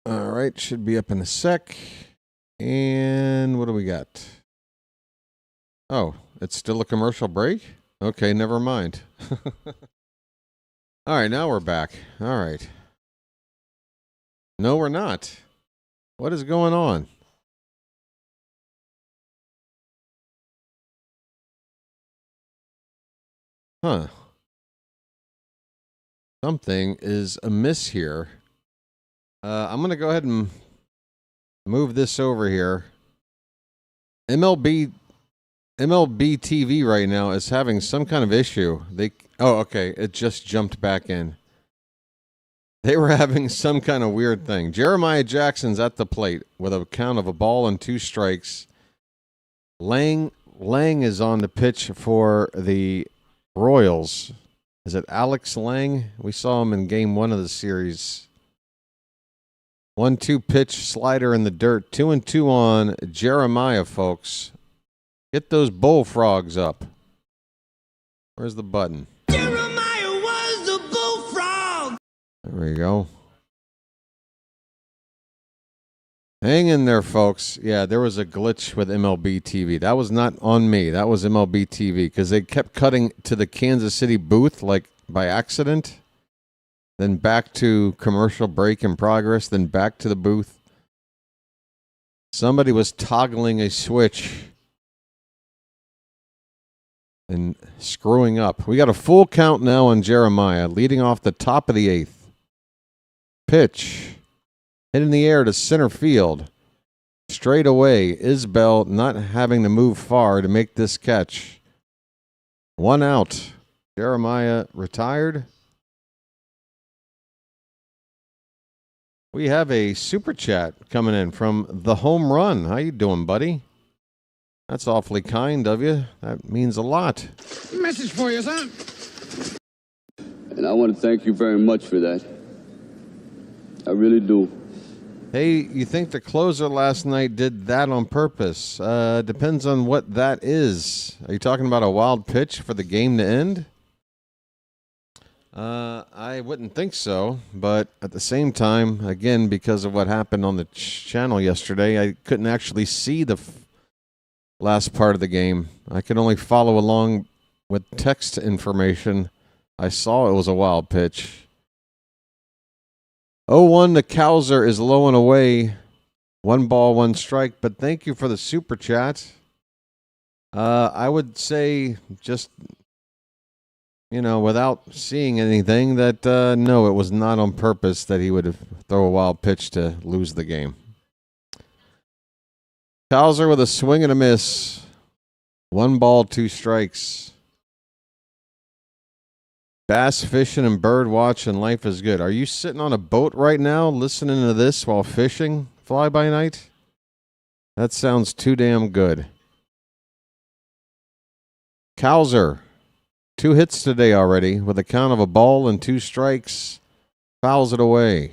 All right, should be up in a sec. And what do we got? Oh, it's still a commercial break? Okay, never mind. All right, now we're back. All right. No, we're not. What is going on? Huh. Something is amiss here. I'm going to go ahead and move this over here. MLB TV right now is having some kind of issue. Oh, okay. It just jumped back in. They were having some kind of weird thing. Jeremiah Jackson's at the plate with a count of 1-2 strikes. Lang is on the pitch for the Royals. Is it Alex Lang? We saw him in game 1 of the series. 1-2 pitch, slider in the dirt. 2-2 on Jeremiah, folks. Get those bullfrogs up. Where's the button? Jeremiah was the bullfrog. There we go. Hang in there, folks. Yeah, there was a glitch with MLB TV. That was not on me. That was MLB TV because they kept cutting to the Kansas City booth like by accident. Then back to commercial break in progress. Then back to the booth. Somebody was toggling a switch and screwing up. We got a full count now on Jeremiah, leading off the top of the 8th. Pitch. Hit in the air to center field. Straight away, Isbell not having to move far to make this catch. 1 out. Jeremiah retired. We have a super chat coming in from The Home Run. How you doing, buddy? That's awfully kind of you. That means a lot. Message for you, son. And I want to thank you very much for that. I really do. Hey, you think the closer last night did that on purpose? Depends on what that is. Are you talking about a wild pitch for the game to end? I wouldn't think so, but at the same time, again, because of what happened on the channel yesterday, I couldn't actually see the last part of the game. I could only follow along with text information. I saw it was a wild pitch. 0-1 to Cowser is low and away. 1 ball, 1 strike, but thank you for the super chat. I would say just, without seeing anything, that no, it was not on purpose that he would throw a wild pitch to lose the game. Cowser with a swing and a miss. 1 ball, 2 strikes. Bass fishing and bird watching, life is good. Are you sitting on a boat right now listening to this while fishing fly by night? That sounds too damn good. Cowser, 2 hits today already with a count of 1 ball and 2 strikes. Fouls it away.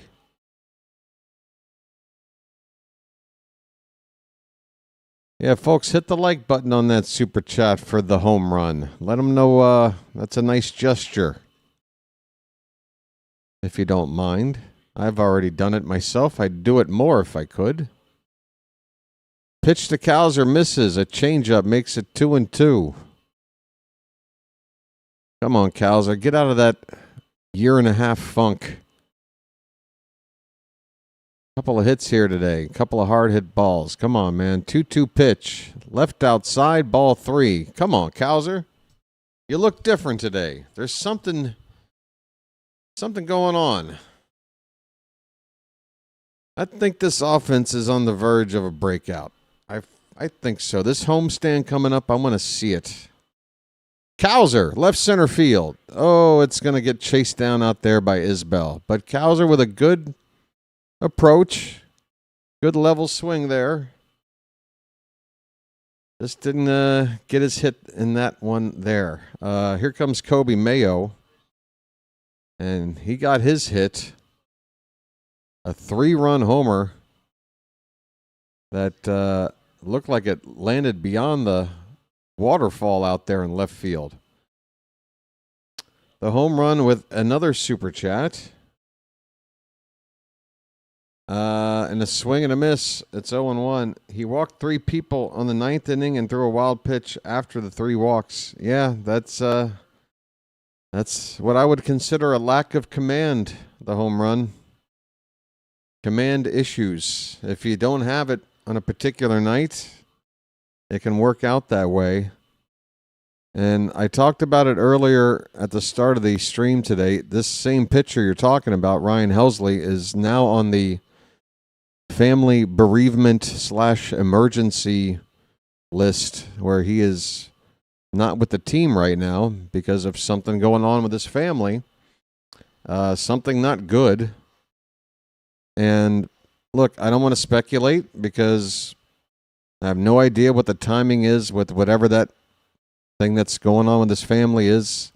Yeah, folks, hit the like button on that super chat for the home run. Let them know that's a nice gesture. If you don't mind. I've already done it myself. I'd do it more if I could. Pitch to Cowser misses. A changeup makes it 2-2. Come on, Cowser. Get out of that year-and-a-half funk. Couple of hits here today. Couple of hard-hit balls. Come on, man. 2-2 pitch. Left outside, ball 3. Come on, Cowser. You look different today. There's something going on. I think this offense is on the verge of a breakout. I think so. This homestand coming up, I want to see it. Cowser, left center field. Oh, it's going to get chased down out there by Isbell. But Cowser with a good approach. Good level swing there. Just didn't get his hit in that one there. Here comes Kobe Mayo. And he got his hit. A 3-run homer that looked like it landed beyond the waterfall out there in left field. The home run with another super chat. And a swing and a miss. It's 0-1. He walked 3 people on the 9th inning and threw a wild pitch after the 3 walks. Yeah, that's what I would consider a lack of command, the home run. Command issues. If you don't have it on a particular night, it can work out that way. And I talked about it earlier at the start of the stream today. This same pitcher you're talking about, Ryan Helsley, is now on the family bereavement / emergency list where he is not with the team right now because of something going on with his family. Something not good. And look, I don't want to speculate because I have no idea what the timing is with whatever that thing that's going on with his family is.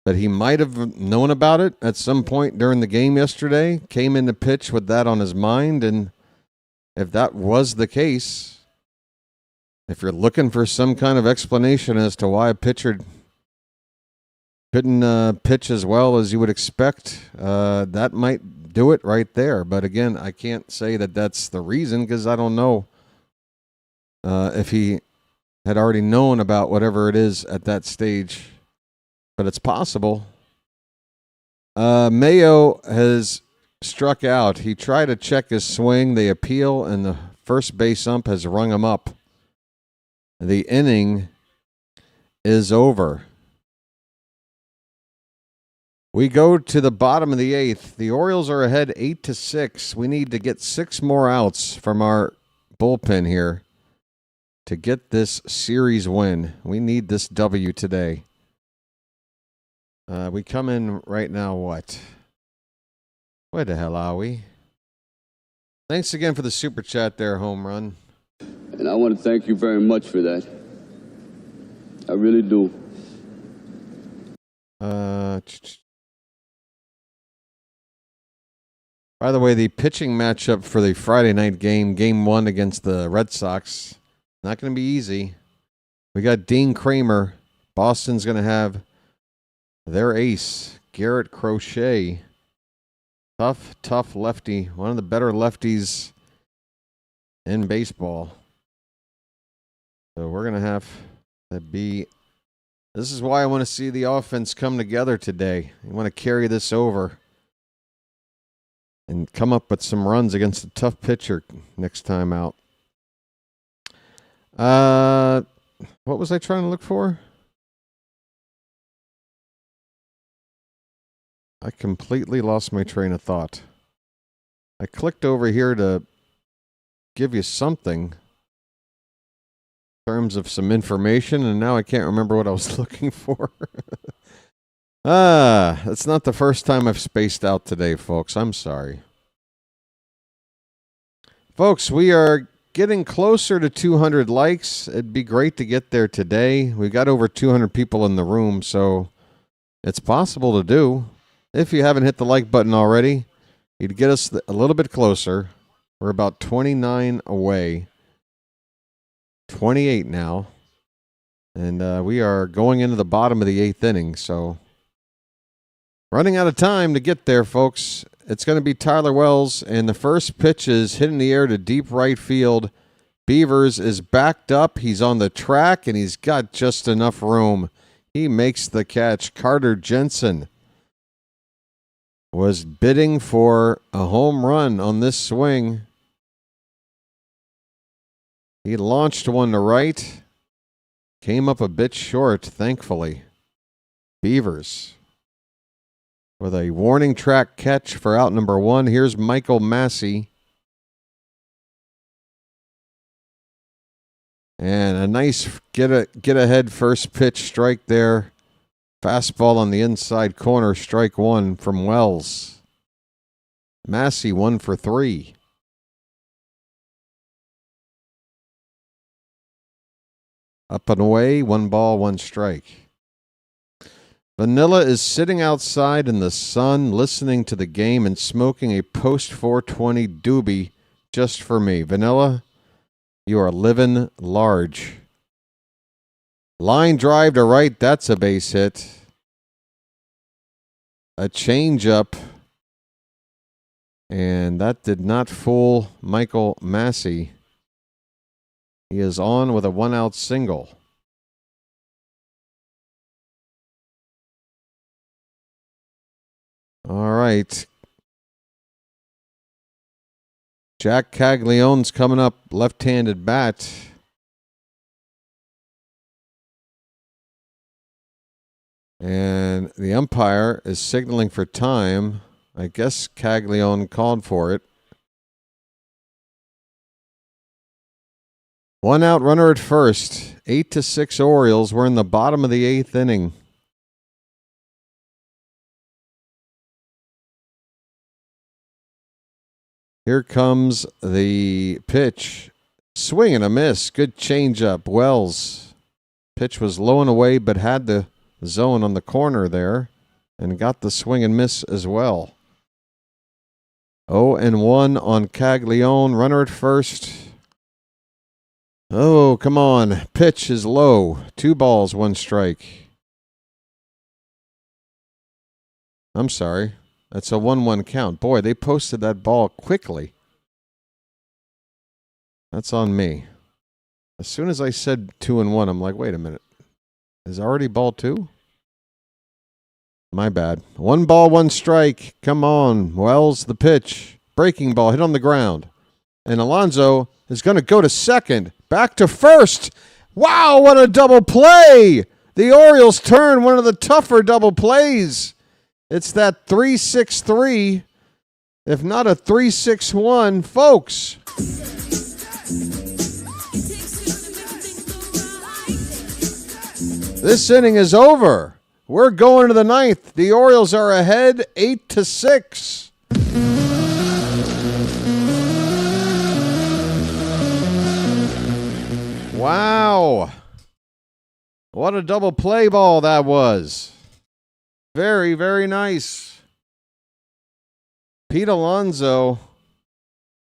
But he might have known about it at some point during the game yesterday, came in to pitch with that on his mind. And if that was the case, if you're looking for some kind of explanation as to why a pitcher couldn't pitch as well as you would expect, that might do it right there. But again, I can't say that that's the reason because I don't know if he had already known about whatever it is at that stage. But it's possible. Mayo has struck out. He tried to check his swing. They appeal, and the first base ump has rung him up. The inning is over. We go to the bottom of the 8th. The Orioles are ahead 8-6. We need to get 6 more outs from our bullpen here to get this series win. We need this W today. We come in right now, what? Where the hell are we? Thanks again for the super chat there, Home Run. And I want to thank you very much for that. I really do. By the way, the pitching matchup for the Friday night game, Game 1 against the Red Sox, not going to be easy. We got Dean Kramer. Boston's going to have their ace, Garrett Crochet. Tough lefty. One of the better lefties in baseball. So we're going to have to be... This is why I want to see the offense come together today. I want to carry this over and come up with some runs against a tough pitcher next time out. What was I trying to look for? I completely lost my train of thought. I clicked over here to give you something in terms of some information, and now I can't remember what I was looking for. It's not the first time I've spaced out today, folks. I'm sorry. Folks, we are getting closer to 200 likes. It'd be great to get there today. We got over 200 people in the room, so it's possible to do. If you haven't hit the like button already, you'd get us a little bit closer. We're about 29 away. 28 now. And we are going into the bottom of the 8th inning, so running out of time to get there, folks. It's going to be Tyler Wells, and the first pitch is hit in the air to deep right field. Beavers is backed up. He's on the track, and he's got just enough room. He makes the catch. Carter Jensen was bidding for a home run on this swing. He launched one to right. Came up a bit short, thankfully. Beavers with a warning track catch for out number 1. Here's Michael Massey. And a nice get ahead first pitch strike there. Fastball on the inside corner, strike 1 from Wells. Massey 1 for 3. Up and away, 1 ball, 1 strike. Vanilla is sitting outside in the sun, listening to the game and smoking a post 420 doobie just for me. Vanilla, you are living large. Line drive to right, that's a base hit. A changeup. And that did not fool Michael Massey. He is on with a 1-out single. All right. Jack Caglione's coming up, left-handed bat. And the umpire is signaling for time. I guess Caglione called for it. 1 out runner at first. 8-6 Orioles. We're in the bottom of the 8th inning. Here comes the pitch. Swing and a miss. Good changeup. Wells. Pitch was low and away, but had the zone on the corner there and got the swing and miss as well. 0-1 on Caglione. Runner at first. Oh, come on. Pitch is low. 2 balls, 1 strike. I'm sorry. That's a 1-1 count. Boy, they posted that ball quickly. That's on me. As soon as I said 2-1, I'm like, wait a minute. Is already ball 2? My bad. 1 ball, 1 strike. Come on. Wells, the pitch. Breaking ball, hit on the ground. And Alonso is going to go to second. Back to first. Wow, what a double play. The Orioles turn one of the tougher double plays. It's that 3-6-3, if not a 3-6-1, folks. This inning is over. We're going to the 9th. The Orioles are ahead 8-6. Wow. What a double play ball that was. Very, very nice. Pete Alonso,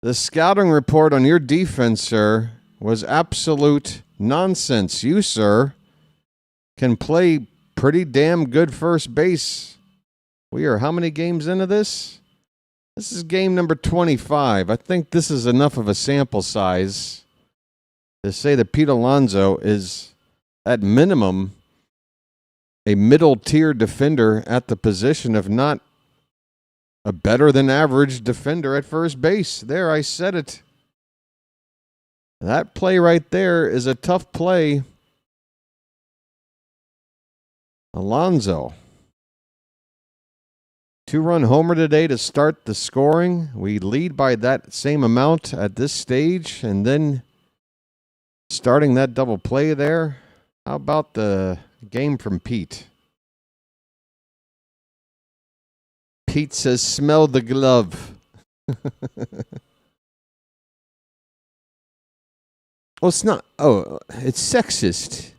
the scouting report on your defense, sir, was absolute nonsense. You, sir, can play pretty damn good first base. We are how many games into this? This is game number 25. I think this is enough of a sample size to say that Pete Alonso is, at minimum, a middle-tier defender at the position, if not a better-than-average defender at first base. There, I said it. That play right there is a tough play. Alonso. 2-run homer today to start the scoring. We lead by that same amount at this stage, and then starting that double play there. How about the game from Pete? Pete says, smell the glove. Oh, it's not. Oh, it's sexist.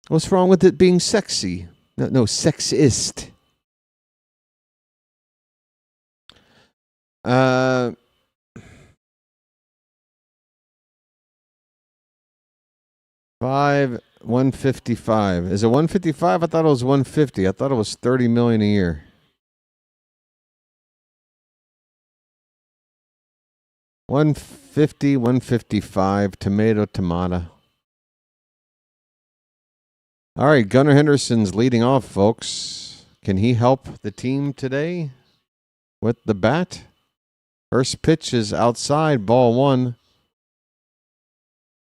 What's wrong with it being sexy? No, sexist. 155. Is it 155? I thought it was 150. I thought it was $30 million a year. 150. 150, 155, tomato. All right, Gunnar Henderson's leading off, folks. Can he help the team today with the bat? First pitch is outside, ball one.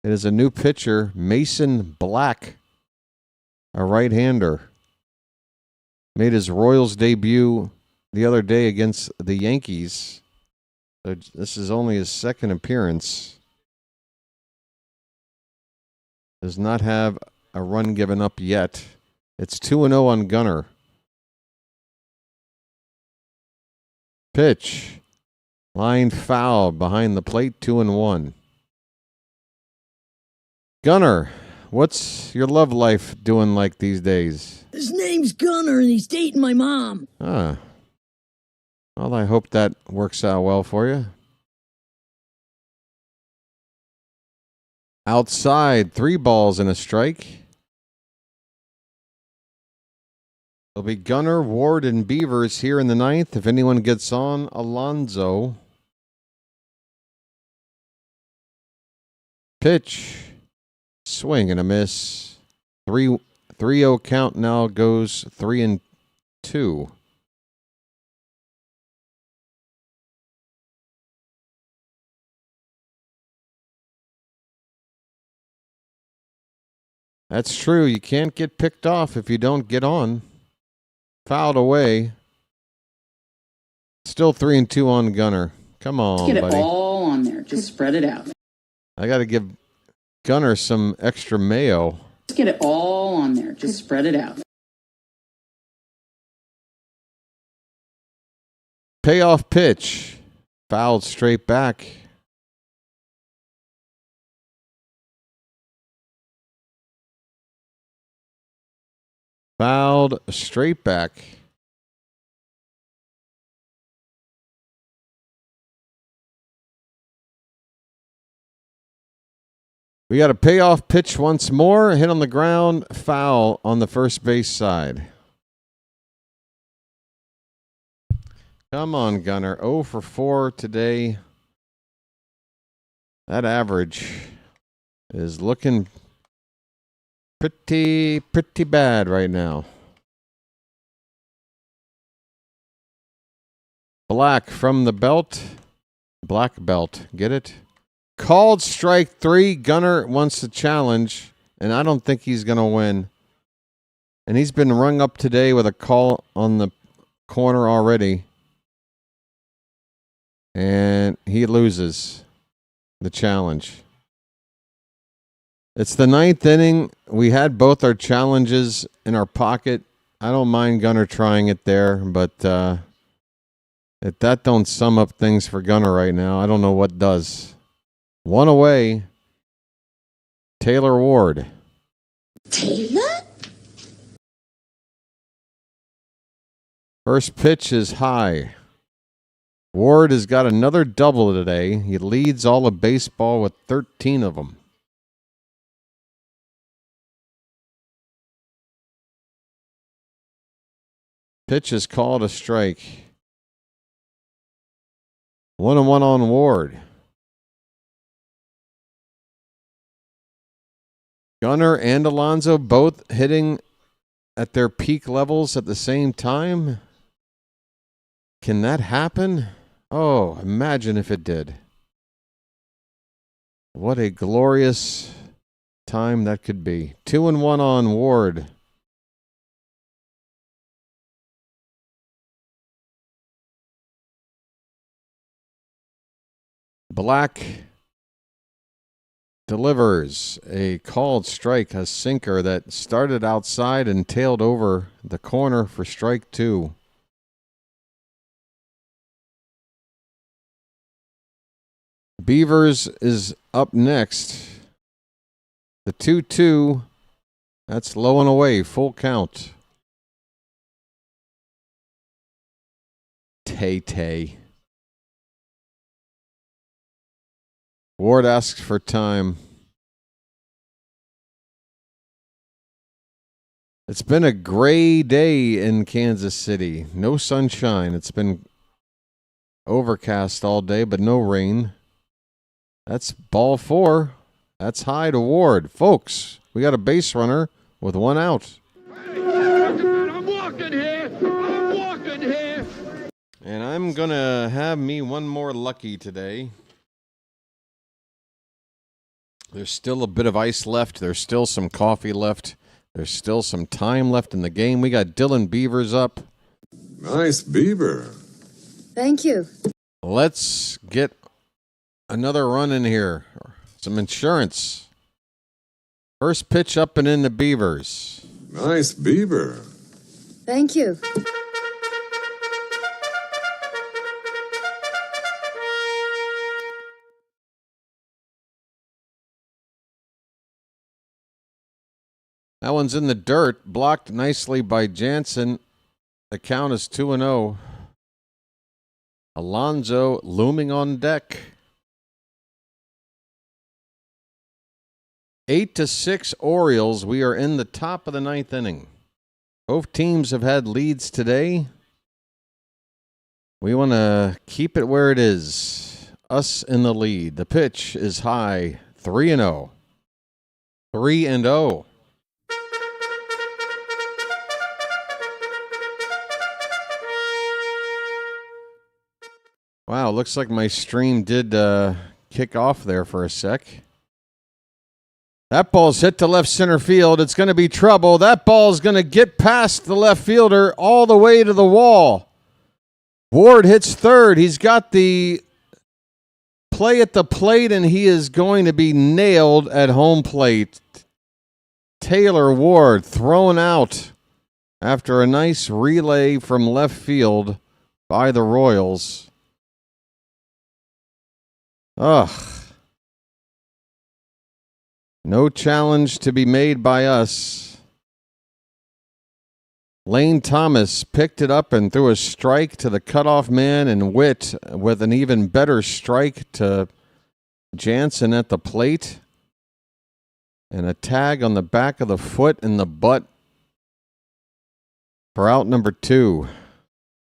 It is a new pitcher, Mason Black, a right-hander. Made his Royals debut the other day against the Yankees. So this is only his second appearance. Does not have a run given up yet. It's 2-0 on Gunnar. Pitch. Line foul behind the plate, 2-1. Gunnar, what's your love life doing like these days? His name's Gunnar, and he's dating my mom. Ah. Well, I hope that works out well for you. Outside, 3 balls and a strike. It'll be Gunnar, Ward, and Beavers here in the 9th. If anyone gets on, Alonso. Pitch. Swing and a miss. 3-0 count now goes 3-2. That's true. You can't get picked off if you don't get on. Fouled away. Still 3-2 on Gunnar. Come on, Get it buddy. all on there. Just spread it out. I got to give Gunnar some extra mayo. Just get it all on there. Just spread it out. Payoff pitch. Fouled straight back. Fouled straight back. We got a payoff pitch once more. Hit on the ground. Foul on the first base side. Come on, Gunnar. 0 for 4 today. That average is looking pretty bad right now. Black from the belt. Black belt. Get it? Called strike 3. Gunnar wants to challenge, and I don't think he's going to win. And he's been rung up today with a call on the corner already. And he loses the challenge. It's the 9th inning. We had both our challenges in our pocket. I don't mind Gunnar trying it there, but if that don't sum up things for Gunnar right now, I don't know what does. 1 away. Taylor Ward. Taylor? First pitch is high. Ward has got another double today. He leads all of baseball with 13 of them. Pitch is called a strike. 1-1 on Ward. Gunnar and Alonso both hitting at their peak levels at the same time. Can that happen? Oh, imagine if it did. What a glorious time that could be. 2-1 on Ward. Black delivers a called strike, a sinker that started outside and tailed over the corner for strike 2. Beavers is up next. The 2-2. That's low and away. Full count. Tay. Ward asks for time. It's been a gray day in Kansas City. No sunshine. It's been overcast all day, but no rain. That's ball 4. That's high to Ward. Folks, we got a base runner with 1 out. I'm walking here. I'm walking here. And I'm going to have me one more lucky today. There's still a bit of ice left. There's still some coffee left. There's still some time left in the game. We got Dylan Beavers up. Nice beaver. Thank you. Let's get another run in here. Some insurance. First pitch up and in the Beavers. Nice beaver. Thank you. That one's in the dirt, blocked nicely by Jansen. The count is 2-0. Alonso looming on deck. 8-6 Orioles. We are in the top of the 9th inning. Both teams have had leads today. We want to keep it where it is. Us in the lead. The pitch is high. 3-0. 3-0. Wow, looks like my stream did kick off there for a sec. That ball's hit to left center field. It's going to be trouble. That ball's going to get past the left fielder all the way to the wall. Ward hits third. He's got the play at the plate, and he is going to be nailed at home plate. Taylor Ward thrown out after a nice relay from left field by the Royals. Ugh. No challenge to be made by us. Lane Thomas picked it up and threw a strike to the cutoff man, and Witt with an even better strike to Jansen at the plate. And a tag on the back of the foot and the butt for out number 2.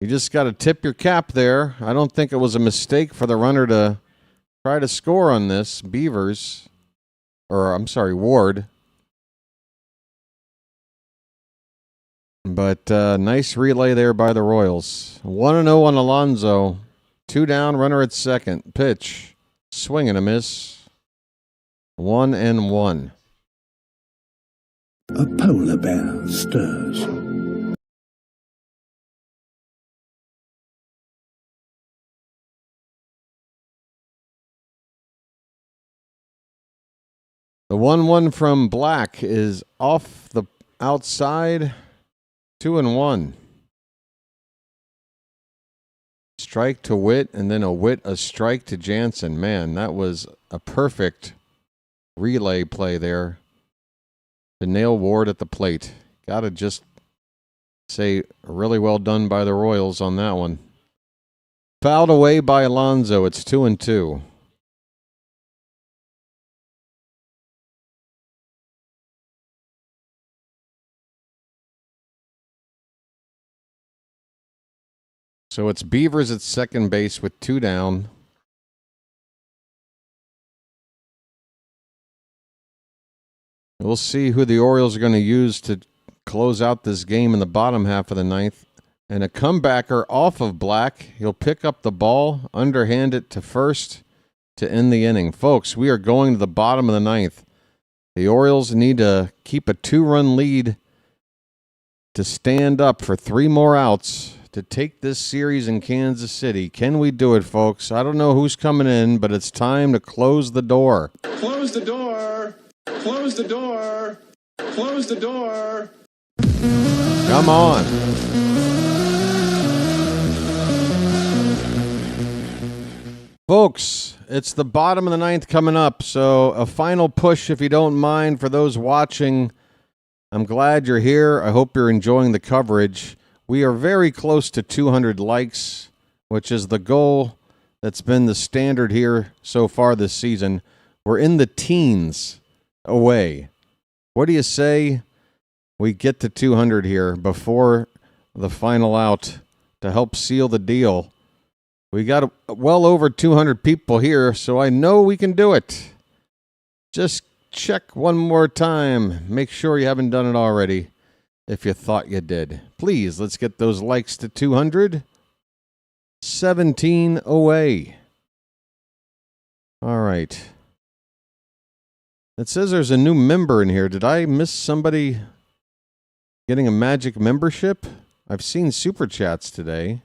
You just got to tip your cap there. I don't think it was a mistake for the runner to try to score on this. Beavers. Ward. But nice relay there by the Royals. 1-0 on Alonso. 2 down, runner at second. Pitch. Swing and a miss. 1-1. A polar bear stirs. The 1-1 from Black is off the outside. 2-1. Strike to Witt, and then a strike to Jansen. Man, that was a perfect relay play there to nail Ward at the plate. Gotta just say really well done by the Royals on that one. Fouled away by Alonso. It's 2-2. So it's Beavers at second base with 2 down. We'll see who the Orioles are going to use to close out this game in the bottom half of the 9th. And a comebacker off of Black. He'll pick up the ball, underhand it to first to end the inning. Folks, we are going to the bottom of the 9th. The Orioles need to keep a 2-run lead to stand up for 3 more outs to take this series in Kansas City. Can we do it, folks? I don't know who's coming in, but it's time to close the door. Close the door. Close the door. Close the door. Come on. Folks, it's the bottom of the 9th coming up, so a final push, if you don't mind, for those watching. I'm glad you're here. I hope you're enjoying the coverage. We are very close to 200 likes, which is the goal that's been the standard here so far this season. We're in the teens away. What do you say we get to 200 here before the final out to help seal the deal We got well over 200 people here, so I know we can do it. Just check one more time. Make sure you haven't done it already if you thought you did. Please, let's get those likes to 200. 17 away. All right. It says there's a new member in here. Did I miss somebody getting a Magic membership? I've seen Super Chats today.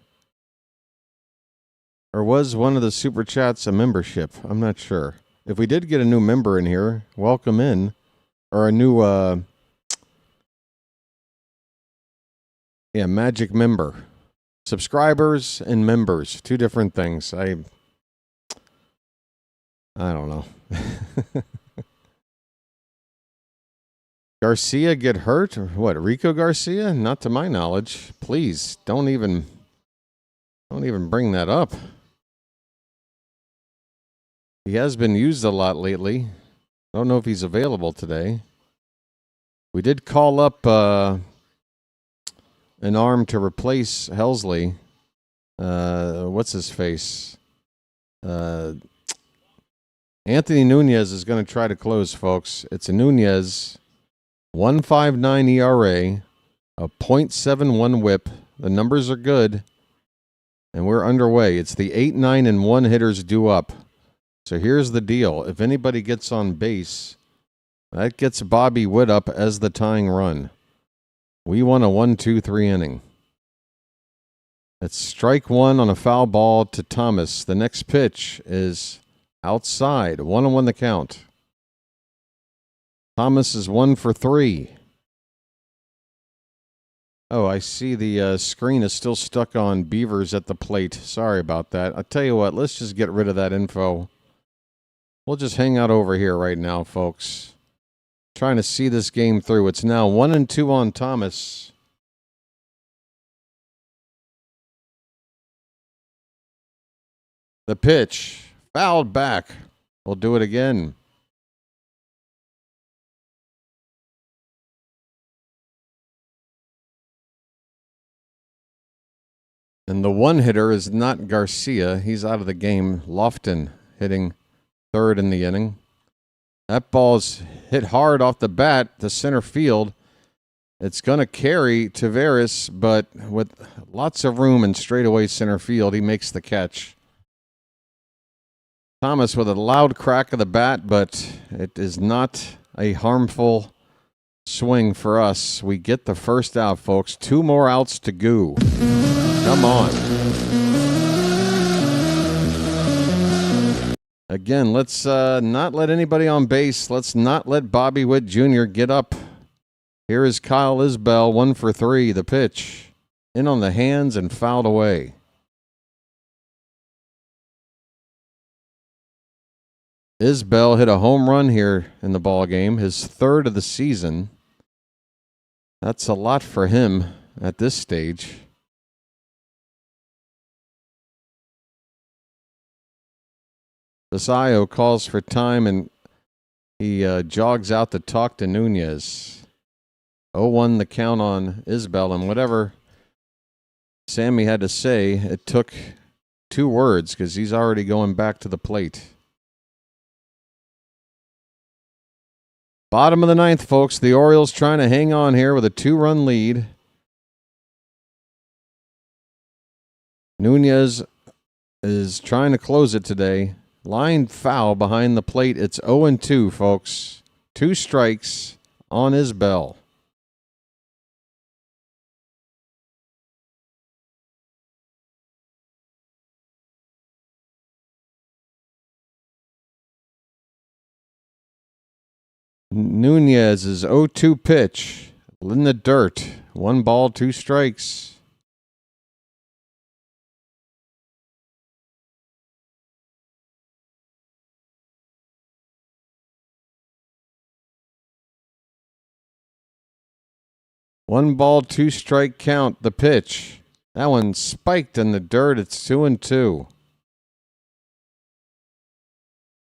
Or was one of the Super Chats a membership? I'm not sure. If we did get a new member in here, welcome in. Or a new, Magic member. Subscribers and members. Two different things. I don't know. Garcia get hurt? Or what, Rico Garcia? Not to my knowledge. Please, don't even bring that up. He has been used a lot lately. I don't know if he's available today. We did call up an arm to replace Helsley. What's his face? Anthony Nunez is going to try to close, folks. It's a Nunez. 1.59 ERA, a .71 whip. The numbers are good, and we're underway. It's the 8, 9, and 1 hitters due up. So here's the deal. If anybody gets on base, that gets Bobby Witt up as the tying run. We want a 1-2-3 inning. It's strike one on a foul ball to Thomas. The next pitch is outside. 1-1 the count. Thomas is 1 for 3. Oh, I see the screen is still stuck on Beavers at the plate. Sorry about that. I'll tell you what, let's just get rid of that info. We'll just hang out over here right now, folks. Trying to see this game through. It's now 1-2 on Thomas. The pitch. Fouled back. We'll do it again. And the one hitter is not Garcia. He's out of the game. Lofton hitting third in the inning. That ball's hit hard off the bat to center field. It's going to carry Taveras, but with lots of room in straightaway center field, he makes the catch. Thomas with a loud crack of the bat, but it is not a harmful swing for us. We get the first out, folks. 2 more outs to go. Come on. Again, let's not let anybody on base. Let's not let Bobby Witt Jr. get up. Here is Kyle Isbell, 1 for 3. The pitch. In on the hands and fouled away. Isbell hit a home run here in the ball game, his 3rd of the season. That's a lot for him at this stage. Basayo calls for time, and he jogs out to talk to Nunez. 0-1 the count on Isbell, and whatever Sammy had to say, it took 2 words because he's already going back to the plate. Bottom of the 9th, folks. The Orioles trying to hang on here with a 2-run lead. Nunez is trying to close it today. Line foul behind the plate. It's 0-2, folks. 2 strikes on Isbell. Nunez's 0-2 pitch. In the dirt. 1 ball, 2 strikes. One ball, 2 strike count. The pitch. That one spiked in the dirt. It's 2-2.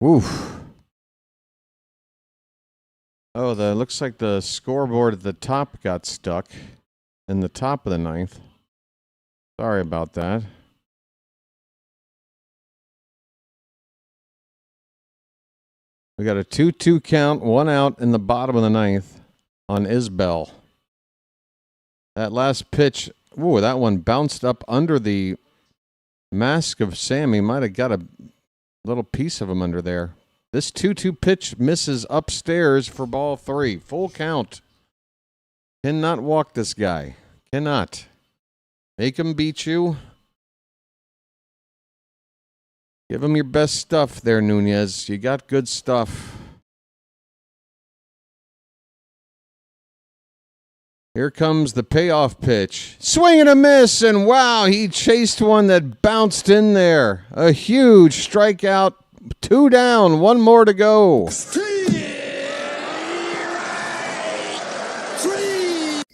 Woof. Oh, looks like the scoreboard at the top got stuck in the top of the 9th. Sorry about that. We got a 2-2 count, 1 out in the bottom of the ninth on Isbell. That last pitch, ooh, that one bounced up under the mask of Sammy. Might have got a little piece of him under there. This 2-2 pitch misses upstairs for ball 3. Full count. Cannot walk this guy. Cannot. Make him beat you. Give him your best stuff there, Nunez. You got good stuff. Here comes the payoff pitch. Swing and a miss, and wow, he chased one that bounced in there. A huge strikeout. 2 down, 1 more to go.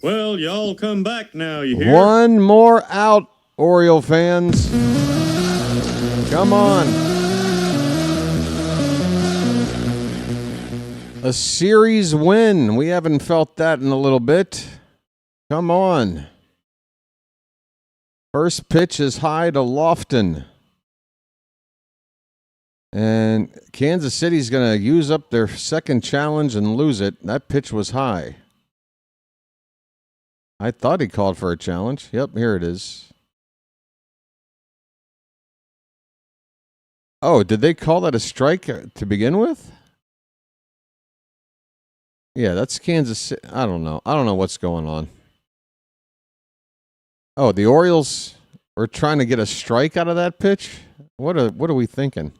Well, y'all come back now, you hear? 1 more out, Oriole fans. Come on. A series win. We haven't felt that in a little bit. Come on. First pitch is high to Lofton. And Kansas City's going to use up their second challenge and lose it. That pitch was high. I thought he called for a challenge. Yep, here it is. Oh, did they call that a strike to begin with? Yeah, that's Kansas City. I don't know. I don't know what's going on. Oh, the Orioles were trying to get a strike out of that pitch? What are we thinking?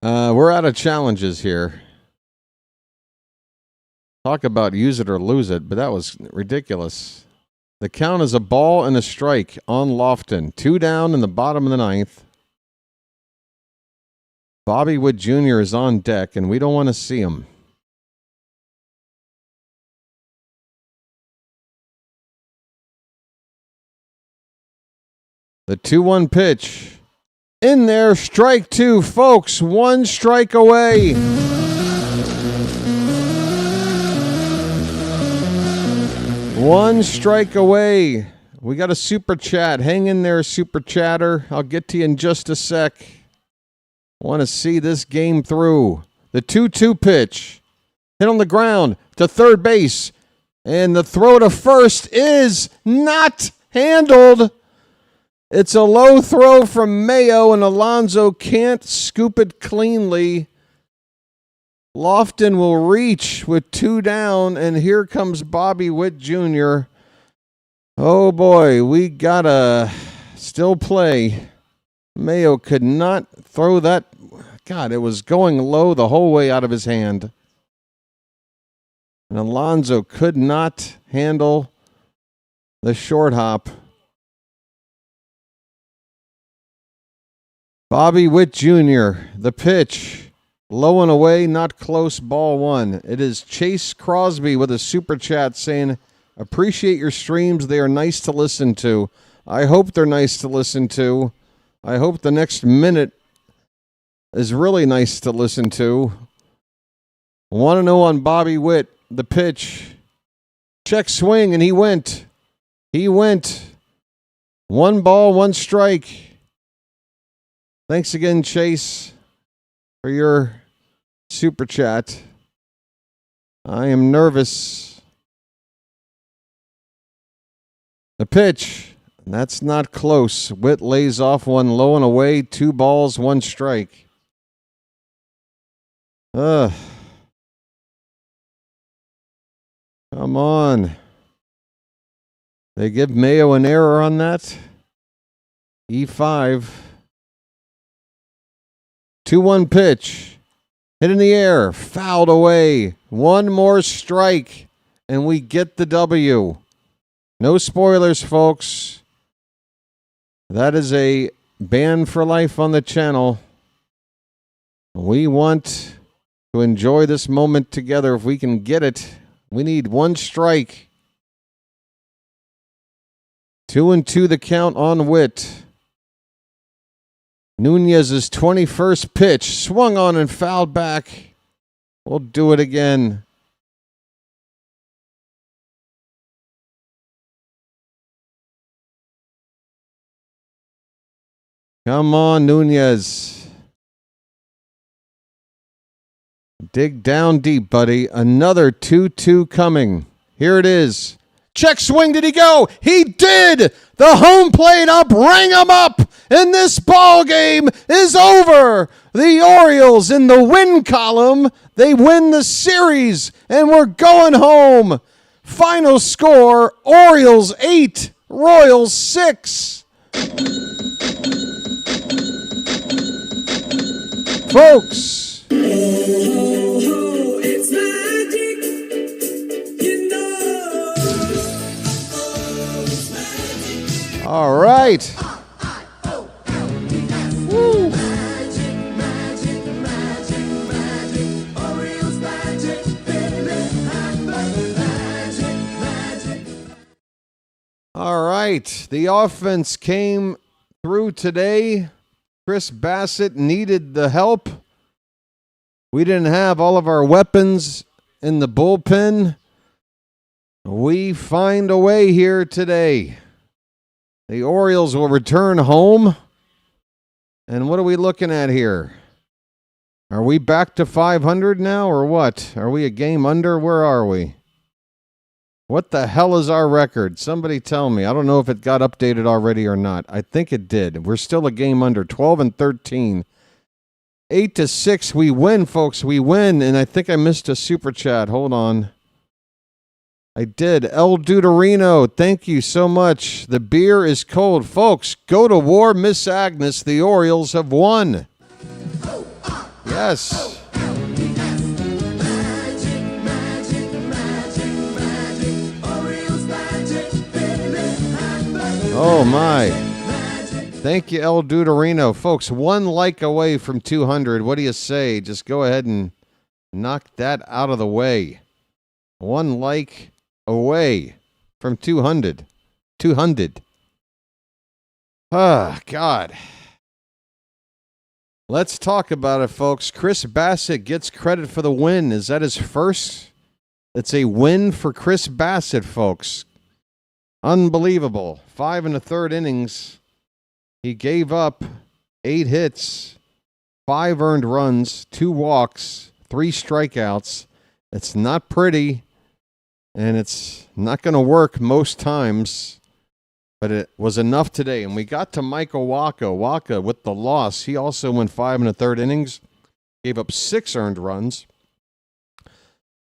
We're out of challenges here. Talk about use it or lose it, but that was ridiculous. The count is a ball and a strike on Lofton. 2 down in the bottom of the ninth. Bobby Witt Jr. is on deck, and we don't want to see him. The 2-1 pitch. In there, strike 2, folks. 1 strike away. One strike away. We got a super chat. Hang in there, super chatter. I'll get to you in just a sec. Want to see this game through. The 2-2 pitch. Hit on the ground to third base. And the throw to first is not handled. It's a low throw from Mayo, and Alonso can't scoop it cleanly. Lofton will reach with 2 down, and here comes Bobby Witt Jr. Oh boy, we gotta still play. Mayo could not throw that. God, it was going low the whole way out of his hand. And Alonso could not handle the short hop. Bobby Witt Jr., the pitch. Low and away, not close, ball 1. It is Chase Crosby with a super chat saying, appreciate your streams. They are nice to listen to. I hope they're nice to listen to. I hope the next minute is really nice to listen to. Want to know on Bobby Witt, the pitch. Check swing, and he went. He went. 1 ball, 1 strike. Thanks again, Chase, for your super chat. I am nervous. The pitch. That's not close. Witt lays off one low and away. 2 balls, 1 strike. Come on. They give Mayo an error on that. E5. 2-1 pitch. Hit in the air. Fouled away. 1 more strike. And we get the W. No spoilers, folks. That is a ban for life on the channel. We want to enjoy this moment together if we can get it. We need 1 strike. 2-2 the count on Witt. Nunez's 21st pitch, swung on and fouled back. We'll do it again. Come on, Nunez. Dig down deep, buddy. Another 2-2 coming. Here it is. Check swing. Did he go? He did. The home plate up. Rang him up. And this ball game is over. The Orioles in the win column. They win the series. And we're going home. Final score, Orioles 8, Royals 6. Folks. It's magic, you know. All right. Woo. All right. The offense came through today. Chris Bassitt needed the help. We didn't have all of our weapons in the bullpen. We find a way here today. The Orioles will return home. And what are we looking at here? Are we back to 500 now or what? Are we a game under? Where are we? What the hell is our record? Somebody tell me. I don't know if it got updated already or not. I think it did. We're still a game under, 12-13. 8-6. We win, folks. We win. And I think I missed a super chat. Hold on. I did. El Deuterino, thank you so much. The beer is cold. Folks, go to war, Miss Agnes. The Orioles have won. Yes. Oh, my. Thank you, El Deuterino. Folks, 1 like away from 200. What do you say? Just go ahead and knock that out of the way. 1 like away from 200. 200. Ah, God. Let's talk about it, folks. Chris Bassitt gets credit for the win. Is that his first? It's a win for Chris Bassitt, folks. Unbelievable. 5 1/3 innings. He gave up 8 hits, 5 earned runs, 2 walks, 3 strikeouts. It's not pretty, and it's not going to work most times, but it was enough today. And we got to Michael Wacha. Wacha, with the loss, he also went 5 1/3 innings, gave up 6 earned runs.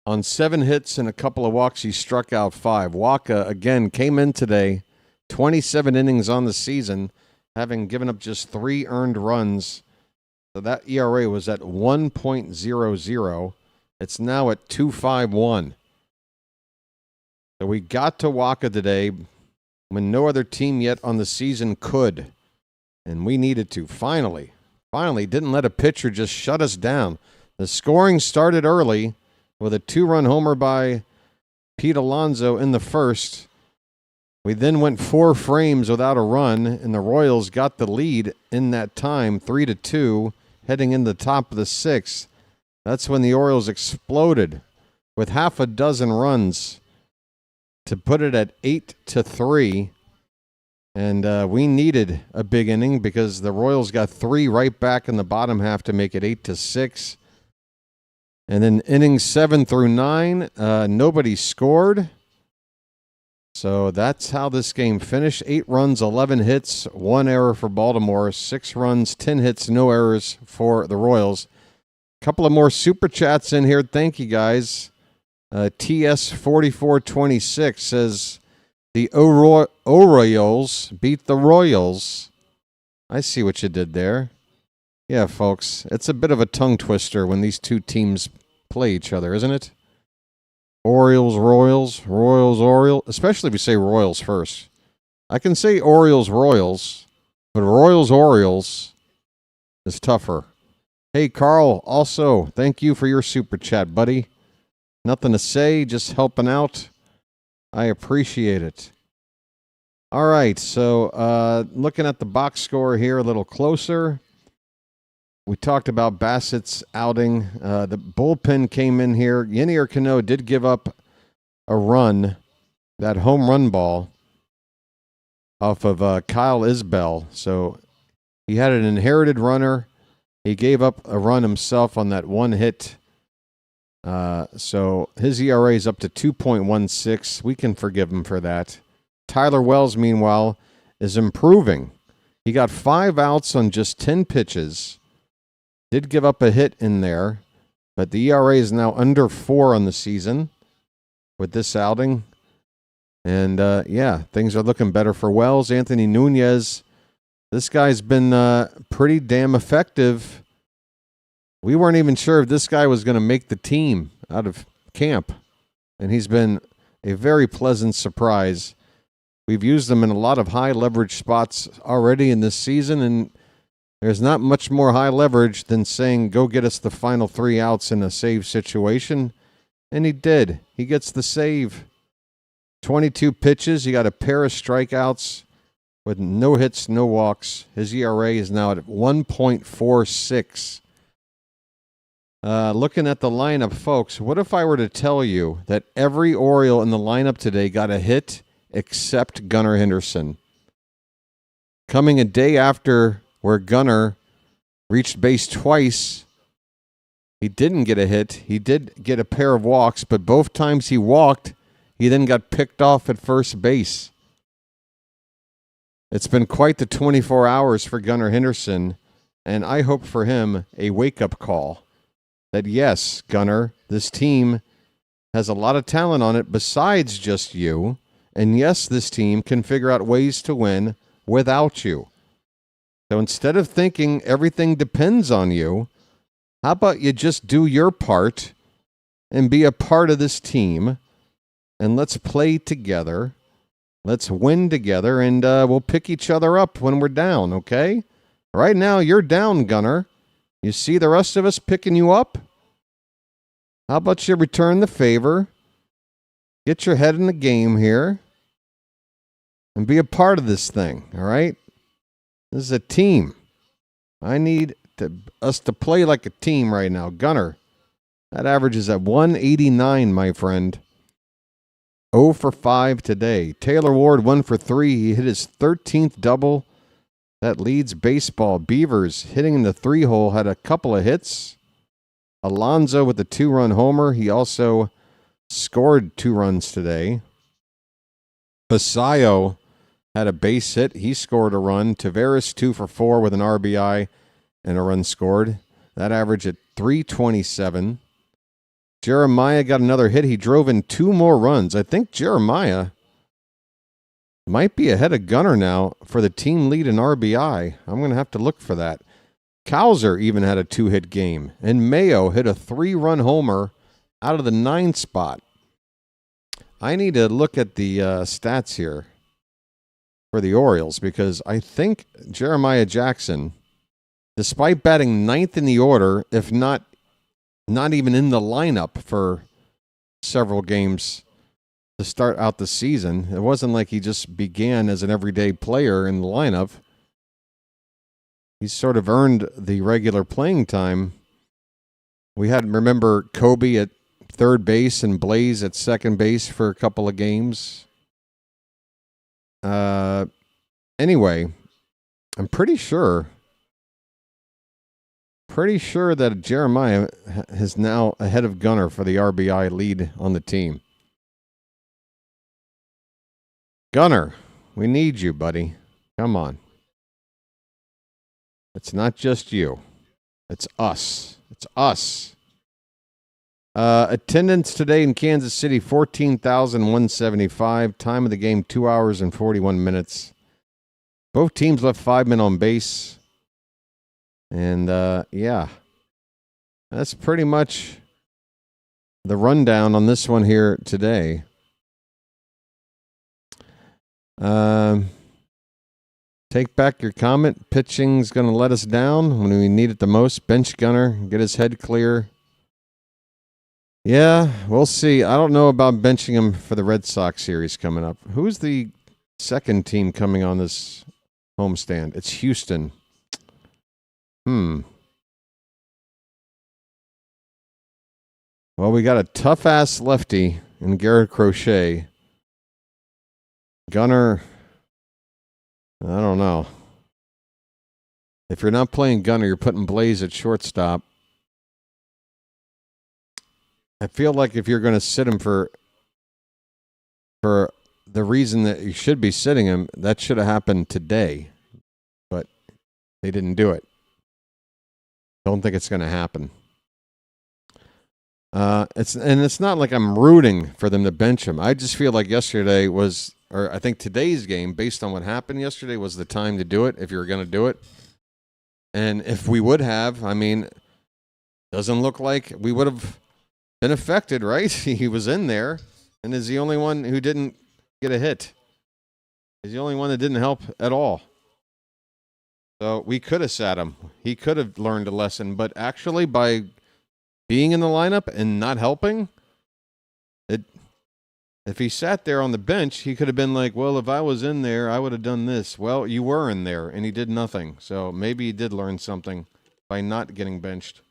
On 7 hits and a couple of walks, he struck out 5. Wacha, again, came in today, 27 innings on the season, having given up just 3 earned runs. So that ERA was at 1.00. It's now at 2.51. So we got to Wacha today when no other team yet on the season could. And we needed to. Finally, didn't let a pitcher just shut us down. The scoring started early with a 2-run homer by Pete Alonso in the first. We then went 4 frames without a run, and the Royals got the lead in that time, 3-2, heading in the top of the 6th. That's when the Orioles exploded with half a dozen runs to put it at 8-3. And we needed a big inning because the Royals got 3 right back in the bottom half to make it 8-6. And then innings 7 through 9, nobody scored. So that's how this game finished. 8 runs, 11 hits, 1 error for Baltimore. 6 runs, 10 hits, no errors for the Royals. A couple of more super chats in here. Thank you, guys. TS4426 says, the Orioles beat the Royals. I see what you did there. Yeah, folks, it's a bit of a tongue twister when these two teams play each other, isn't it? Orioles, Royals, Royals, Orioles, especially if you say Royals first. I can say Orioles, Royals, but Royals, Orioles is tougher. Hey, Carl, also, thank you for your super chat, buddy. Nothing to say, just helping out. I appreciate it. All right, so looking at the box score here a little closer. We talked about Bassitt's outing. The bullpen came in here. Yenier Cano did give up a run, that home run ball, off of Kyle Isbell. So He had an inherited runner. He gave up a run himself on that one hit. So his ERA is up to 2.16. We can forgive him for that. Tyler Wells, meanwhile, is improving. He got 5 outs on just 10 pitches. Did give up a hit in there, but the ERA is now under 4 on the season with this outing. And, things are looking better for Wells. Anthony Nunez, this guy's been pretty damn effective. We weren't even sure if this guy was going to make the team out of camp, and he's been a very pleasant surprise. We've used him in a lot of high leverage spots already in this season, and there's not much more high leverage than saying, go get us the final 3 outs in a save situation, and he did. He gets the save. 22 pitches. He got a pair of strikeouts with no hits, no walks. His ERA is now at 1.46. Looking at the lineup, folks, what if I were to tell you that every Oriole in the lineup today got a hit except Gunnar Henderson? Coming a day after where Gunnar reached base twice, he didn't get a hit. He did get a pair of walks, but both times he walked, he then got picked off at first base. It's been quite the 24 hours for Gunnar Henderson, and I hope for him a wake-up call that, yes, Gunnar, this team has a lot of talent on it besides just you, and yes, this team can figure out ways to win without you. So instead of thinking everything depends on you, how about you just do your part and be a part of this team, and let's play together. Let's win together, and we'll pick each other up when we're down, okay? Right now, you're down, Gunnar. You see the rest of us picking you up? How about you return the favor, get your head in the game here, and be a part of this thing, all right? This is a team. I need us to play like a team right now. Gunnar, that average is at 189, my friend. 0 for 5 today. Taylor Ward, 1 for 3. He hit his 13th double. That leads baseball. Beavers hitting in the 3-hole, had a couple of hits. Alonso with a 2-run homer. He also scored 2 runs today. Basayo had a base hit. He scored a run. Taveras 2 for 4 with an RBI and a run scored. That average at 327. Jeremiah got another hit. He drove in 2 more runs. I think Jeremiah might be ahead of Gunnar now for the team lead in RBI. I'm going to have to look for that. Cowser even had a 2-hit game. And Mayo hit a 3-run homer out of the 9 spot. I need to look at the stats here for the Orioles because I think Jeremiah Jackson, despite batting 9th in the order, if not even in the lineup for several games to start out the season. It wasn't like he just began as an everyday player in the lineup. He's sort of earned the regular playing time. We had, remember, Kobe at third base and Blaze at second base for a couple of games. Anyway, I'm pretty sure that Jeremiah is now ahead of Gunnar for the RBI lead on the team. Gunnar, we need you, buddy. Come on. It's not just you. It's us. It's us. Attendance today in Kansas City, 14,175. Time of the game, 2 hours and 41 minutes. Both teams left 5 men on base. And, that's pretty much the rundown on this one here today. Take back your comment. Pitching's going to let us down when we need it the most. Bench Gunnar, get his head clear. Yeah, we'll see. I don't know about benching him for the Red Sox series coming up. Who's the second team coming on this homestand? It's Houston. Well, we got a tough-ass lefty in Garrett Crochet. Gunnar, I don't know. If you're not playing Gunner, you're putting Blaze at shortstop. I feel like if you're going to sit him for the reason that you should be sitting him, that should have happened today. But they didn't do it. Don't think it's going to happen. It's not like I'm rooting for them to bench him. I just feel like yesterday was, or I think today's game, based on what happened yesterday, was the time to do it if you were going to do it. And if we would have, I mean, doesn't look like we would have been affected, right? He was in there and is the only one who didn't get a hit. He's the only one that didn't help at all. So we could have sat him. He could have learned a lesson, but actually by being in the lineup and not helping, if he sat there on the bench, he could have been like, well, if I was in there, I would have done this. Well, you were in there, and he did nothing. So maybe he did learn something by not getting benched.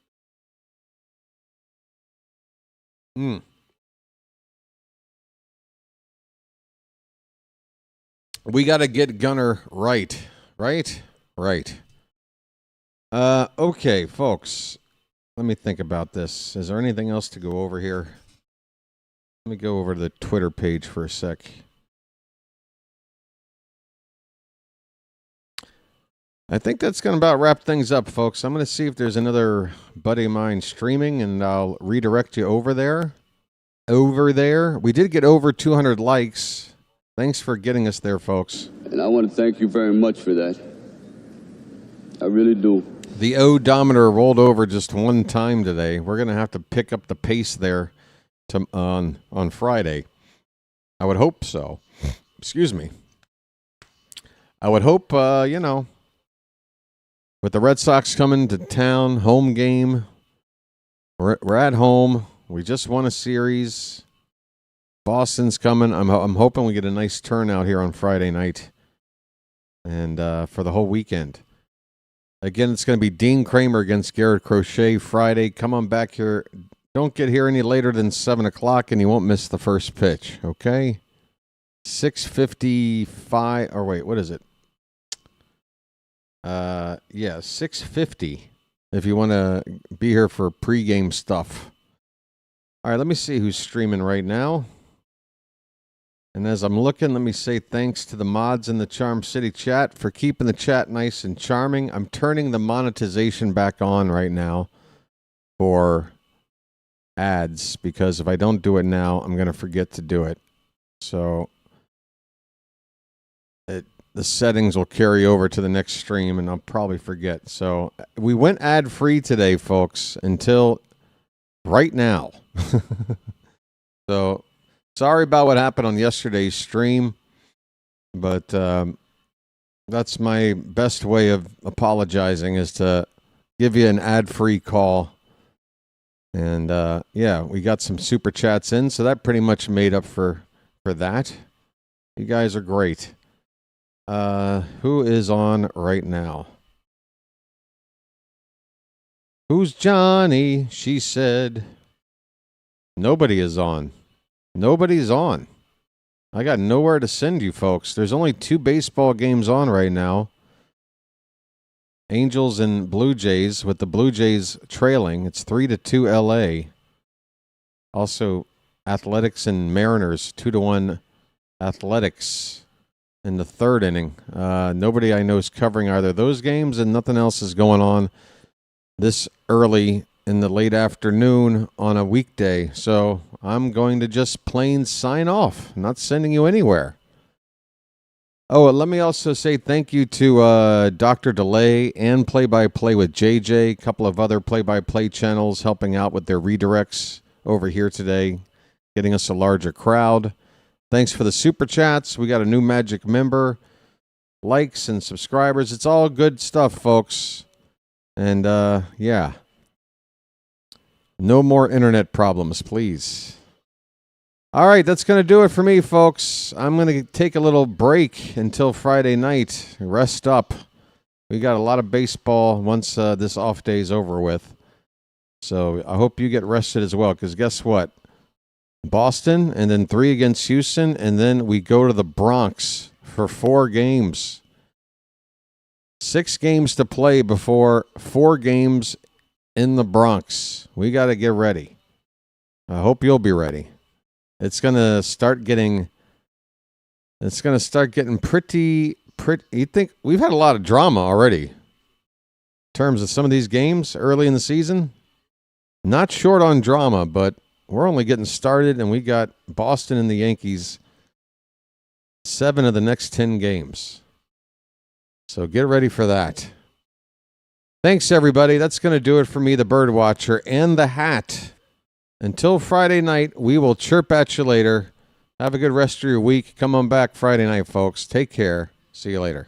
We got to get Gunner right. Right? Okay, folks. Let me think about this. Is there anything else to go over here? Let me go over to the Twitter page for a sec. I think that's going to about wrap things up, folks. I'm going to see if there's another buddy of mine streaming, and I'll redirect you over there. We did get over 200 likes. Thanks for getting us there, folks. And I want to thank you very much for that. I really do. The odometer rolled over just one time today. We're going to have to pick up the pace there on Friday. I would hope so. Excuse me. I would hope, with the Red Sox coming to town, home game, we're at home. We just won a series. Boston's coming. I'm hoping we get a nice turnout here on Friday night and for the whole weekend. Again, it's going to be Dean Kramer against Garrett Crochet Friday. Come on back here. Don't get here any later than 7 o'clock, and you won't miss the first pitch, okay? 6:55, or wait, what is it? 6:50 if you want to be here for pregame stuff. All right, let me see who's streaming right now. And as I'm looking, let me say thanks to the mods in the Charm City chat for keeping the chat nice and charming. I'm turning the monetization back on right now for ads, because if I don't do it now, I'm going to forget to do it. So the settings will carry over to the next stream, and I'll probably forget. So we went ad-free today, folks, until right now. So sorry about what happened on yesterday's stream, but that's my best way of apologizing, is to give you an ad-free call. And we got some super chats in, so that pretty much made up for that. You guys are great. Who is on right now? Who's Johnny? She said. Nobody is on. Nobody's on. I got nowhere to send you folks. There's only 2 baseball games on right now. Angels and Blue Jays, with the Blue Jays trailing. It's 3-2 LA. Also, Athletics and Mariners, 2-1 Athletics in the 3rd inning. Nobody I know is covering either of those games, and nothing else is going on this early in the late afternoon on a weekday. So I'm going to just plain sign off. I'm not sending you anywhere. Oh, let me also say thank you to Dr. Delay and Play-by-Play with JJ, a couple of other play-by-play channels helping out with their redirects over here today, getting us a larger crowd. Thanks for the super chats. We got a new Magic member, likes and subscribers. It's all good stuff, folks. And, no more internet problems, please. All right, that's going to do it for me, folks. I'm going to take a little break until Friday night. Rest up. We got a lot of baseball once this off day is over with. So I hope you get rested as well, because guess what? Boston, and then 3 against Houston, and then we go to the Bronx for 4 games. 6 games to play before 4 games in the Bronx. We got to get ready. I hope you'll be ready. It's going to start getting pretty. You think we've had a lot of drama already in terms of some of these games early in the season? Not short on drama, but we're only getting started, and we got Boston and the Yankees 7 of the next 10 games. So get ready for that. Thanks, everybody. That's going to do it for me, the Bird Watcher, and the hat. Until Friday night, we will chirp at you later. Have a good rest of your week. Come on back Friday night, folks. Take care. See you later.